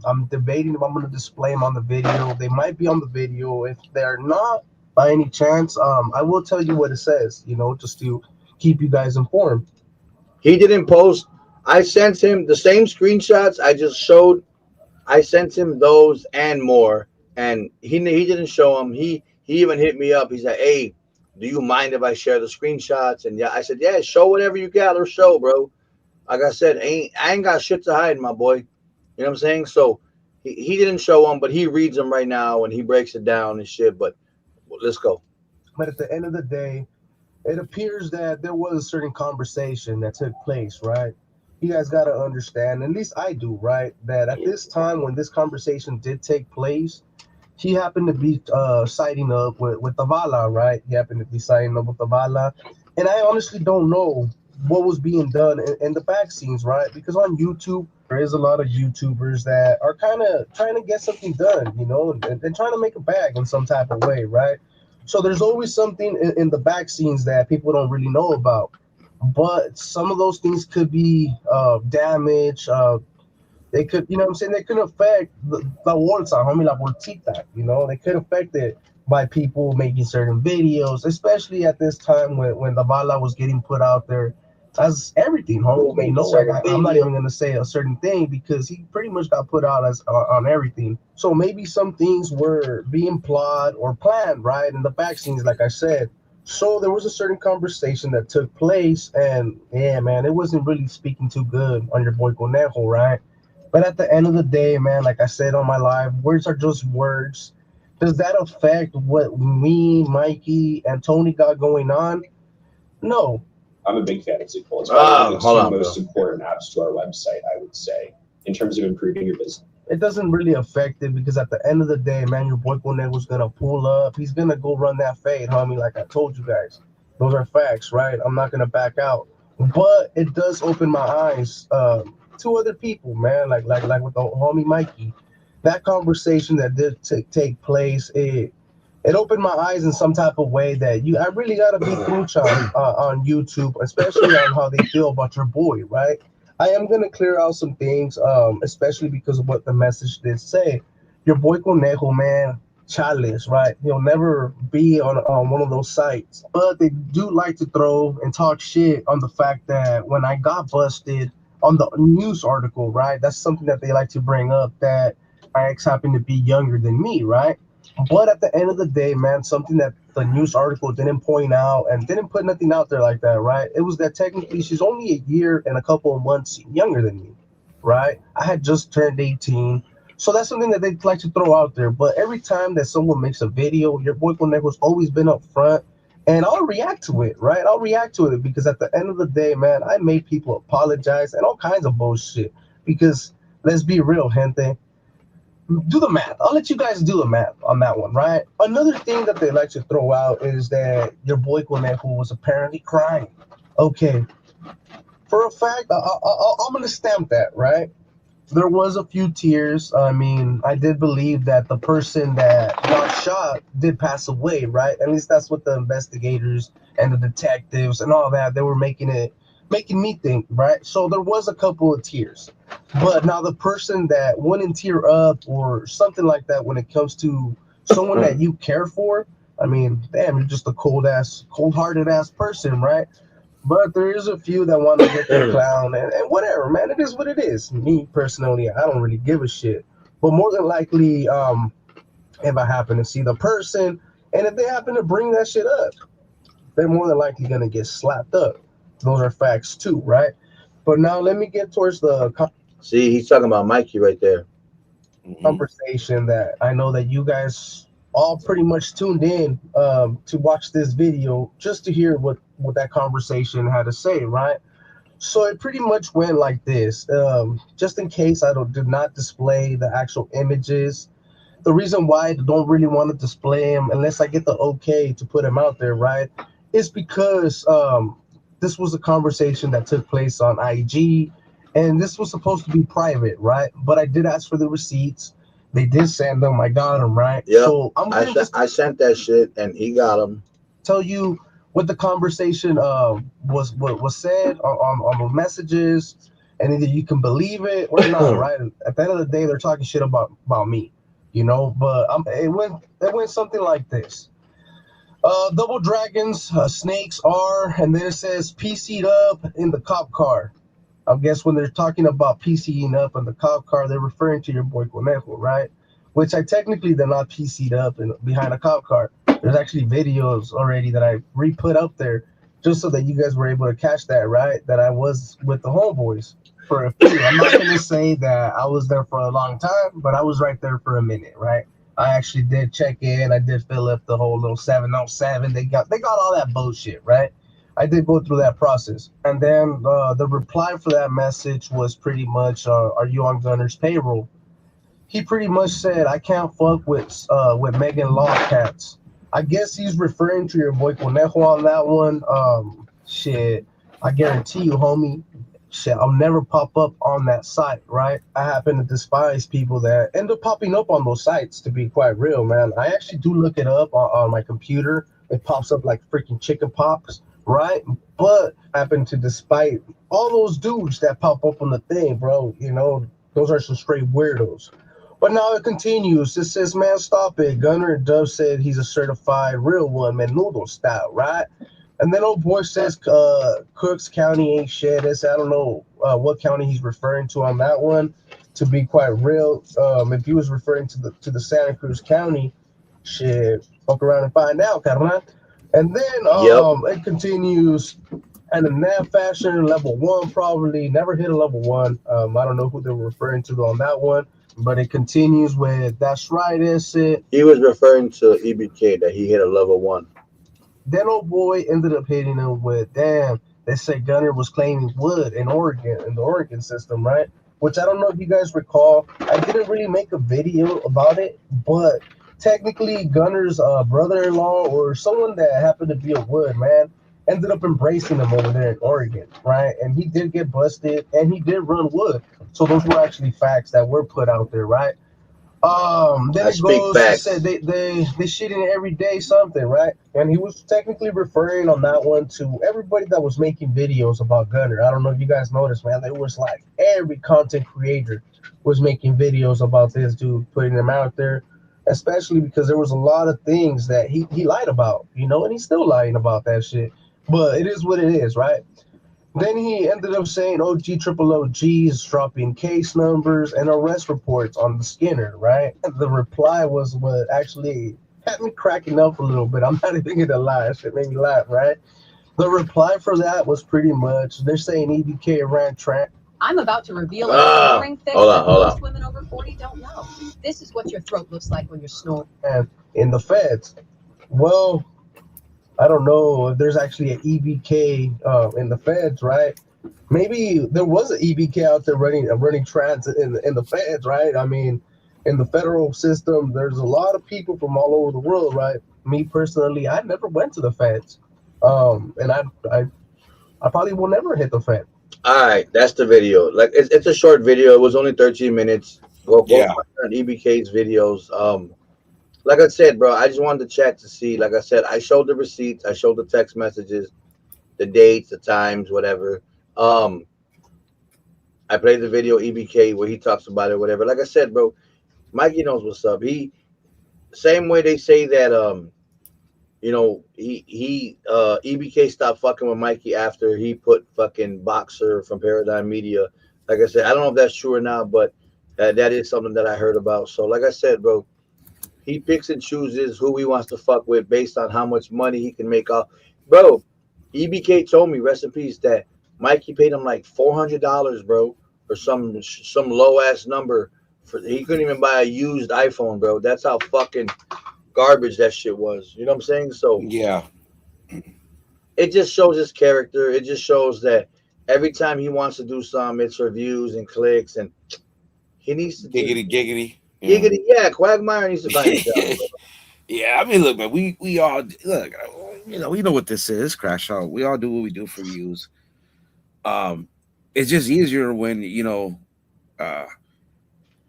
I'm debating if I'm going to display them on the video. They might be on the video. If they're not, by any chance, I will tell you what it says, you know, just to keep you guys informed. He didn't post. I sent him the same screenshots I just showed. I sent him those and more, and he didn't show them. He even hit me up. He's like, "Hey, do you mind if I share the screenshots?" And yeah, I said, "Yeah, show whatever you got or show, bro." Like I said, I ain't got shit to hide, my boy. You know what I'm saying? So he didn't show them, but he reads them right now and he breaks it down and shit. But let's go. But at the end of the day, it appears that there was a certain conversation that took place, right? You guys got to understand, at least I do, right, that at this time when this conversation did take place, he happened to be siding up with Zavala, right? He happened to be siding up with Zavala. And I honestly don't know what was being done in the back scenes, right? Because on YouTube, there is a lot of YouTubers that are kind of trying to get something done, you know, and trying to make a bag in some type of way, right? So there's always something in the back scenes that people don't really know about. But some of those things could be damage. They could, you know what I'm saying? They could affect the bolsa, homie, la bolsita, you know? They could affect it by people making certain videos, especially at this time when the bala was getting put out there as everything, homie. You may know, like, I'm not even going to say a certain thing because he pretty much got put out as on everything. So maybe some things were being plotted or planned, right? In the back scenes, like I said. So there was a certain conversation that took place, and yeah, man, it wasn't really speaking too good on your boy Conejo, right? But at the end of the day, man, like I said on my live, words are just words. Does that affect what me, Mikey, and Tony got going on? No. I'm a big fan of Zootopia. It's probably the hold two on, most important apps to our website, I would say, in terms of improving your business. It doesn't really affect it because at the end of the day, man, your boy Conejo's gonna pull up. He's gonna go run that fade, homie, like I told you guys. Those are facts, right? I'm not gonna back out. But it does open my eyes to other people, man, like with the homie Mikey. That conversation that did take place, it opened my eyes in some type of way that I really gotta be trucha on YouTube, especially on how they feel about your boy, right? I am gonna clear out some things, especially because of what the message did say. Your boy Conejo, man, chalice, right? He'll never be on one of those sites, but they do like to throw and talk shit on the fact that when I got busted on the news article, right? That's something that they like to bring up, that my ex happened to be younger than me, right? But at the end of the day, man, something that the news article didn't point out and didn't put nothing out there like that, right? It was that technically she's only a year and a couple of months younger than me, right? I had just turned 18. So that's something that they like to throw out there. But every time that someone makes a video, your boy Conejo's always been up front. And I'll react to it, right? I'll react to it because at the end of the day, man, I made people apologize and all kinds of bullshit. Because let's be real, gente. Do the math. I'll let you guys do the math on that one, right? Another thing that they like to throw out is that your boy Conejo was apparently crying. Okay. For a fact, I'm going to stamp that, right? There was a few tears. I mean, I did believe that the person that got shot did pass away, right? At least that's what the investigators and the detectives and all that, they were making me think, right? So there was a couple of tears. But now the person that wouldn't tear up or something like that when it comes to someone that you care for, I mean, damn, you're just a cold-hearted ass person, right? But there is a few that want to get their clown and whatever, man. It is what it is. Me personally, I don't really give a shit. But more than likely, if I happen to see the person and if they happen to bring that shit up, they're more than likely gonna get slapped up. Those are facts too, right? But now let me get towards the See, he's talking about Mikey right there. conversation that I know that you guys all pretty much tuned in to watch this video just to hear what that conversation had to say, right? So it pretty much went like this. Just in case I did not display the actual images, the reason why I don't really want to display them unless I get the okay to put them out there, right, is because this was a conversation that took place on IG, and this was supposed to be private, right? But I did ask for the receipts. They did send them. I got them, right? Yeah. So I sent that shit, and he got them. Tell you what the conversation was said on the messages, and either you can believe it or not, right? At the end of the day, they're talking shit about me, you know. But it went something like this. Double dragons, snakes are, and then it says PC'd up in the cop car. I guess when they're talking about PCing up in the cop car, they're referring to your boy Conejo, right? Which they're not PC'd up behind a cop car. There's actually videos already that I re-put up there just so that you guys were able to catch that, right? That I was with the homeboys for a few. I'm not going to say that I was there for a long time, but I was right there for a minute, right? I actually did check in. I did fill up the whole little 707. They got all that bullshit, right? I did go through that process. And then the reply for that message was pretty much, are you on Gunner's payroll? He pretty much said, I can't fuck with Megan Lawcats. I guess he's referring to your boy Conejo on that one. Shit, I guarantee you, homie, shit, I'll never pop up on that site, right? I happen to despise people that end up popping up on those sites, to be quite real, man. I actually do look it up on my computer. It pops up like freaking chicken pox, right? But I happen to despise all those dudes that pop up on the thing, bro. You know, those are some straight weirdos. But now it continues. It says, man, stop it. Gunner Dove said he's a certified real one, menudo style, right? And then old boy says Cooks County ain't shit. I don't know what county he's referring to on that one. To be quite real, if he was referring to the Santa Cruz County, shit, fuck around and find out, carnal. And then it continues, and in that fashion, level 1 probably never hit a level 1. I don't know who they were referring to on that one, but it continues with that's right, is it? He was referring to EBK that he hit a level 1. Then old boy ended up hitting him with, damn, they said Gunner was claiming wood in Oregon, in the Oregon system, right? Which I don't know if you guys recall. I didn't really make a video about it, but technically Gunner's brother-in-law or someone that happened to be a wood, man, ended up embracing him over there in Oregon, right? And he did get busted, and he did run wood. So those were actually facts that were put out there, right? Then it goes, he said they shooting every day something, right? And he was technically referring on that one to everybody that was making videos about Gunner. I don't know if you guys noticed, man. It was like every content creator was making videos about this dude, putting them out there, especially because there was a lot of things that he lied about, you know, and he's still lying about that shit. But it is what it is, right? Then he ended up saying OG is dropping case numbers and arrest reports on the Skinner, right? And the reply was what actually had me cracking up a little bit. I'm not even gonna lie, that shit made me laugh, right? The reply for that was pretty much, they're saying EBK ran track. I'm about to reveal a snoring fix that hold most on. women over 40 don't know. This is what your throat looks like when you're snoring. And in the feds, well, I don't know if there's actually an EBK in the feds, right? Maybe there was an EBK out there running trans in the feds, right? I mean, in the federal system, there's a lot of people from all over the world, right? Me personally, I never went to the feds, and I probably will never hit the fed. All right, that's the video. Like it's a short video. It was only 13 minutes. Go Yeah. find on EBK's videos. Like I said, bro, I just wanted to chat to see. Like I said, I showed the receipts, I showed the text messages, the dates, the times, whatever. I played the video EBK where he talks about it, whatever. Like I said, bro, Mikey knows what's up. He same way they say that you know, EBK stopped fucking with Mikey after he put fucking Boxer from Paradigm Media. Like I said, I don't know if that's true or not, but that is something that I heard about. So like I said, bro, he picks and chooses who he wants to fuck with based on how much money he can make off. Bro, EBK told me, rest in peace, that Mikey paid him like $400, bro, or some low ass number. He couldn't even buy a used iPhone, bro. That's how fucking garbage that shit was. You know what I'm saying? So Yeah. it just shows his character. It just shows that every time he wants to do something, it's reviews and clicks, and he needs to Giggity. Giggity, yeah, Quagmire needs to find a job. Yeah, I mean, look, man, we all look, you know, we know what this is, Crash Out. We all do what we do for views. It's just easier when, you know, how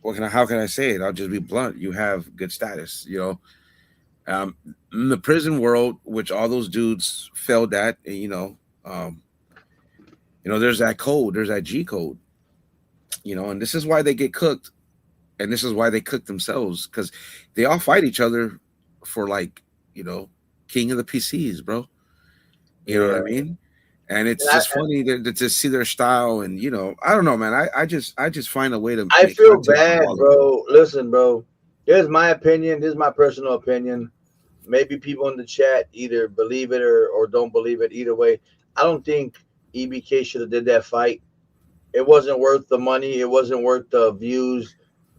can I say it? I'll just be blunt. You have good status, you know. In the prison world, which all those dudes failed at, you know, there's that code, there's that G code, you know, and this is why they get cooked. And this is why they cook themselves, because they all fight each other for, like, you know, king of the PCs, bro. You know what I mean? And it's just funny to see their style, and, you know, I don't know, man. I just find a way to. I feel bad, bro. Listen, bro. Here's my opinion. This is my personal opinion. Maybe people in the chat either believe it or don't believe it. Either way, I don't think EBK should have did that fight. It wasn't worth the money. It wasn't worth the views.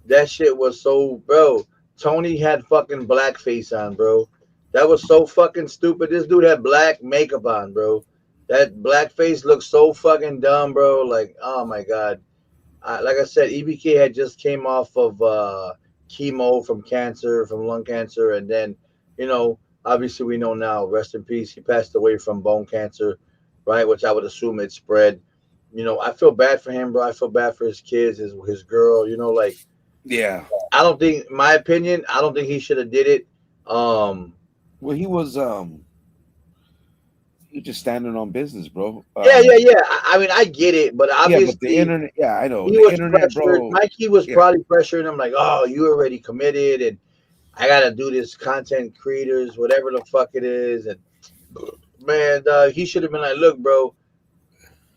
That shit was so, bro. Tony had fucking blackface on, bro. That was so fucking stupid. This dude had black makeup on, bro. That blackface looked so fucking dumb, bro. Like, oh my god. Like I said, EBK had just came off of chemo from lung cancer, and then, you know, obviously we know now, rest in peace, he passed away from bone cancer, right? Which I would assume it spread. You know, I feel bad for him, bro. I feel bad for his kids, his girl. You know, like Yeah. I don't think, my opinion, I don't think he should have did it. Well, he just standing on business, bro. Yeah. I mean, I get it, but Yeah, but the obviously internet, yeah, I know he the was internet, pressured. bro. Mikey was Yeah, probably pressuring him, like, "Oh, you already committed, and I gotta do this content creators, whatever the fuck it is." And man, he should have been like, "Look, bro,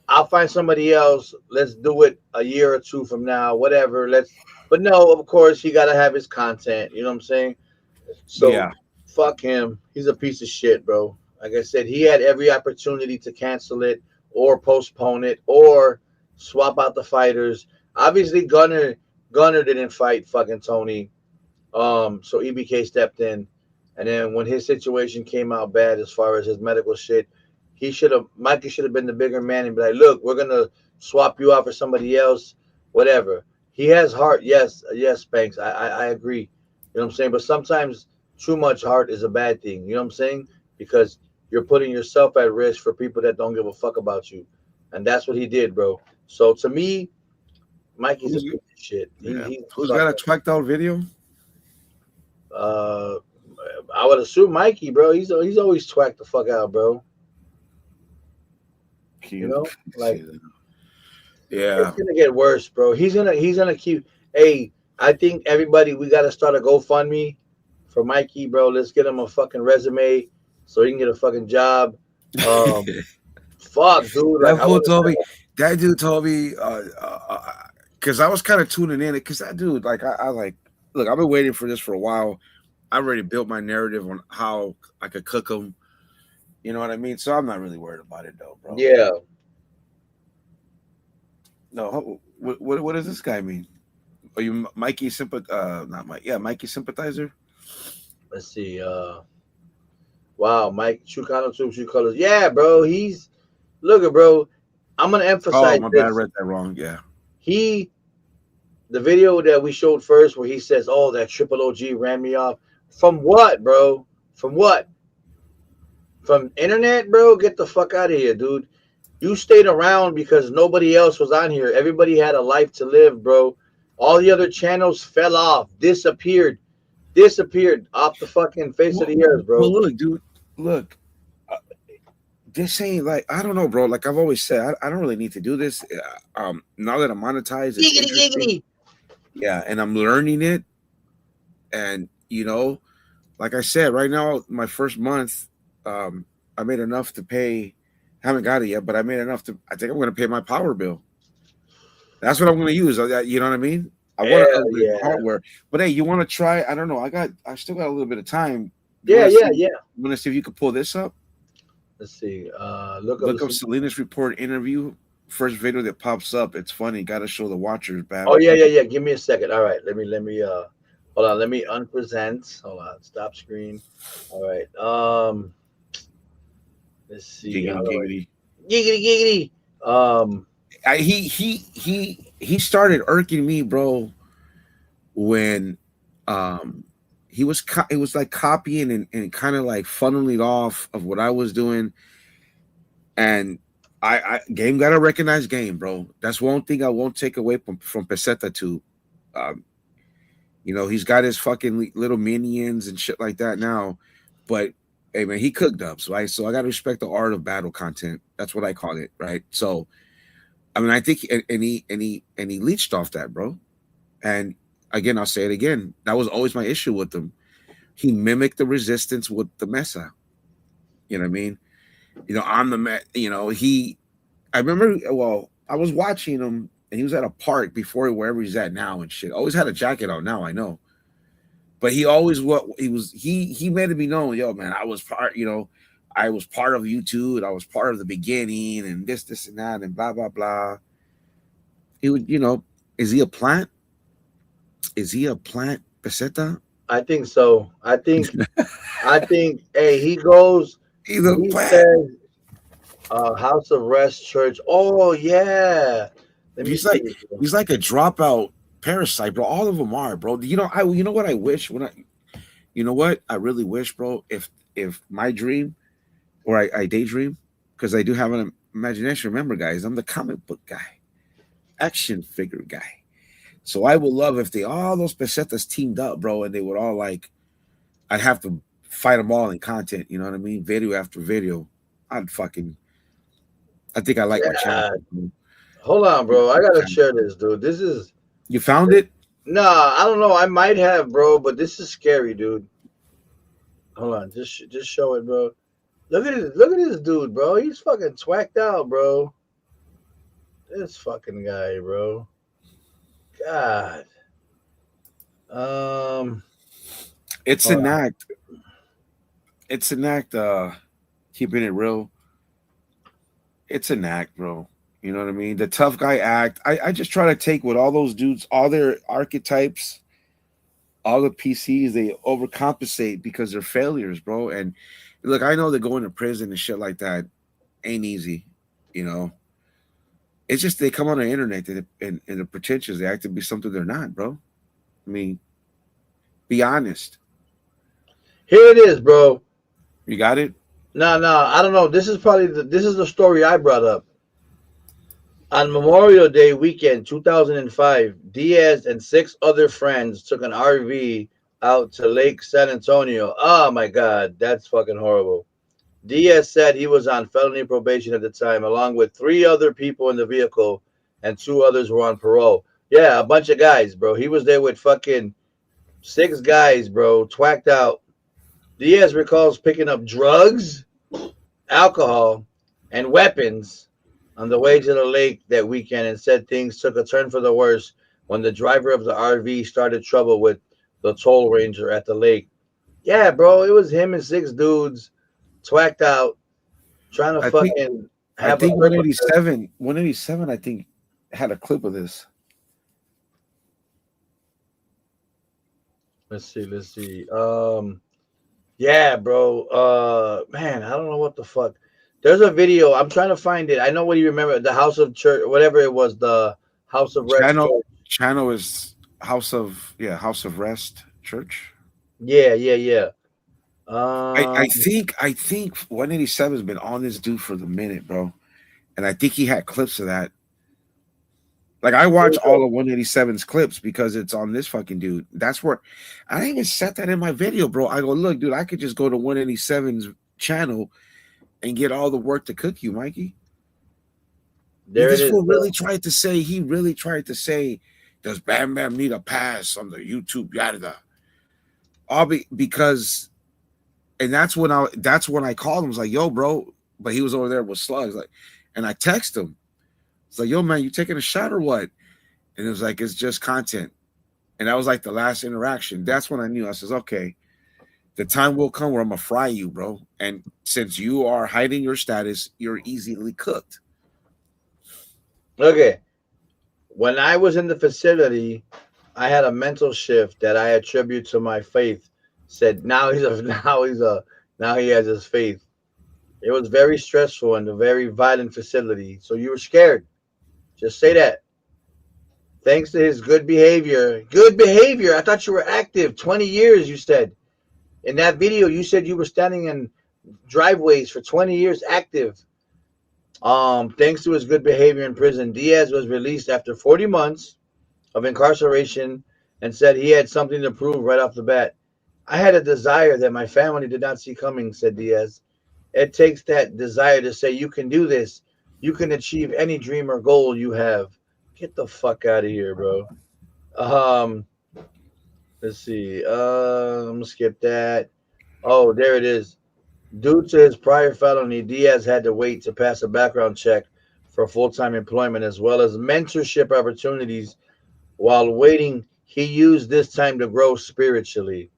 I'll find somebody else. Let's do it a year or two from now, whatever. Let's." But no, of course, he gotta have his content. You know what I'm saying? So yeah, fuck him. He's a piece of shit, bro. Like I said, he had every opportunity to cancel it or postpone it or swap out the fighters. Obviously, Gunner didn't fight fucking Tony. So EBK stepped in, and then when his situation came out bad as far as his medical shit, Mikey should have been the bigger man and be like, look, we're gonna swap you out for somebody else, whatever. He has heart, yes, Banks. I agree. You know what I'm saying? But sometimes too much heart is a bad thing. You know what I'm saying? Because you're putting yourself at risk for people that don't give a fuck about you, and that's what he did, bro. So to me, Mikey's a Who's, piece of shit. yeah. He's Who's got a twacked out video? Uh, I would assume Mikey, bro. He's always twacked the fuck out, bro. You Cute. know, like Yeah, it's gonna get worse, bro. He's gonna keep. Hey, I think everybody, we gotta start a GoFundMe for Mikey, bro. Let's get him a fucking resume so he can get a fucking job. Fuck, dude. Like that I fool want told me. to. That dude told me, because I was kind of tuning in, because that dude, like, I like, look, I've been waiting for this for a while. I already built my narrative on how I could cook them. You know what I mean? So I'm not really worried about it, though, bro. Yeah. No, what does this guy mean? Are you Mikey not Mike? Yeah, Mikey sympathizer. Let's see. Wow, Mike. True color, true colors. Yeah, bro. Look at, bro. I'm gonna Oh, emphasize my bad. I this. read that wrong. Yeah. The video that we showed first where he says, "Oh, that triple OG ran me off." From what, bro? From what? From internet, bro? Get the fuck out of here, dude. You stayed around because nobody else was on here. Everybody had a life to live, bro. All the other channels fell off, disappeared off the fucking face of the earth, bro. Well, look, dude. Look, this ain't like, I don't know, bro. Like I've always said, I don't really need to do this. Now that I'm monetized, it's interesting. Yeah, and I'm learning it. And like I said, right now, my first month, I made enough to pay. Haven't got it yet, but I made enough to. I think I'm going to pay my power bill. That's what I'm going to use. You know what I mean? I want to upgrade hardware, but hey, you want to try? I don't know. I still got a little bit of time. Yeah. I'm going to see if you could pull this up. Let's see. Look up Salinas Report interview. First video that pops up. It's funny. Got to show the watchers, man. Oh yeah. Give me a second. All right. Let me hold on. Let me unpresent. Hold on. Stop screen. All right. Let's see. Giggity. He started irking me, bro, when he was it was like copying and kind of like funneling off of what I was doing. And I Game gotta recognize Game, bro. That's one thing I won't take away from Peseta too. He's got his fucking little minions and shit like that now, but hey man, he cooked up, right? So I gotta respect the art of battle content. That's what I call it, right? So I mean, I think and he leached off that, bro. And again, I'll say it again. That was always my issue with him. He mimicked the resistance with the Mesa. You know what I mean? I'm the I remember, well, I was watching him and he was at a park before wherever he's at now and shit. Always had a jacket on now, I know. But he always he made it be known, yo, man, I was part of YouTube and I was part of the beginning and this and that and blah blah blah. He would, is he a plant? Is he a plant, Peseta? I think so. I think hey, he goes. He's a plant. Says, House of Rest Church. Oh yeah. He's like a dropout parasite, bro. All of them are, bro. You know what I wish I really wish, bro, if my dream or I daydream, because I do have Imagination. Remember, guys, I'm the comic book guy, action figure guy. So I would love if all those pesetas teamed up, bro, and they would all like. I'd have to fight them all in content. You know what I mean? Video after video. I think I like my channel. Hold on, bro. I gotta share this, dude. This is. You found it? Nah, I don't know. I might have, bro, but this is scary, dude. Hold on, just show it, bro. Look at this dude, bro. He's fucking twacked out, bro. This fucking guy, bro. God. It's an act. It's an act. Keeping it real. It's an act, bro. You know what I mean? The tough guy act. I just try to take what all those dudes, all their archetypes, all the PCs, they overcompensate because they're failures, bro. And look, I know that going to prison and shit like that ain't easy, you know. It's just they come on the internet and they're pretentious. They act to be something they're not, bro. I mean, be honest. Here it is, bro. You got it? No, I don't know. This is the story I brought up. On Memorial Day weekend, 2005, Diaz and 6 other friends took an RV out to Lake San Antonio. Oh my God, that's fucking horrible. Diaz said he was on felony probation at the time, along with 3 other people in the vehicle, and 2 others were on parole. Yeah, a bunch of guys, bro. He was there with fucking 6 guys, bro, twacked out. Diaz recalls picking up drugs, alcohol, and weapons on the way to the lake that weekend, and said things took a turn for the worse when the driver of the RV started trouble with the toll ranger at the lake. Yeah, bro, it was him and 6 dudes twacked out trying to I think 187 I think had a clip of this. Let's see. Yeah, bro. Man, I don't know what the fuck. There's a video. I'm trying to find it. I know what you remember. The House of Church, whatever it was, the House of Rest. Channel is House of Rest Church. Yeah. I think 187 has been on this dude for the minute, bro. And I think he had clips of that. Like I watch all of 187's clips because it's on this fucking dude. That's where I even set that in my video, bro. I go, look, dude, I could just go to 187's channel and get all the work to cook you, Mikey. This fool really tried to say, does Bam Bam need a pass on the YouTube? Yada. Because that's when I called him. I was like, yo, bro, but he was over there with Slugs. Like, and I text him. It's like, yo, man, you taking a shot or what? And it was like, it's just content. And that was like the last interaction. That's when I knew. I says, okay, the time will come where I'm gonna fry you, bro. And since you are hiding your status, you're easily cooked. Okay. When I was in the facility, I had a mental shift that I attribute to my faith. Said now he has his faith. It was very stressful and a very violent facility. So you were scared. Just say that. Thanks to his good behavior. Good behavior. I thought you were active. 20 years, you said. In that video, you said you were standing in driveways for 20 years active. Thanks to his good behavior in prison, Diaz was released after 40 months of incarceration and said he had something to prove right off the bat. I had a desire that my family did not see coming, said Diaz. It takes that desire to say you can do this. You can achieve any dream or goal you have. Get the fuck out of here, bro. Let's see. I'm gonna skip that. Oh, there it is. Due to his prior felony, Diaz had to wait to pass a background check for full-time employment as well as mentorship opportunities. While waiting, he used this time to grow spiritually.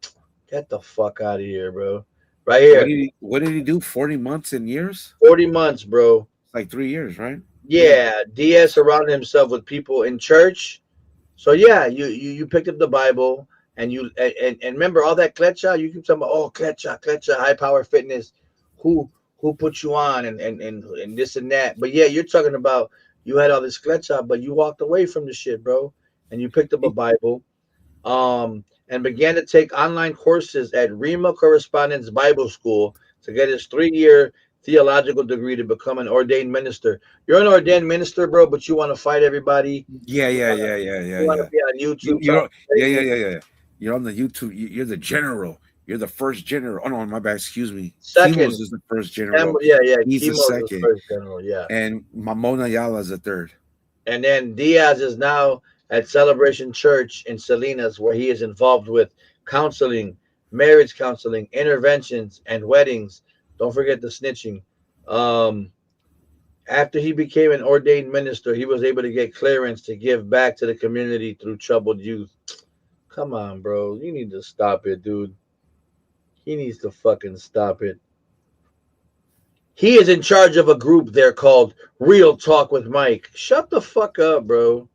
Get the fuck out of here, bro. Right here. What did he do? 40 months and years? 40 months, bro. Like 3 years, right? Yeah. Diaz surrounded himself with people in church. So yeah, you picked up the Bible and remember all that Klecha? You keep talking about, oh, Klecha, high power fitness. Who put you on and this and that. But yeah, you're talking about you had all this Klecha, but you walked away from the shit, bro. And you picked up a Bible. And began to take online courses at Rhema Correspondence Bible School to get his 3-year theological degree to become an ordained minister. You're an ordained minister, bro, but you want to fight everybody. Yeah. You want to be on YouTube. You don't. Yeah. talking You're on the YouTube. You're the general. You're the first general. Oh no, my bad. Excuse me. Second. Kimos is the first general. Yeah. He's the Chemo's second. first general, yeah. And Mamona Ayala is the third. And then Diaz is now at Celebration Church in Salinas, where he is involved with counseling, marriage counseling, interventions, and weddings. Don't forget the snitching. After he became an ordained minister, he was able to get clearance to give back to the community through troubled youth. Come on, bro. You need to stop it, dude. He needs to fucking stop it. He is in charge of a group there called Real Talk with Mike. Shut the fuck up, bro.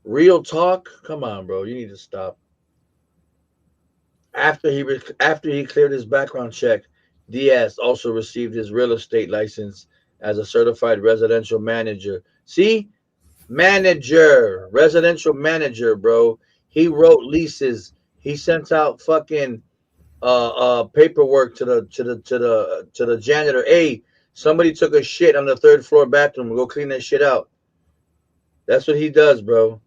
Real Talk? Come on, bro. You need to stop. After he cleared his background check, Diaz also received his real estate license as a certified residential manager. See? Manager, residential manager, bro. He wrote leases. He sent out fucking paperwork to the janitor. Hey, somebody took a shit on the 3rd floor bathroom. Go clean that shit out. That's what he does, bro.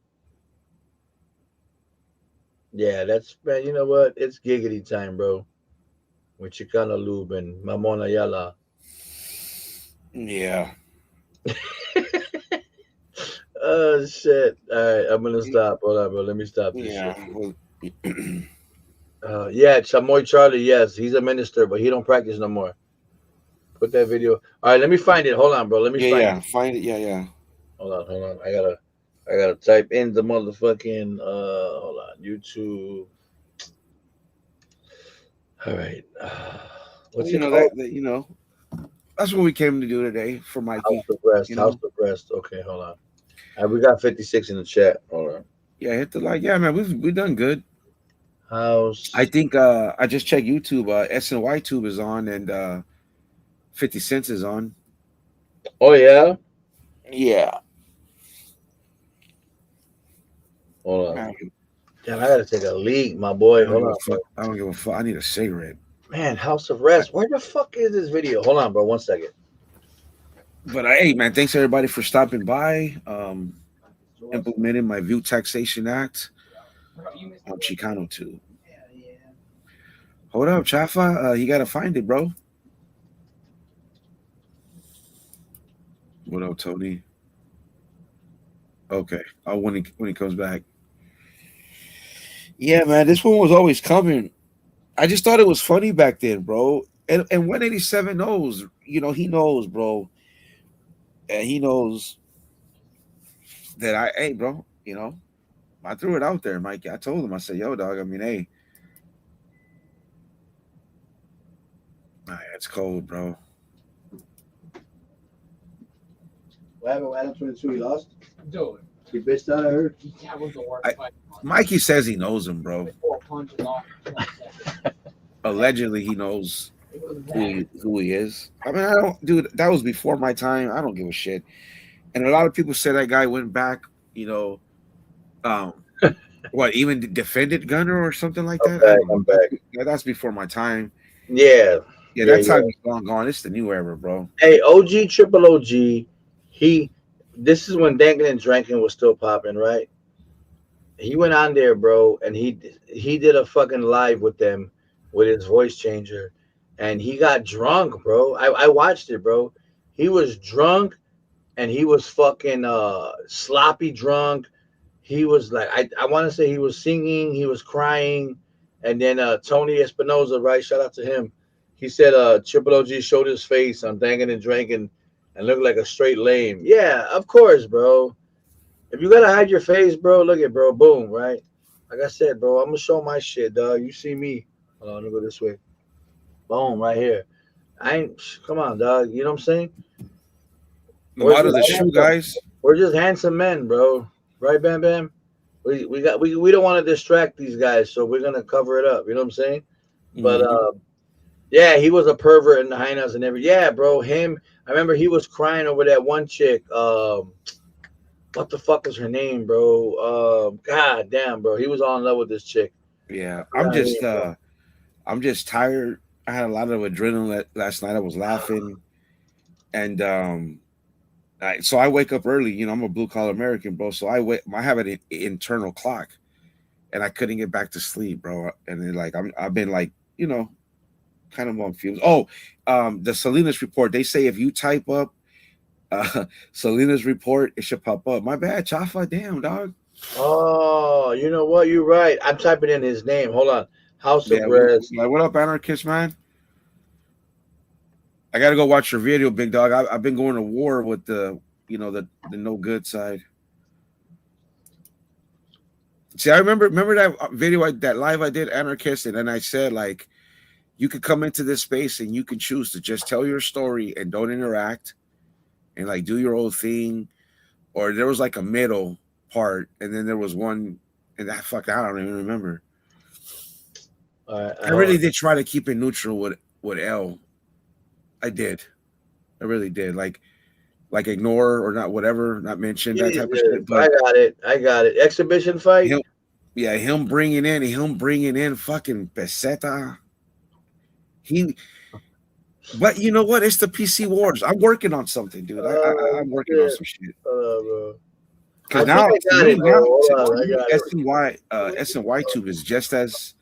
Yeah, that's, man, you know what? It's giggity time, bro. With Chicano Lube and Mamona Ayala. Yeah. Oh, shit. All right, I'm going to stop. Hold on, bro. Let me stop this Yeah. shit. Well, Yeah, Chamoy Charlie, yes. He's a minister, but he don't practice no more. Put that video. All right, let me find it. Hold on, bro. Let me find it. Find it. Yeah. Hold on. I gotta type in the motherfucking hold on, YouTube. All right. What's it called? That's what we came to do today for Mikey. House of Rest. you know? House of Rest. Okay, hold on. All right, we got 56 in the chat. Hold on. Yeah, hit the like. Yeah, man, we've done good. House. I think I just checked YouTube. SNY Tube is on, and 50 Cent is on. Oh yeah. Yeah. Hold on. Man, Damn, I gotta take a leak, my boy. Hold on. I don't give a fuck. I need a cigarette. Man, House of Rest. Where the fuck is this video? Hold on, bro. 1 second. But hey, man, thanks everybody for stopping by. Implementing my View Taxation Act on Chicano too. Hold up, Chafa. You gotta find it, bro. What up, Tony? Okay. Oh, when he comes back. Yeah, man, this one was always coming. I just thought it was funny back then, bro. And 187 knows, he knows, bro. And he knows that hey, bro, I threw it out there, Mikey. I told him, I said, yo, dog, I mean, hey. It's cold, bro. What happened 22? He lost? Dude. He bitched out, I heard. That was the worst fight. Mikey says he knows him, bro. Allegedly, he knows who he is. I mean, dude, that was before my time. I don't give a shit. And a lot of people say that guy went back, even defended Gunner or something like that. I'm back. Yeah, that's before my time. Yeah. Yeah, that time is long gone. It's the new era, bro. Hey, OG, Triple OG, this is when Dankin and Drankin was still popping, right? He went on there, bro, and he did a fucking live with them with his voice changer, and he got drunk, bro. I watched it, bro. He was drunk, and he was fucking sloppy drunk. He was like, I want to say he was singing, he was crying, and then Tony Espinoza, right? Shout out to him. He said Triple OG showed his face on Dankin and Drankin and looked like a straight lame. Yeah, of course, bro. If you gotta hide your face, bro, look at, bro, boom, right? Like I said, bro, I'm gonna show my shit, dog. You see me. Hold on, let me go this way. Boom, right here. Come on, dog. You know what I'm saying? A lot of the shoe guys. We're just handsome men, bro. Right, Bam Bam? We don't want to distract these guys, so we're gonna cover it up. You know what I'm saying? But yeah, he was a pervert in the hyenas and everything. Yeah, bro. Him. I remember he was crying over that one chick. What the fuck is her name, bro? God damn, bro. He was all in love with this chick. Yeah, I'm just tired I had a lot of adrenaline last night. I was laughing, and so I wake up early. You know, I'm a blue collar American, bro. So I have an internal clock, and I couldn't get back to sleep, bro. And then like I've been like, you know, kind of on fumes. Oh, the Salinas report. They say if you type up Salinas report, it should pop up. My bad, Chafa. Damn, dog. Oh, you know what? You're right. I'm typing in his name. Hold on. House of Rest. Like, what up, anarchist, man? I gotta go watch your video, big dog. I've been going to war with the no good side. See, I remember that video, that live I did, anarchist, and then I said like, you could come into this space and you can choose to just tell your story and don't interact, and like do your own thing, or there was like a middle part, and then there was one, and I don't even remember. I really did try to keep it neutral with L. I did. I really did. Like ignore or not, whatever, not mention that type of shit. But I got it. Exhibition fight. Him bringing in fucking Peseta. But you know what? It's the PC wars. I'm working on something, dude. I'm working on some shit. Because now SNY Tube is just as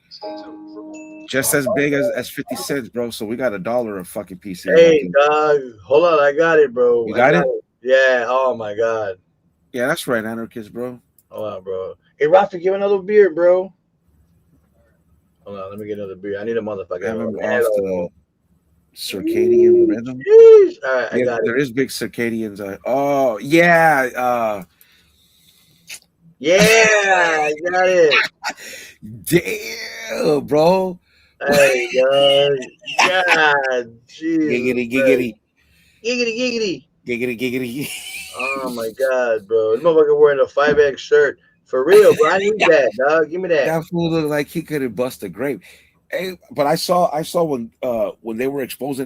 big as 50 cents, bro. So we got $1 of fucking PC. Hey, dog. Hold on. I got it, bro. You got it? Yeah. Oh, my God. Yeah, that's right, anarchist, bro. Hold on, bro. Hey, Rafa, give another beer, bro. Hold on. Let me get another beer. I need a motherfucker. Circadian rhythm. Jeez. All right, I got it. There is big circadians. Oh, yeah. Yeah, I got it. Damn, bro. Hey, God, jeez. Giggity. Oh my God, bro! This motherfucker wearing a 5X shirt for real, bro. I need that, dog. Give me that. That fool looked like he could have bust a grape. Hey, but I saw when they were exposed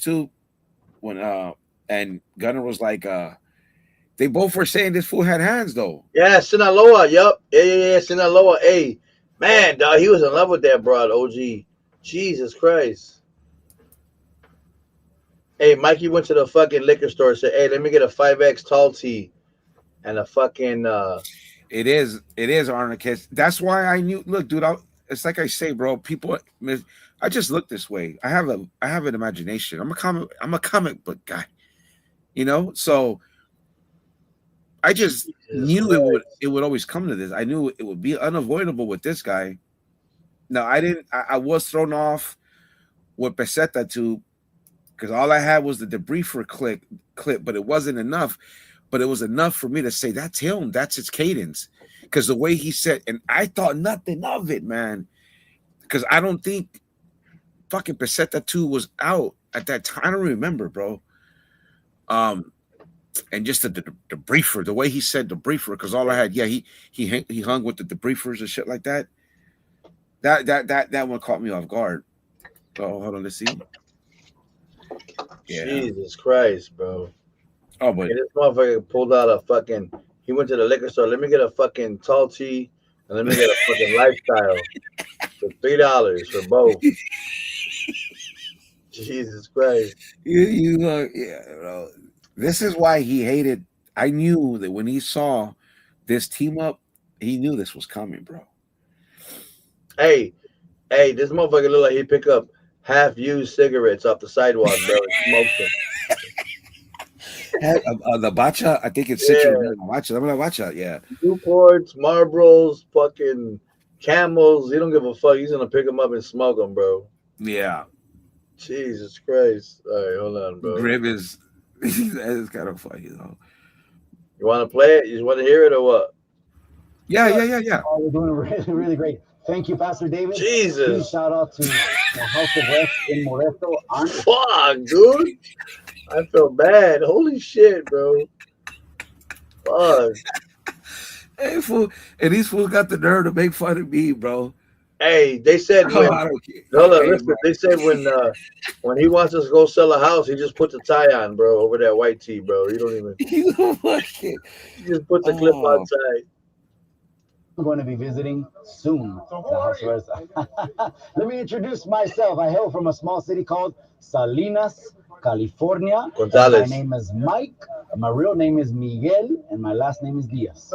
to when and Gunner was like they both were saying this fool had hands though. Yeah, Sinaloa. Yup. Yeah. Sinaloa. Hey, man, dog, he was in love with that broad. OG. Jesus Christ. Hey, Mikey went to the fucking liquor store and said, "Hey, let me get a 5X tall tea and a fucking." It is anarchist. That's why I knew. Look, dude, it's like I say, bro. People, I just look this way. I have an imagination. I'm a comic book guy, you know. So I just knew it would always come to this. I knew it would be unavoidable with this guy. No, I didn't. I was thrown off with Peseta too, because all I had was the debriefer clip, but it wasn't enough. But it was enough for me to say that's him. That's his cadence. Because the way he said, and I thought nothing of it, man. Because I don't think fucking Peseta 2 was out at that time. I don't remember, bro. And just the debriefer, the way he said debriefer, because all I had, he hung with the debriefers and shit like that. That one caught me off guard. Oh, hold on, let's see. Yeah. Jesus Christ, bro. Oh, but this motherfucker pulled out a fucking. He went to the liquor store. Let me get a fucking tall tea and let me get a fucking lifestyle for $3 for both. Jesus Christ. You bro. This is why he hated. I knew that when he saw this team up, he knew this was coming, bro. Hey, this motherfucker look like he pick up half-used cigarettes off the sidewalk, bro, and smoke them. The bacha, I think it's Citron. Bacha, I'm like bacha, yeah. Newports, Marlboros, fucking Camels. He don't give a fuck. He's gonna pick them up and smoke them, bro. Yeah. Jesus Christ. All right, hold on, bro. Grib is that is kind of funny though. You want to play it? You want to hear it or what? Yeah. Oh, we're doing really, really great. Thank you, Pastor David. Jesus. Please shout out to the House of Rest in Modesto. Fuck, dude. I feel bad. Holy shit, bro. Fuck. Hey, fool. And these fools got the nerve to make fun of me, bro. Hey, they said when, listen, they said when he wants us to go sell a house, he just puts a tie on, bro, over that white tee, bro. You don't even. He just puts a clip on tie. going to be visiting soon. The house arrest. Let me introduce myself. I hail from a small city called Salinas, California. Gonzalez. My name is Mike. My real name is Miguel, and my last name is Diaz.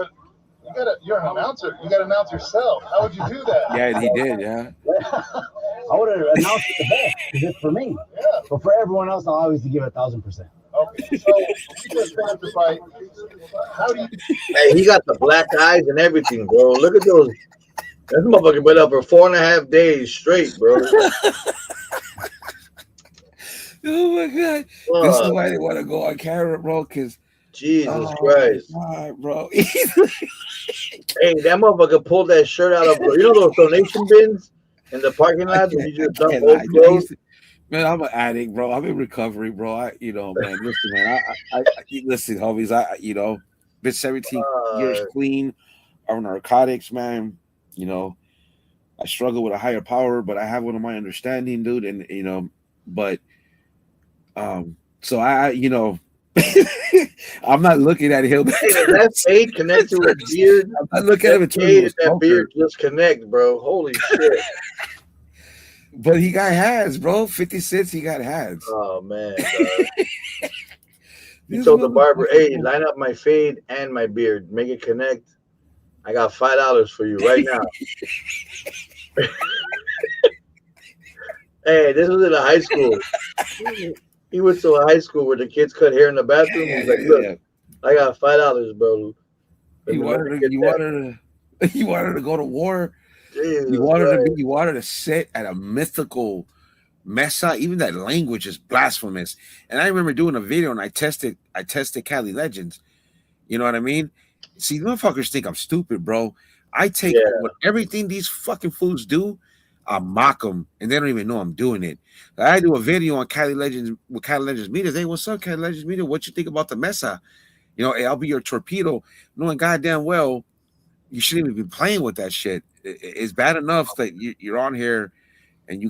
But you're an announcer. You gotta announce yourself. How would you do that? Yeah, he did. Yeah. I would have announced it the best because it's for me. Yeah. But for everyone else, I'll always give it 1,000%. Okay. So you just have to fight. How do you? Hey, he got the black eyes and everything, bro. Look at those. That motherfucker been up for 4.5 days straight, bro. Oh my god, this is why they want to go on camera, bro. Because Jesus Christ, God, bro. hey, that motherfucker pulled that shirt out of, you know those donation bins in the parking lot where you just dump old clothes. Man, I'm an addict, bro. I'm in recovery, bro. Man, listen, man. I listen, homies. Been 17 years clean of narcotics, man. I struggle with a higher power, but I have one of my understanding, dude. And but so I'm not looking at him. That fade connected with beard. I'm not looking at him. That beard just connect, bro. Holy shit. But he got hands, bro. 50 cents, he got hands. Oh man. He told the barber, hey, line up my fade and my beard. Make it connect. I got $5 for you right now. Hey, this was in a high school. He went to a high school where the kids cut hair in the bathroom. He's like, look, I got $5, bro. You wanted to go to war. Jesus you wanted to sit at a mythical mesa. Even that language is blasphemous. And I remember doing a video and I tested Cali Legends. You know what I mean? See, motherfuckers think I'm stupid, bro. I take everything these fucking fools do, I mock them, and they don't even know I'm doing it. I do a video on Cali Legends with Cali Legends Media. Hey, what's up, Cali Legends Media? What you think about the mesa? Hey, I'll be your torpedo, knowing goddamn well you shouldn't even be playing with that shit. It's bad enough that you're on here and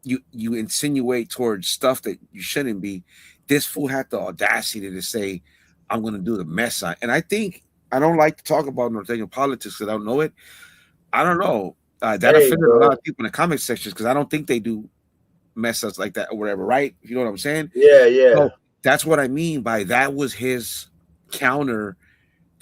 you insinuate towards stuff that you shouldn't be. This fool had the audacity to say, I'm going to do the mesa. And I think, I don't like to talk about Norteño politics because I don't know it. I don't know. That offended a lot of people in the comment sections because I don't think they do mesas like that or whatever, right? You know what I'm saying? Yeah, yeah. So that's what I mean by that was his counter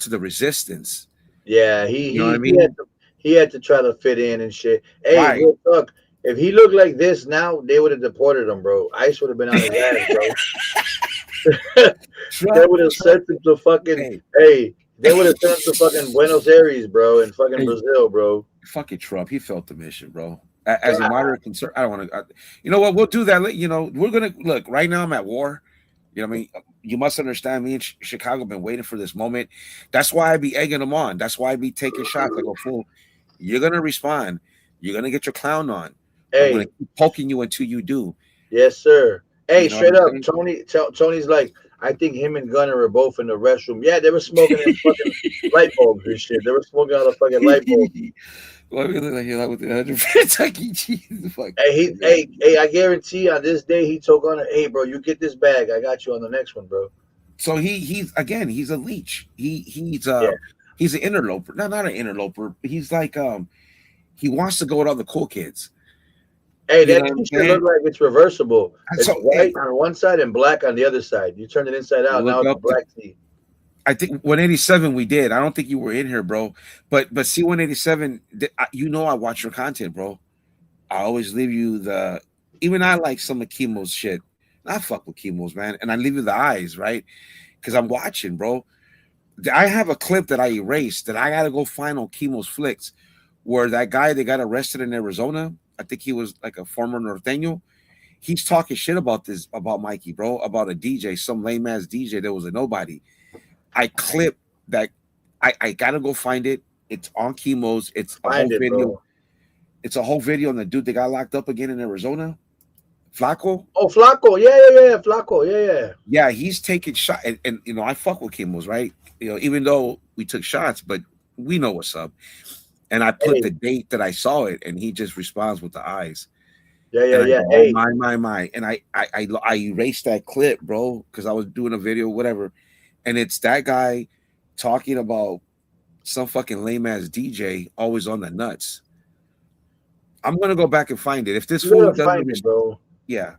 to the resistance. Yeah, you know what I mean? He had to try to fit in and shit. Hey, look, if he looked like this now, they would have deported him, bro. ICE would have been on his ass, bro. They would have sent him to fucking they would have sent him to fucking Buenos Aires, bro, and fucking Brazil, bro. Fucking Trump, he felt the mission, bro. As a moderate concern, I don't want to. You know what? We'll do that. We're gonna look right now. I'm at war. You know what I mean? You must understand. Me in Chicago been waiting for this moment. That's why I be egging them on. That's why I be taking shots. I go, fool, you're gonna respond. You're gonna get your clown on. Hey, I'm gonna keep poking you until you do. Yes, sir. Hey, straight up, Tony's like, I think him and Gunner were both in the restroom. Yeah, they were smoking in fucking light bulbs and shit. They were smoking out of fucking light bulbs. Hey, I guarantee on this day he told Gunner, hey, bro, you get this bag. I got you on the next one, bro. So he's a leech. He's an interloper. No, not an interloper. He's like he wants to go with all the cool kids. Hey, that t-shirt look like it's reversible. It's white on one side and black on the other side. You turn it inside out, now it's a black tee. I think 187 we did. I don't think you were in here, bro. But see 187, I watch your content, bro. I always leave you even I like some of Chemo's shit. I fuck with Chemo's, man. And I leave you the eyes, right? Because I'm watching, bro. I have a clip that I erased that I got to go find on Chemo's Flicks where that guy that got arrested in Arizona, I think he was like a former Norteño. He's talking shit about Mikey, bro, about a DJ, some lame ass DJ that was a nobody. I clip that. I gotta go find it. It's on Chemo's. It's a whole video. Bro. It's a whole video on the dude that got locked up again in Arizona. Flaco. Oh, Flaco. Yeah. Flaco. Yeah. Yeah, he's taking shots. And I fuck with Chemo's, right? Even though we took shots, but we know what's up. And I put the date that I saw it, and he just responds with the eyes. Yeah. Go, hey, my. And I erased that clip, bro, because I was doing a video, whatever. And it's that guy talking about some fucking lame ass DJ always on the nuts. I'm gonna go back and find it. If this You fool gotta doesn't, find it, bro. yeah,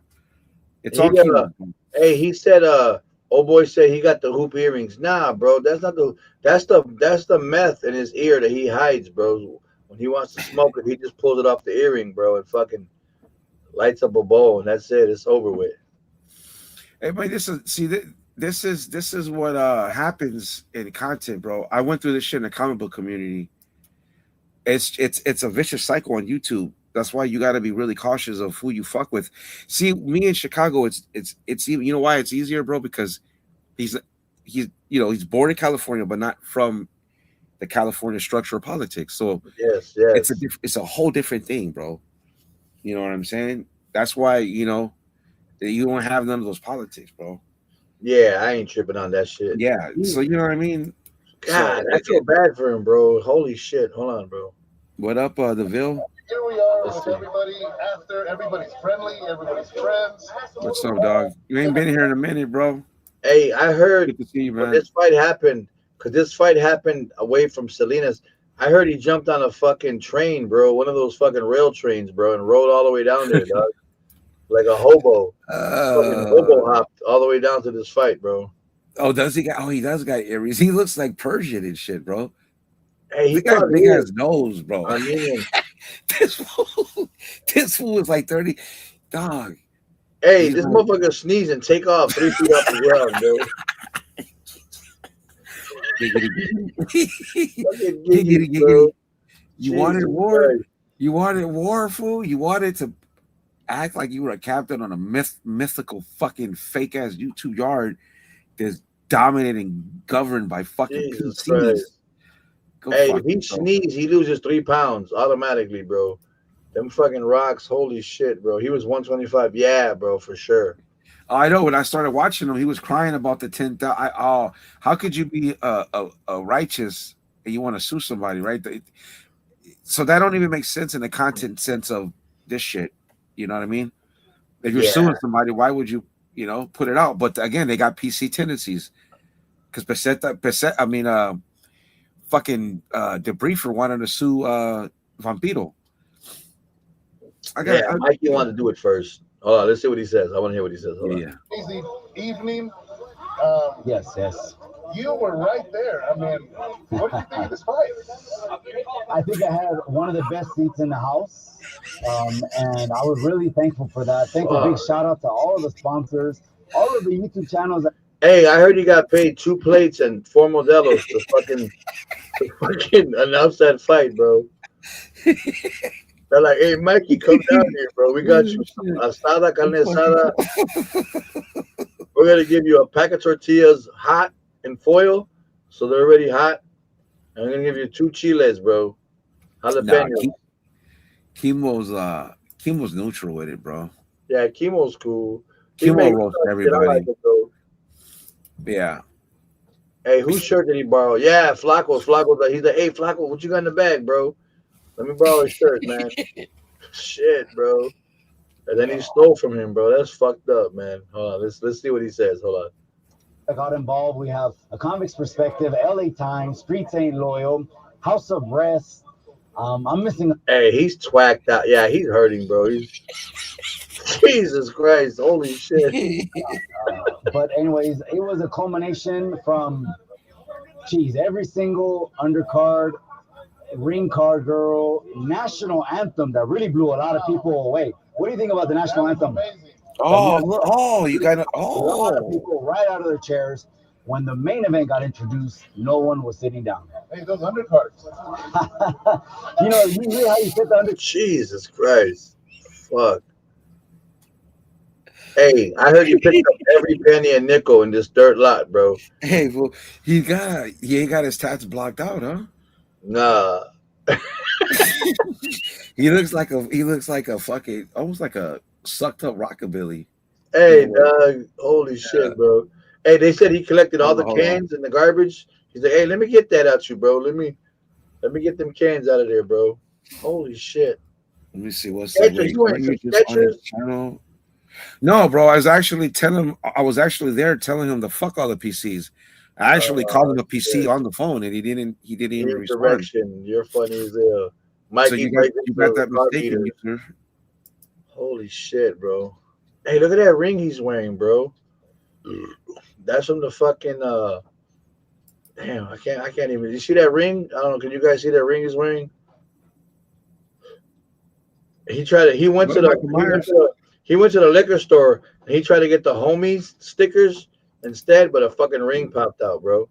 it's He on got Kimo. Hey, he said, oh boy said he got the hoop earrings. Nah, bro, that's not that's the meth in his ear that he hides, bro. When he wants to smoke it, he just pulls it off the earring, bro, and fucking lights up a bowl, and that's it. It's over with. Hey, man, this is what happens in content, bro. I went through this shit in the comic book community. It's a vicious cycle on YouTube. That's why you got to be really cautious of who you fuck with. See, me in Chicago, it's even, you know why it's easier, bro? Because he's he's born in California, but not from the California structure of politics. So Yes. it's a whole different thing, bro. You know what I'm saying? That's why you don't have none of those politics, bro. Yeah, I ain't tripping on that shit. Yeah. So you know what I mean? God, So, I feel bad for him, bro. Holy shit. Hold on, bro. what up, DeVille? Here we are with everybody after. Everybody's friendly. Everybody's friends. What's up, dog? You ain't been here in a minute, bro. Hey, I heard Good to see you, when man. this fight happened, because this fight happened away from Salinas. I heard he jumped on a fucking train, bro, one of those fucking rail trains, bro, and rode all the way down there, dog, like a hobo. Fucking hobo hopped all the way down to this fight, bro. Oh, does he got? Oh, he does got earrings. He looks like Persian and shit, bro. Hey, he He got got big ass nose, bro. Armenian. this fool is like 30, dog. Hey, He's this like- motherfucker sneeze and take off 3 feet off the ground, bro. Fucking Giggity, giggity, bro. You wanted Jesus war? Christ. You wanted war, fool? You wanted to act like you were a captain on a mythical fucking fake ass YouTube yard that's dominated and governed by fucking Jesus PCs. Christ. Go Hey, fuck if he yourself. sneezes, he loses 3 pounds automatically, bro. Them fucking rocks, holy shit, bro. He was 125. Yeah, bro, for sure. I know. When I started watching him, he was crying about the 10,000. How could you be a righteous and you want to sue somebody, right? So that don't even make sense in the content sense of this shit. You know what I mean? If you're Yeah. suing somebody, why would you, put it out? But again, they got PC tendencies because fucking Debriefer wanted to sue Vampiro. Mikey wanted to do it first. Hold on, let's see what he says. I want to hear what he says. Hold on. Yeah. Easy evening. Yes. You were right there. I mean, what do you think of this fight? I think I had one of the best seats in the house, and I was really thankful for that. Big shout out to all of the sponsors, all of the YouTube channels. Hey, I heard you got paid 2 plates and 4 Modelos to fucking announce that fight, bro. They're like, hey, Mikey, come down here, bro. We got you some asada, carne asada. We're going to give you a pack of tortillas hot in foil, so they're already hot. And we're going to give you 2 chiles, bro. Jalapenos. Chemo's neutral with it, bro. Yeah, Chemo's cool. Chemo roasts everybody. Like it, bro. Yeah. Hey, whose shirt did he borrow? Yeah, Flacco's. He's like, hey, Flacco, what you got in the bag, bro? Let me borrow his shirt, man. Shit, bro. And then he stole from him, bro. That's fucked up, man. Hold on, let's see what he says. Hold on. I got involved. We have A Convict's Perspective, LA Times, Streets Ain't Loyal, House of Rest. I'm missing. Hey, he's twacked out. Yeah, he's hurting, bro. Jesus Christ, holy shit. But anyways, it was a culmination from, every single undercard, ring card girl, national anthem that really blew a lot of people away. What do you think about the national anthem? You got it. A lot of people right out of their chairs. When the main event got introduced, no one was sitting down. Hey, those undercards. You hear how you fit the undercard. Jesus Christ. Fuck. Hey, I heard you picked up every penny and nickel in this dirt lot, bro. Hey, well, he ain't got his tats blocked out, huh? Nah. He looks like a fucking almost like a sucked up rockabilly. Hey, dog. Holy shit, bro. Hey, they said he collected all the cans and the garbage. He's like, hey, let me get that out you, bro. Let me get them cans out of there, bro. Holy shit. Let me see what's Skechers, you wearing some Skechers? channel. No, bro. I was actually there telling him to fuck all the PCs. I actually called him a PC on the phone, and he didn't even respond. Direction. You're funny as hell. So Mikey you breaks got into that a car mistaken, meter. you sir. Holy shit, bro. Hey, look at that ring he's wearing, bro. That's from the fucking damn, I can't even. You see that ring? I don't know. Can you guys see that ring he's wearing? He went to the liquor store and he tried to get the homies stickers instead, but a fucking ring popped out, bro.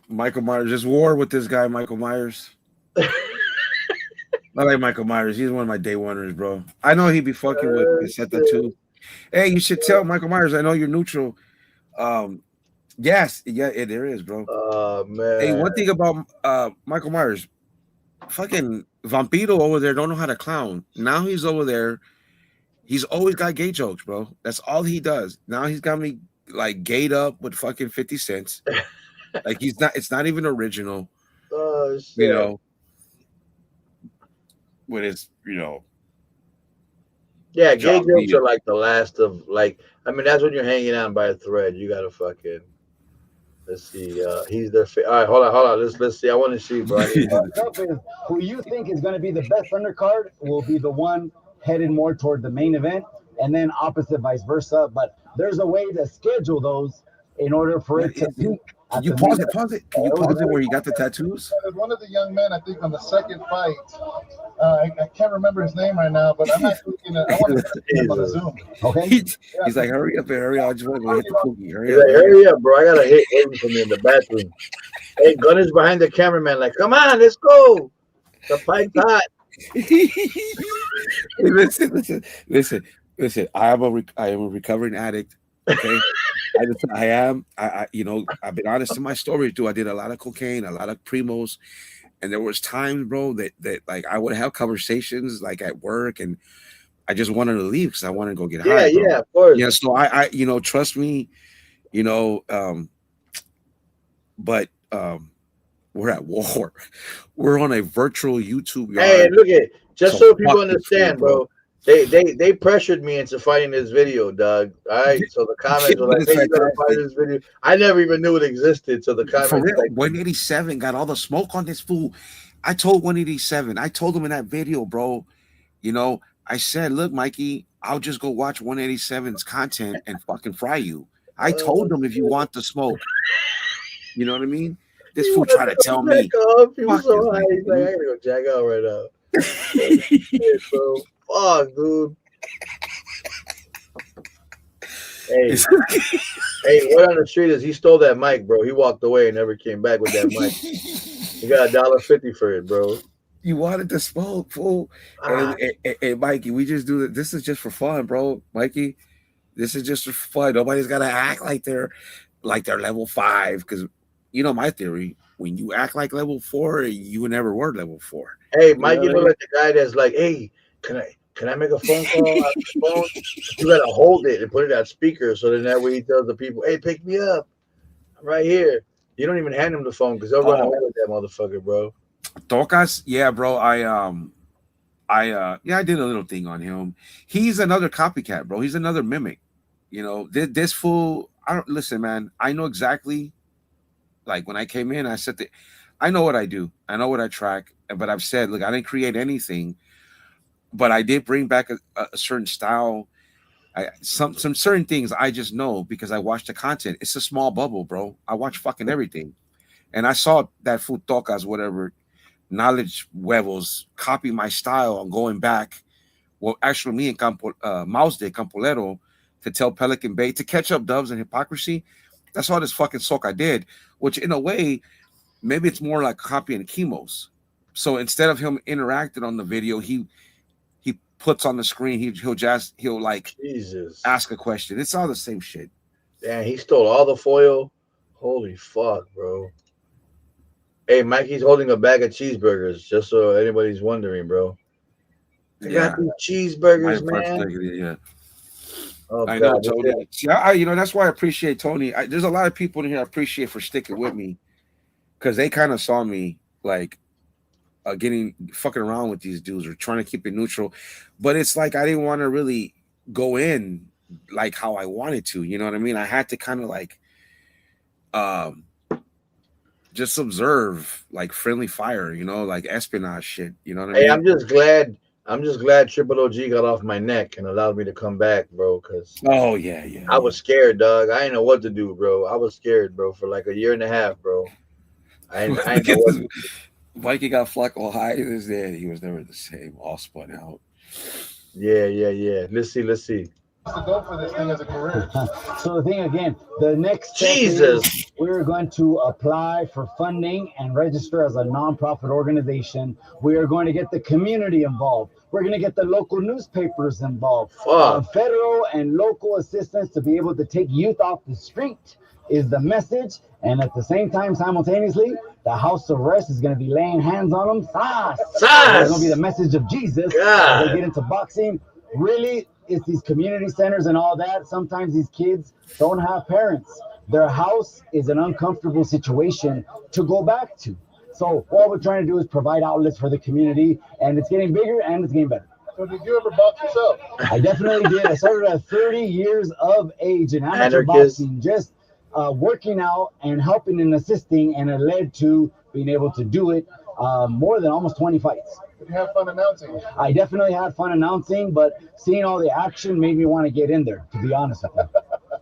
Michael Myers, just war with this guy, Michael Myers. I like Michael Myers. He's one of my day oneers, bro. I know he'd be fucking with Peseta too. Hey, you should tell Michael Myers. I know you're neutral. Yes, yeah, there is, bro. Oh man. Hey, one thing about Michael Myers, fucking Vampiro over there don't know how to clown. Now he's over there. He's always got gay jokes, bro. That's all he does. Now he's got me like gayed up with fucking 50 cents. Like it's not even original. Oh shit. You know. When it's, you know. Yeah, gay jokes are like the last of like. I mean, that's when you're hanging on by a thread. You gotta fucking. Let's see. He's their. All right, hold on. Let's see. I want to see, bro. Who you think is going to be the best undercard will be the one headed more toward the main event, and then opposite vice versa. But there's a way to schedule those in order for it to peak. Can you pause it? Can you pause it where you got the tattoos? One of the young men, I think, on the second fight. I can't remember his name right now, but I'm actually I want to see him on the Zoom. Okay. He's like, hurry up. I just want to go hit the cookie. Hurry up, bro. I got a hit waiting for me in the bathroom. Hey, Gunner's behind the cameraman, like, come on, let's go. The fight's hot. Listen. I am a recovering addict. Okay. I've been honest in my story too. I did a lot of cocaine, a lot of primos, and there was times, bro, that like I would have conversations like at work, and I just wanted to leave because I wanted to go get high. Yeah, of course. Yeah, so I trust me, but we're at war. We're on a virtual YouTube yard. Hey, look at just so people understand, bro. They pressured me into fighting this video, Doug. All right, so the comments were like, "Hey, you gotta fight this video." I never even knew it existed. So the comments, for real, like, 187 got all the smoke on this fool. I told 187. I told him in that video, bro. I said, "Look, Mikey, I'll just go watch 187's content and fucking fry you." I told him if you want the smoke, you know what I mean. This fool tried to tell me. He was so high. He's like, "I gotta go jack out right now." Shit, bro. Fuck, dude. Hey, word on the street is he stole that mic, bro. He walked away and never came back with that mic. He got $1.50 for it, bro. You wanted to smoke, fool. And Mikey, we just do it. This is just for fun, bro. Mikey, this is just for fun. Nobody's gotta act like they're level 5, because my theory. When you act like level 4, you never were level 4. Hey, Mikey, look like the guy that's like, "Hey, can I make a phone call on the phone?" You gotta hold it and put it on speaker, so then that way he tells the people, "Hey, pick me up. I'm right here." You don't even hand him the phone because they'll run away with that motherfucker, bro. Tocas, yeah, bro. I did a little thing on him. He's another copycat, bro. He's another mimic. This fool. I don't listen, man. I know exactly. Like when I came in, I said that I know what I do. I know what I track. But I've said, look, I didn't create anything, but I did bring back a certain style. Some certain things I just know because I watch the content. It's a small bubble, bro. I watch fucking everything. And I saw that fool Tocas, whatever, knowledge huevos, copy my style on going back. Well, actually, me and Mouse de Campolero to tell Pelican Bay to catch up Dubs and hypocrisy. That's all this fucking sock I did, which in a way, maybe it's more like copying Chemos. So instead of him interacting on the video, he puts on the screen, he'll like Jesus ask a question. It's all the same shit. Damn, he stole all the foil. Holy fuck, bro. Hey, Mikey's holding a bag of cheeseburgers, just so anybody's wondering, bro. I got these cheeseburgers, man. Yeah. Oh, I God, know, Tony. See, that's why I appreciate Tony. There's a lot of people in here I appreciate for sticking with me because they kind of saw me like getting fucking around with these dudes or trying to keep it neutral. But it's like I didn't want to really go in like how I wanted to. You know what I mean? I had to kind of like just observe like friendly fire, you know, like espionage shit. You know what I Hey, mean? I'm just glad. I'm just glad Triple OG got off my neck and allowed me to come back, bro. Because Oh yeah, yeah. I was scared, dog. I didn't know what to do, bro. I was scared, bro, for like a year and a half, bro. I didn't Look know at what this. Mikey got Flacco high. This day he was never the same. All spun out. Yeah. Let's see. To go for this thing as a career. So the thing again, the next step Jesus. is we're going to apply for funding and register as a nonprofit organization. We are going to get the community involved. We're going to get the local newspapers involved. Fuck. Federal and local assistance to be able to take youth off the street is the message. And at the same time, simultaneously, the house arrest is going to be laying hands on them. Sas! It's going to be the message of Jesus. God. They get into boxing. Really, it's these community centers and all that. Sometimes these kids don't have parents. Their house is an uncomfortable situation to go back to. So all we're trying to do is provide outlets for the community, and it's getting bigger and it's getting better. So did you ever box yourself? I definitely did. I started at 30 years of age in amateur Anarchist. boxing, just working out and helping and assisting, and it led to being able to do it more than almost 20 fights. Did you have fun announcing? I definitely had fun announcing, but seeing all the action made me want to get in there, to be honest with you.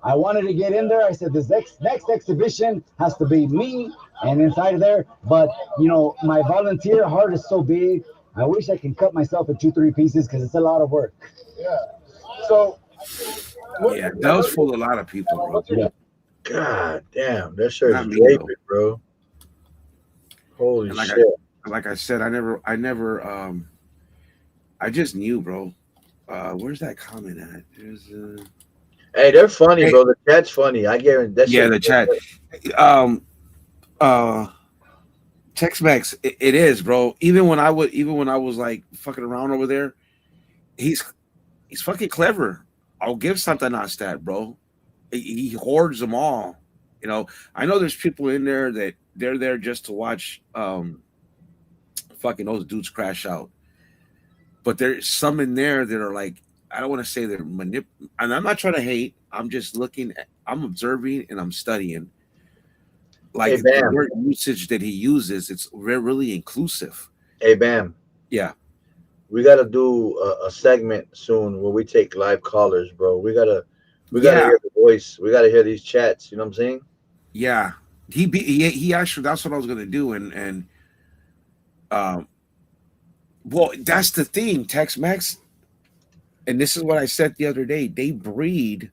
I wanted to get in there. I said, this next exhibition has to be me and inside of there. But, you know, my volunteer heart is so big. I wish I could cut myself in 2-3 pieces because it's a lot of work. Yeah. So. Yeah, that was full of a lot of people, bro. Yeah. God damn, that shirt Not is me, raping, though. bro. Holy And shit. like I said, I never I just knew, bro. Where's that comment at? There's Hey, they're funny, Hey. bro. The chat's funny. I guarantee that. yeah, shit- the chat. Tex-Mex, it is, bro. Even when I was like fucking around over there, he's fucking clever. I'll give Santanas that, bro. He hoards them all. You know, I know there's people in there that they're there just to watch fucking those dudes crash out. But there's some in there that are like, I don't want to say they're and I'm not trying to hate. I'm just I'm observing and I'm studying. Like Hey, the Bam. word usage that he uses, it's really inclusive. Hey, Bam. Yeah. We gotta do a segment soon where we take live callers, bro. We gotta Yeah. hear the voice. We gotta hear these chats. You know what I'm saying? Yeah. He actually, that's what I was gonna do. And well, that's the thing, Tex-Mex. And this is what I said the other day. They breed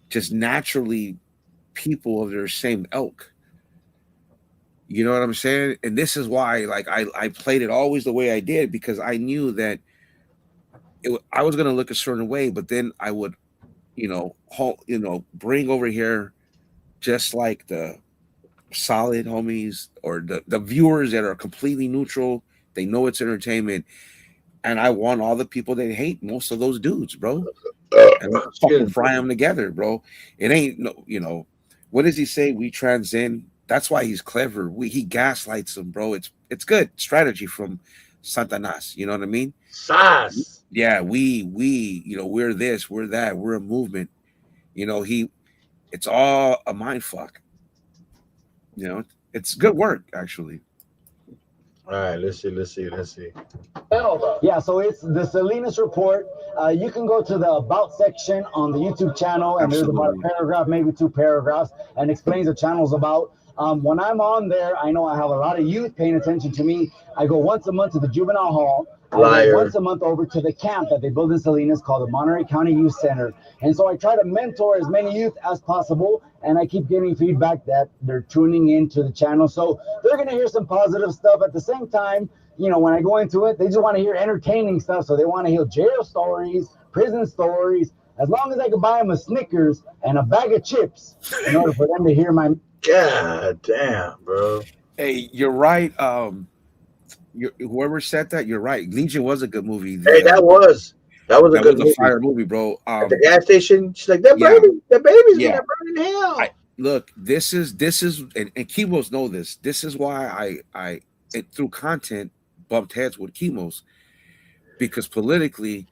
just naturally people of their same ilk. You know what I'm saying? And this is why, like, I played it always the way I did, because I knew that I was going to look a certain way, but then I would, bring over here just like the solid homies or the viewers that are completely neutral. They know it's entertainment. And I want all the people that hate most of those dudes, bro. And fucking fry them together, bro. It ain't what does he say? We transcend. That's why he's clever. He gaslights them, bro. It's good strategy from Santanas. You know what I mean? Sas. Yeah, we're this, we're that, we're a movement. It's all a mind fuck. It's good work, actually. All right, let's see. Yeah, so it's the Salinas Report. You can go to the About section on the YouTube channel, and there's about a paragraph, maybe 2 paragraphs, and explains the channel's about. When I'm on there, I know I have a lot of youth paying attention to me. I go once a month to the juvenile hall. I Liar. go once a month over to the camp that they build in Salinas called the Monterey County Youth Center. And so I try to mentor as many youth as possible, and I keep getting feedback that they're tuning into the channel. So they're going to hear some positive stuff. At the same time, when I go into it, they just want to hear entertaining stuff. So they want to hear jail stories, prison stories, as long as I can buy them a Snickers and a bag of chips in order for them to hear my... God damn, bro. Hey, you're right. Whoever said that, you're right. Legion was a good movie. Hey, that was a good movie. Fire movie, bro. At the gas station, she's like, that baby's gonna burn in hell. Look, this is and Chemos know this. This is why I through content bumped heads with Chemos, because politically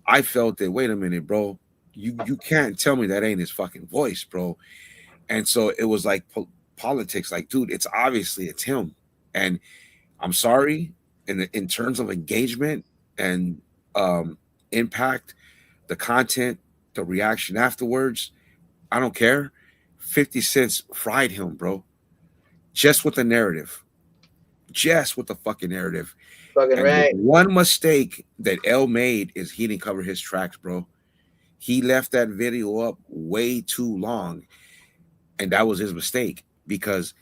I felt that, wait a minute, bro, you can't tell me that ain't his fucking voice, bro. And so it was like politics. Like, dude, it's him. And I'm sorry, in terms of engagement and impact, the content, the reaction afterwards, I don't care. 50 Cent fried him, bro. Just with the narrative. Just with the fucking narrative. Fucking And right. the one mistake that L made is he didn't cover his tracks, bro. He left that video up way too long. And that was his mistake. Because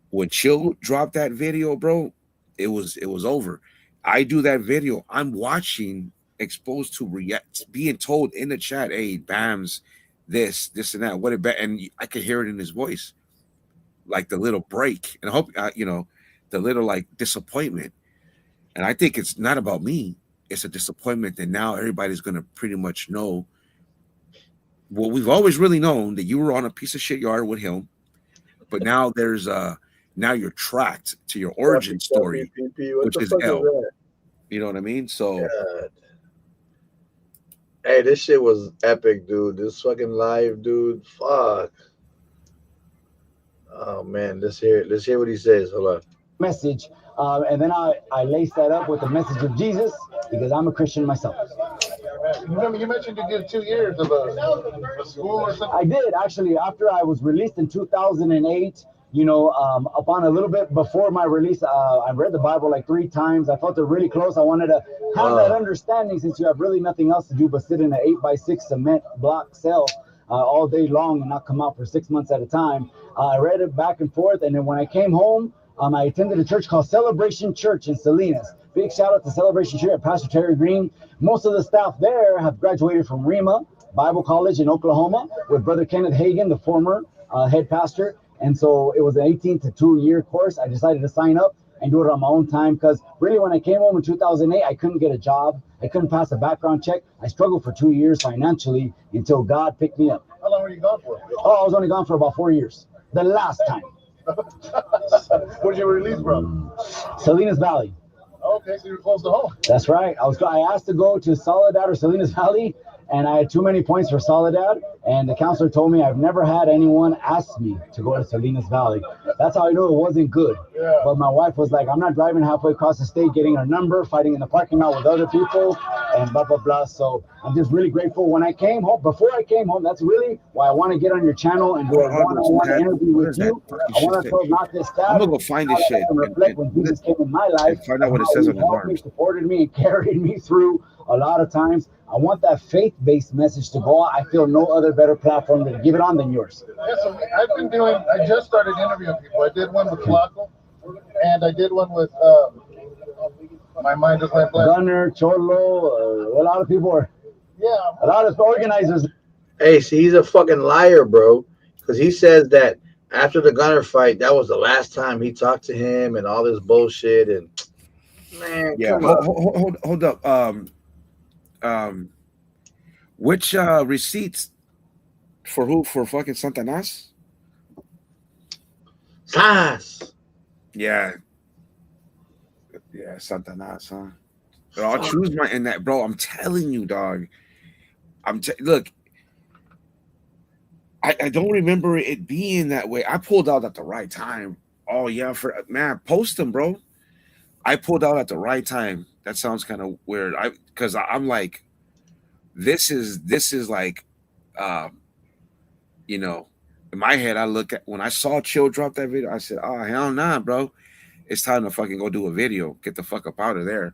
when Chill dropped that video, bro, it was over. I do that video. I'm watching, exposed to being told in the chat, hey, Bams, this and that. What about? And I could hear it in his voice, like the little break, and I hope the little like disappointment. And I think it's not about me. It's a disappointment that now everybody's gonna pretty much know what we've always really known, that you were on a piece of shit yard with him, but now there's now you're tracked to your origin story, which is L. You know what I mean? So. God. Hey, this shit was epic, dude. This fucking live, dude. Fuck. Oh man, let's hear it. Let's hear what he says. Hold on. Message, and then I lace that up with the message of Jesus because I'm a Christian myself. Remember, you mentioned you did 2 years of a school or something. I did actually. After I was released in 2008, upon a little bit before my release, I read the Bible like 3 times. I felt it really close. I wanted to have that understanding, since you have really nothing else to do but sit in an 8x6 cement block cell all day long and not come out for 6 months at a time. I read it back and forth, and then when I came home, I attended a church called Celebration Church in Salinas. Big shout out to Celebration Church at Pastor Terry Green. Most of the staff there have graduated from Rhema Bible College in Oklahoma with Brother Kenneth Hagin, the former head pastor. And so it was an 18 to 2 year course. I decided to sign up and do it on my own time, because really when I came home in 2008, I couldn't get a job. I couldn't pass a background check. I struggled for 2 years financially until God picked me up. How long were you gone for? Oh, I was only gone for about 4 years. The last time. Where'd you release from? Salinas Valley. Okay, so you're close to home. That's right. I asked to go to Soledad or Salinas Valley, and I had too many points for Soledad, and the counselor told me I've never had anyone ask me to go to Salinas Valley. That's how I knew it wasn't good. Yeah. But my wife was like, I'm not driving halfway across the state, getting her number, fighting in the parking lot with other people, and blah, blah, blah. So I'm just really grateful. When I came home, before I came home, that's really why I want to get on your channel and do a one-on-one interview with you. I want to not this stuff. I'm going to go find this shit. Reflect when Jesus came in my life. Find out what it says on the arms. Supported me and carried me through a lot of times. I want that faith-based message to go out. I feel no other better platform to give it on than yours. Yeah, so I just started interviewing people. I did one with Flacco, and I did one with, my mind just went blank. Gunner, Cholo, a lot of people are, Yeah. a lot of organizers. Hey, see, he's a fucking liar, bro. Because he says that after the Gunner fight, that was the last time he talked to him and all this bullshit. And man, Yeah, come on. hold up. Which receipts for who? For fucking Santanas? Sas. Yeah, Santanas, huh? But I'll choose my in that, bro. I'm telling you, dog. Look. I don't remember it being that way. I pulled out at the right time. Oh yeah, post them, bro. I pulled out at the right time. That sounds kind of weird. Because I'm like, this is like, in my head, I look at when I saw Chill drop that video, I said, oh hell nah, bro. It's time to fucking go do a video. Get the fuck up out of there.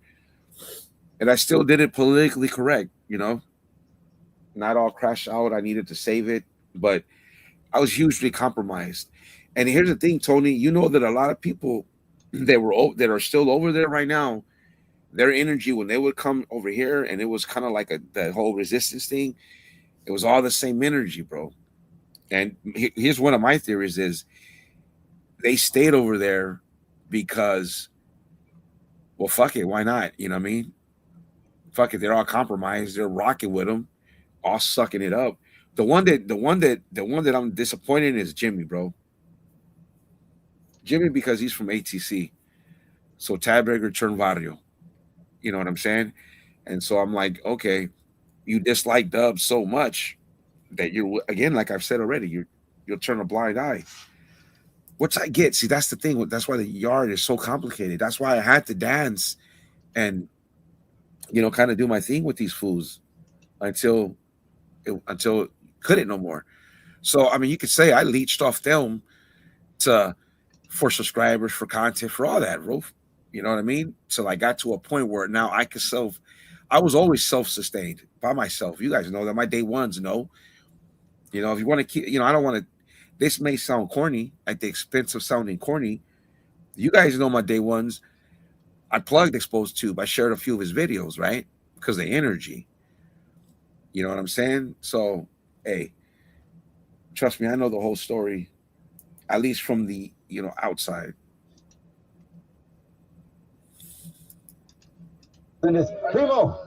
And I still did it politically correct, not all crash out. I needed to save it, but I was hugely compromised. And here's the thing, Tony, you know that a lot of people that are still over there right now, their energy when they would come over here, and it was kind of like the whole resistance thing. It was all the same energy, bro. And here's one of my theories is they stayed over there because, well, fuck it, why not? You know what I mean? Fuck it, they're all compromised. They're rocking with them, all sucking it up. The one that I'm disappointed in is Jimmy, bro. Jimmy, because he's from ATC, so Tiebreaker turned Barrio. You know what I'm saying? And so I'm like, okay, you dislike Dub so much that you're, again, like I've said already, you'll turn a blind eye. Which I get. See, that's the thing. That's why the yard is so complicated. That's why I had to dance and kind of do my thing with these fools until it couldn't no more. So I mean, you could say I leached off them for subscribers, for content, for all that, bro. You know what I mean? So I got to a point where now I could I was always self-sustained by myself. You guys know that. My day ones know. If you want to keep, I don't want to. This may sound corny, at the expense of sounding corny. You guys know my day ones. I plugged Exposed Tube. I shared a few of his videos, right? Because of the energy. You know what I'm saying? So, hey, trust me, I know the whole story, at least from the outside. Primo.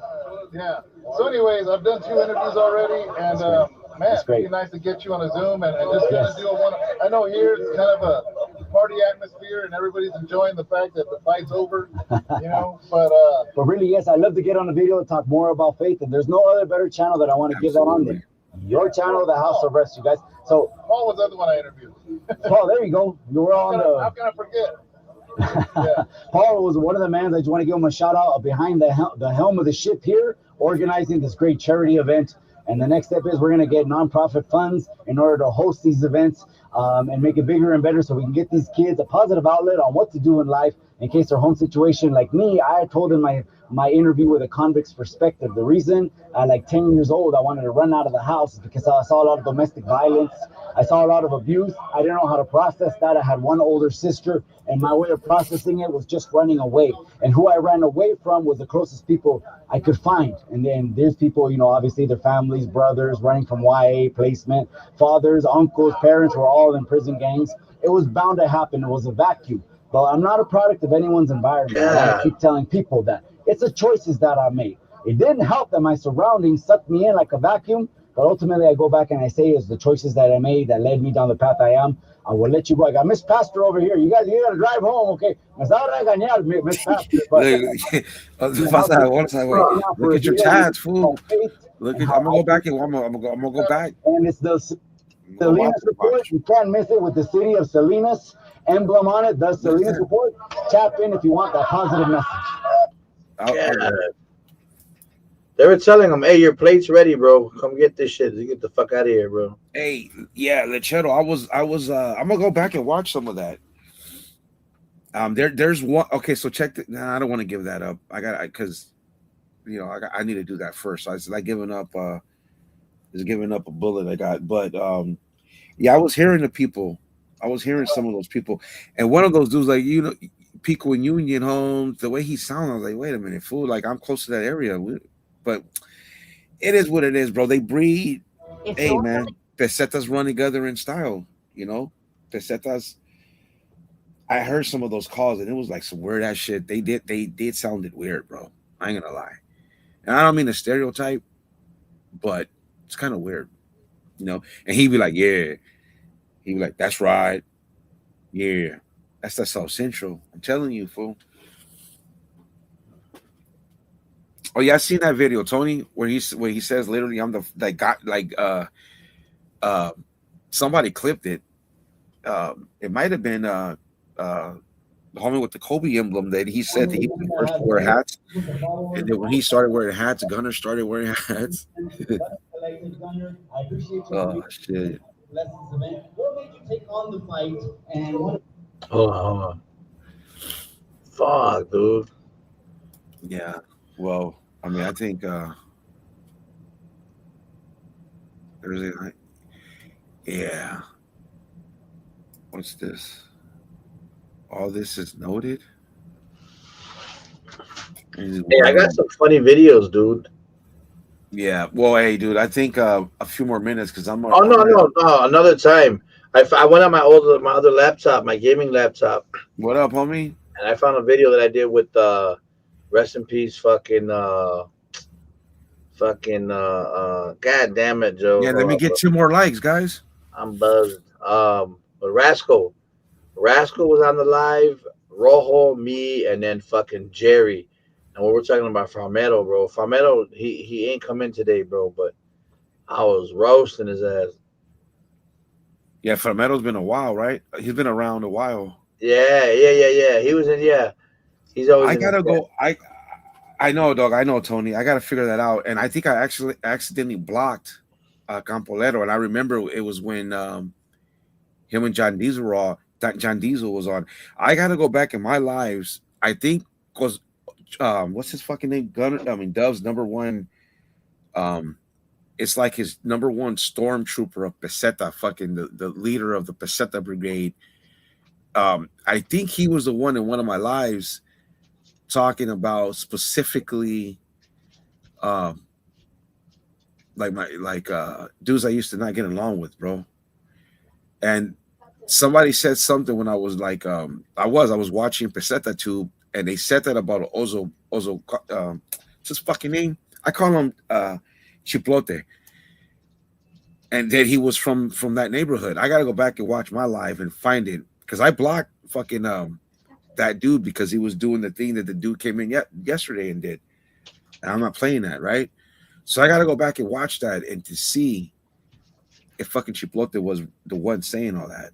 Yeah. So, anyways, I've done 2 interviews already, and man, it'd be nice to get you on a Zoom and just kind of do one. I know here it's kind of a party atmosphere, and everybody's enjoying the fact that the fight's over, But really, yes, I'd love to get on a video and talk more about faith. And there's no other better channel that I want to give that on there. Your channel, the House of Rest, you guys. So Paul was the other one I interviewed. Paul, there you go. You were on the. How can I forget? Yeah. Paul was one of the men. I just want to give him a shout out behind the helm of the ship here, organizing this great charity event. And the next step is we're going to get nonprofit funds in order to host these events and make it bigger and better so we can get these kids a positive outlet on what to do in life in case their home situation. Like me, I told in my interview with a convict's perspective, the reason at like 10 years old I wanted to run out of the house is because I saw a lot of domestic violence. I saw a lot of abuse. I didn't know how to process that. I had one older sister, and my way of processing it was just running away. And who I ran away from was the closest people I could find. And then there's people, obviously their families, brothers, running from YA placement, fathers, uncles, parents were all in prison gangs. It was bound to happen. It was a vacuum. But I'm not a product of anyone's environment. I keep telling people that. It's the choices that I made. It didn't help that my surroundings sucked me in like a vacuum, but ultimately I go back and I say it's the choices that I made that led me down the path I am. I will let you go. I got Miss Pastor over here. You got to drive home, okay? Miss Pastor. Look at your chats, fool. I'm gonna go back and I'm gonna go back. And it's the Salinas report. You can't miss it with the city of Salinas emblem on it. The Salinas report. Tap in if you want that positive message. They were telling him, "Hey, your plate's ready, bro. Come get this shit. Get the fuck out of here, bro." Hey, yeah, Lechero. I was. I'm gonna go back and watch some of that. There's one. Okay, so check. I don't want to give that up. Because I need to do that first. So it's like giving up. Is giving up a bullet I got. But yeah, I was hearing the people. I was hearing some of those people, and one of those dudes, like Pico and Union Homes, the way he sounded, I was like, wait a minute, fool, like I'm close to that area. But it is what it is, bro. They breed. Hey, man, pesetas run together in style, Pesetas. I heard some of those calls, and it was like some weird ass shit. They did sounded weird, bro. I ain't gonna lie. And I don't mean to stereotype, but it's kind of weird, And he'd be like, yeah. He'd be like, that's right. Yeah. That's the South Central. I'm telling you, fool. Oh yeah, I seen that video, Tony, where he says literally I'm that guy. Like somebody clipped it. It might have been the homie with the Kobe emblem that he said that he was the first to wear hats, and then when he started wearing hats, Gunner started wearing hats. Oh shit! What made you take on the fight, and what? Hold on. Fuck, dude. Yeah. Well, I mean, I think yeah. What's this? All this is noted. Hey, I got some funny videos, dude. Yeah. Well, hey, dude, I think a few more minutes because I'm. Oh no! Another time. I went on my other laptop, my gaming laptop. What up, homie? And I found a video that I did with rest in peace, fucking god damn it, Joe. Yeah, let me get 2 more likes, guys. I'm buzzed. But Rascal was on the live. Rojo, me, and then fucking Jerry. And we were talking about Farmedo, bro. Farmedo, he ain't come in today, bro. But I was roasting his ass. Yeah, Fermetto's been a while, right? He's been around a while. Yeah. He was in. Yeah, he's always. I in gotta his go. I know, dog. I know, Tony. I gotta figure that out. And I think I actually accidentally blocked Campolero, and I remember it was when him and John Diesel were all, that John Diesel was on. I gotta go back in my lives. I think because what's his fucking name? Dove's number one. It's like his number one stormtrooper of Peseta, fucking the leader of the Peseta Brigade. I think he was the one in one of my lives talking about specifically dudes I used to not get along with, bro. And somebody said something when I was like I was watching Peseta Tube, and they said that about Ozo what's his fucking name? I call him Chiplote. And then he was from that neighborhood. I gotta go back and watch my live and find it, because I blocked fucking that dude because he was doing the thing that the dude came in yesterday and did. And I'm not playing that, right? So I gotta go back and watch that and to see if fucking Chiplote was the one saying all that.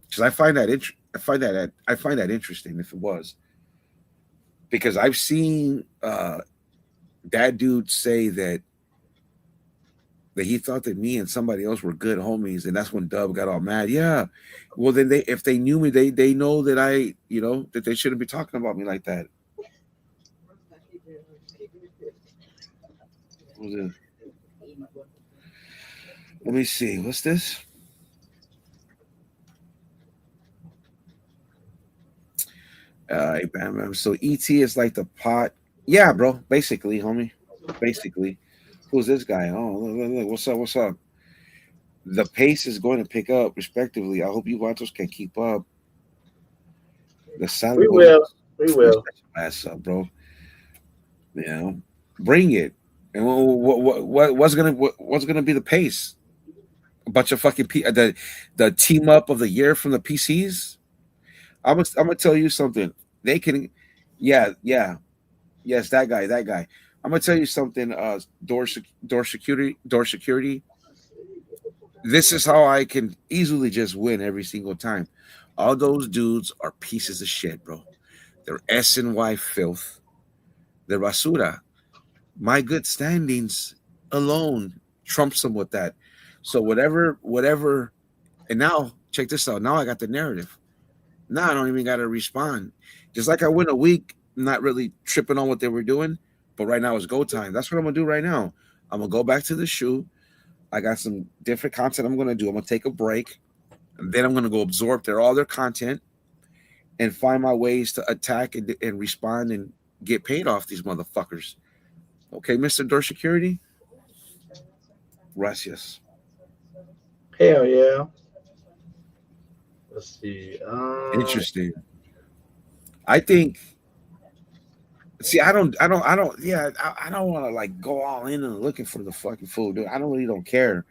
Because I find that interesting if it was. Because I've seen that dude say that he thought that me and somebody else were good homies, and that's when Dub got all mad. Yeah, well then if they knew me, they know that that they shouldn't be talking about me like that. Let me see. What's this? Bam. So ET is like the pot. Yeah, bro. Basically, homie. Basically. Who's this guy? Oh, look. What's up? The pace is going to pick up, respectively. I hope you Vatos can keep up. The salad. We will. Ass up, bro. Bring it. And what's gonna be the pace? A bunch of fucking the team up of the year from the PCs. I'm gonna tell you something. They can, yes, that guy. I'm gonna tell you something. Door security. This is how I can easily just win every single time. All those dudes are pieces of shit, bro. They're S&Y filth. They're basura. My good standings alone trumps them with that. So whatever. And now check this out. Now I got the narrative. Now I don't even got to respond. Just like I went a week, not really tripping on what they were doing. But right now it's go time. That's what I'm going to do right now. I'm going to go back to the shoe. I got some different content I'm going to do. I'm going to take a break. And then I'm going to go absorb all their content and find my ways to attack and respond and get paid off these motherfuckers. Okay, Mr. Door Security? Gracias. Hell yeah. Let's see. Interesting. I think. See, I don't want to like go all in and looking for the fucking fool, dude. I don't care.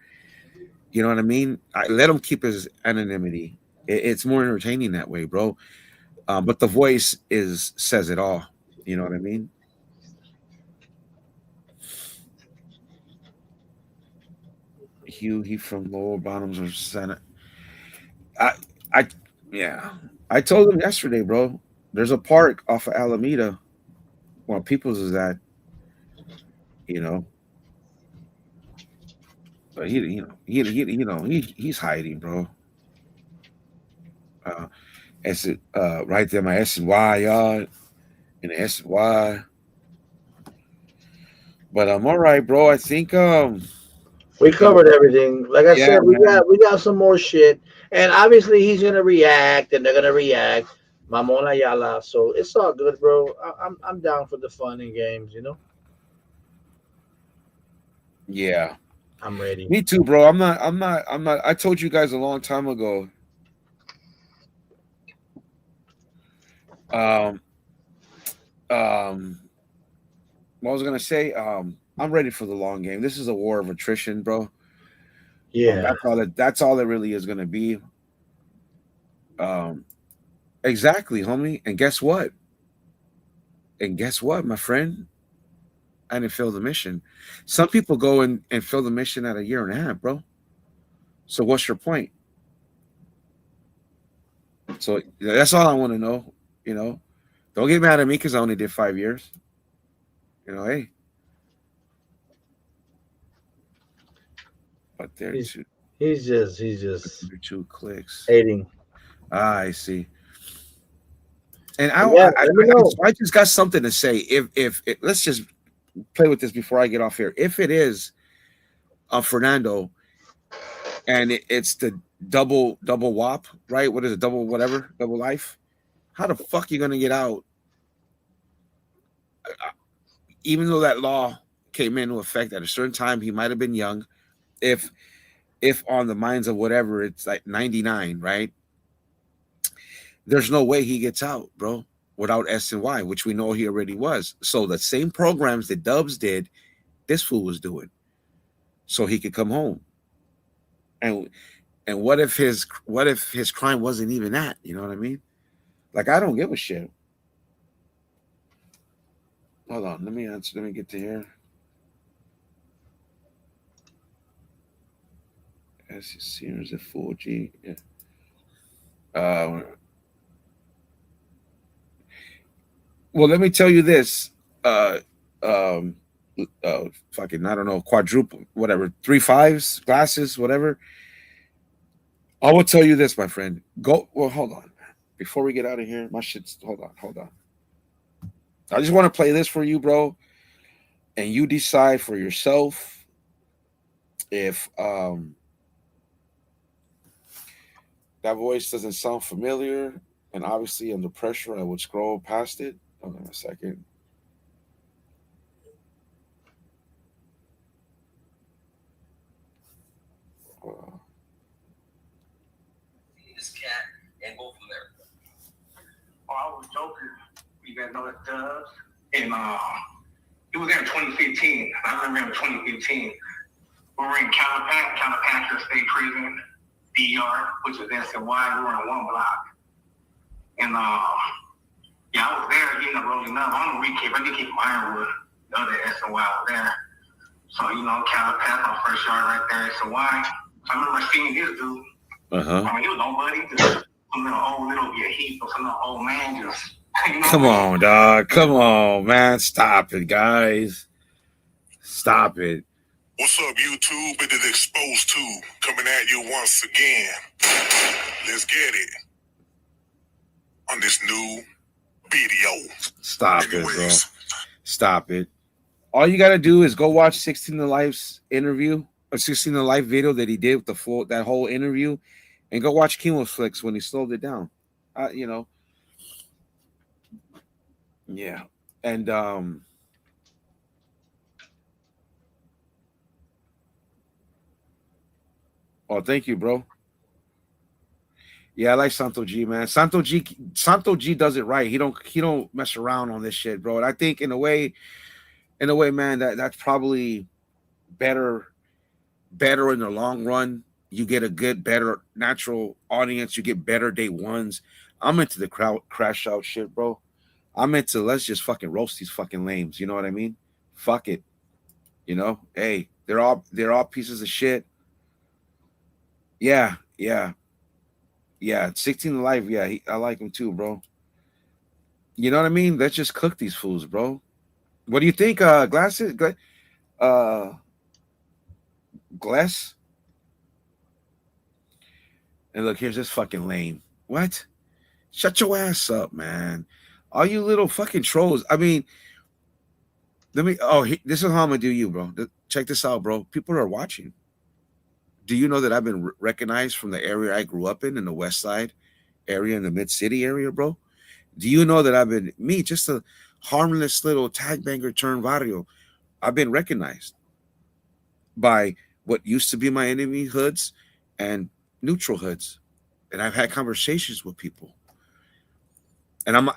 You know what I mean? I let him keep his anonymity. It's more entertaining that way, bro. But the voice says it all. You know what I mean? He from Lower Bottoms or Senate. I told him yesterday, bro. There's a park off of Alameda where Peoples is at. But he's hiding, bro. Right there, my S&Y yard in the S&Y. But I'm all right, bro. I think we covered everything. Like I said, we got some more shit, and obviously he's gonna react, and they're gonna react. Mamona Yala, so it's all good, bro. I'm down for the fun and games, Yeah, I'm ready. Me too, bro. I'm not. I told you guys a long time ago. What I was gonna say, I'm ready for the long game. This is a war of attrition, bro. Yeah, that's all it really is gonna be. Exactly, homie. And guess what? My friend? I didn't fail the mission. Some people go and fail the mission at 1.5 years, bro. So what's your point? So that's all I want to know. Don't get mad at me because I only did 5 years. Hey. But he's just 2 clicks. hating. I see. And Yeah, I just got something to say. If let's just play with this before I get off here. If it is Fernando, and it's the double WAP, right? What is it? Double life. How the fuck you gonna get out? Even though that law came into effect at a certain time, he might have been young. If on the minds of whatever, it's like 99, right? There's no way he gets out, bro, without SNY, which we know he already was. So the same programs that Dubs did, this fool was doing, so he could come home. And what if his crime wasn't even that? You know what I mean? Like, I don't give a shit. Hold on, let me get to here. SEC is a 4G. Yeah. Well, let me tell you this. Fucking, I don't know, quadruple, whatever, 3 5s, glasses, whatever. I will tell you this, my friend. Hold on. Before we get out of here, my shit's, hold on. I just want to play this for you, bro. And you decide for yourself if that voice doesn't sound familiar. And obviously, under pressure, I would scroll past it. Hold on a second. This cat and go from there. Oh, I was joking. You guys know that Dubs? And it was there in 2015. I remember 2015. We were in Calipatria State Prison, DR, which is SNY. We were on 1 block. And yeah, I was there getting the rolling up. I don't know I did keep Ironwood. The other SNY was there. So, Calipatria, my first yard right there, SNY. So I remember seeing this dude. I mean, he was nobody. Just some little heap of some little old man just. Come on, dog. Come on, man. Stop it, guys. Stop it. What's up, YouTube? It is Exposed 2 coming at you once again. Let's get it on this new video. Stop it, bro. Stop it. All you got to do is go watch 16 to Life's interview, or 16 to Life video that he did with that whole interview, and go watch Chemo Flicks when he slowed it down. Yeah. And oh, thank you, bro. Yeah, I like Santo G, man. Santo G does it right. He don't mess around on this shit, bro. And I think in a way, man, that's probably better in the long run. You get a better natural audience. You get better day ones. I'm into the crash out shit, bro. I'm into let's just fucking roast these fucking lames. You know what I mean? Fuck it. Hey, they're all pieces of shit. Yeah. 16 to Life. Yeah, I like him too, bro. You know what I mean? Let's just cook these fools, bro. What do you think? Glasses? Glass? And look, here's this fucking lame. What? Shut your ass up, man. All you little fucking trolls. I mean, this is how I'm gonna do you, bro. Check this out, bro. People are watching. Do you know that I've been recognized from the area I grew up in the West Side area, in the Mid-City area, bro? Do you know that I've been just a harmless little tag banger turned barrio? I've been recognized by what used to be my enemy hoods and neutral hoods, and I've had conversations with people. And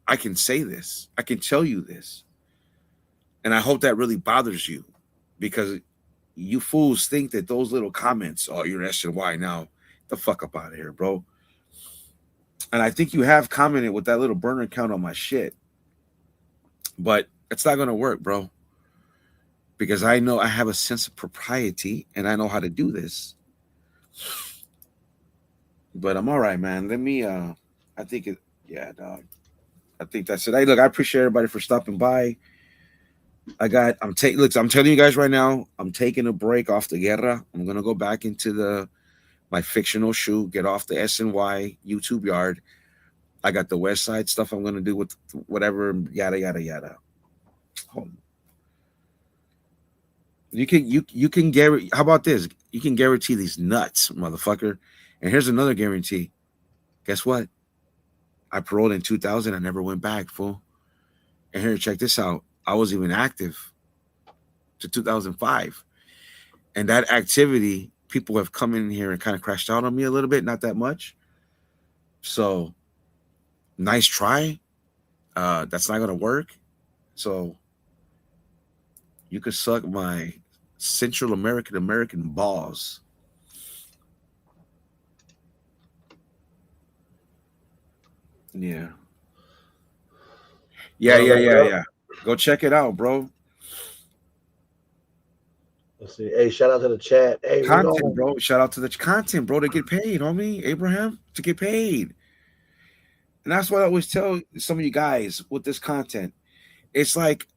I can say this. I can tell you this. And I hope that really bothers you, because you fools think that those little comments, oh, you're SNY now. Get the fuck up out of here, bro. And I think you have commented with that little burner count on my shit. But it's not going to work, bro. Because I know I have a sense of propriety and I know how to do this. But I'm all right, man. Let me I think it yeah, dog. I think that's it. Hey, look, I appreciate everybody for stopping by. Look, I'm telling you guys right now, I'm taking a break off the guerra. I'm gonna go back into my fictional shoot, get off the SNY YouTube yard. I got the West Side stuff I'm gonna do with whatever, yada yada yada. Hold on. You can guarantee. How about this? You can guarantee these nuts, motherfucker. And here's another guarantee. Guess what? I paroled in 2000. I never went back, fool. And here, check this out. I was even active to 2005. And that activity, people have come in here and kind of crashed out on me a little bit, not that much. So, nice try. That's not going to work. So, you could suck my Central American balls. Yeah. Go check it out, bro. Let's see. Hey, shout out to the chat. Hey, content, bro. Shout out to the content, bro, to get paid, homie. Abraham, to get paid. And that's what I always tell some of you guys with this content. It's like,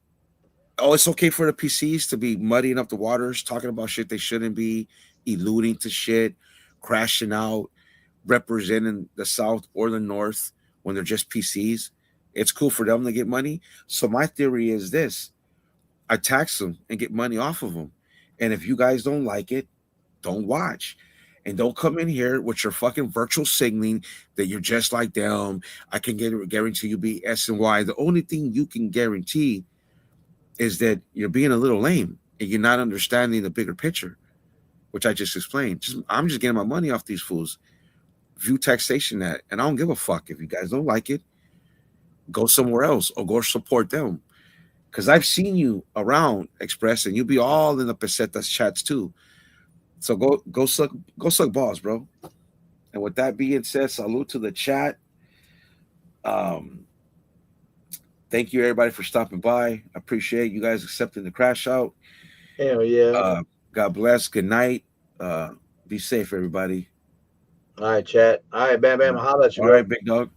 oh, it's okay for the PCs to be muddying up the waters, talking about shit they shouldn't be, alluding to shit, crashing out, representing the South or the North when they're just PCs. It's cool for them to get money. So my theory is this. I tax them and get money off of them. And if you guys don't like it, don't watch. And don't come in here with your fucking virtual signaling that you're just like them. I can guarantee you be S and Y. The only thing you can guarantee is that you're being a little lame and you're not understanding the bigger picture, which I just explained. I'm just getting my money off these fools. View taxation that, and I don't give a fuck if you guys don't like it. Go somewhere else or go support them. Because I've seen you around Express and you'll be all in the pesetas chats too. So go suck balls, bro. And with that being said, salute to the chat. Thank you everybody for stopping by. I appreciate you guys accepting the crash out. Hell yeah. God bless. Good night. Be safe, everybody. All right, chat. All right, Bam Bam. I'll holler at you. All right, big dog.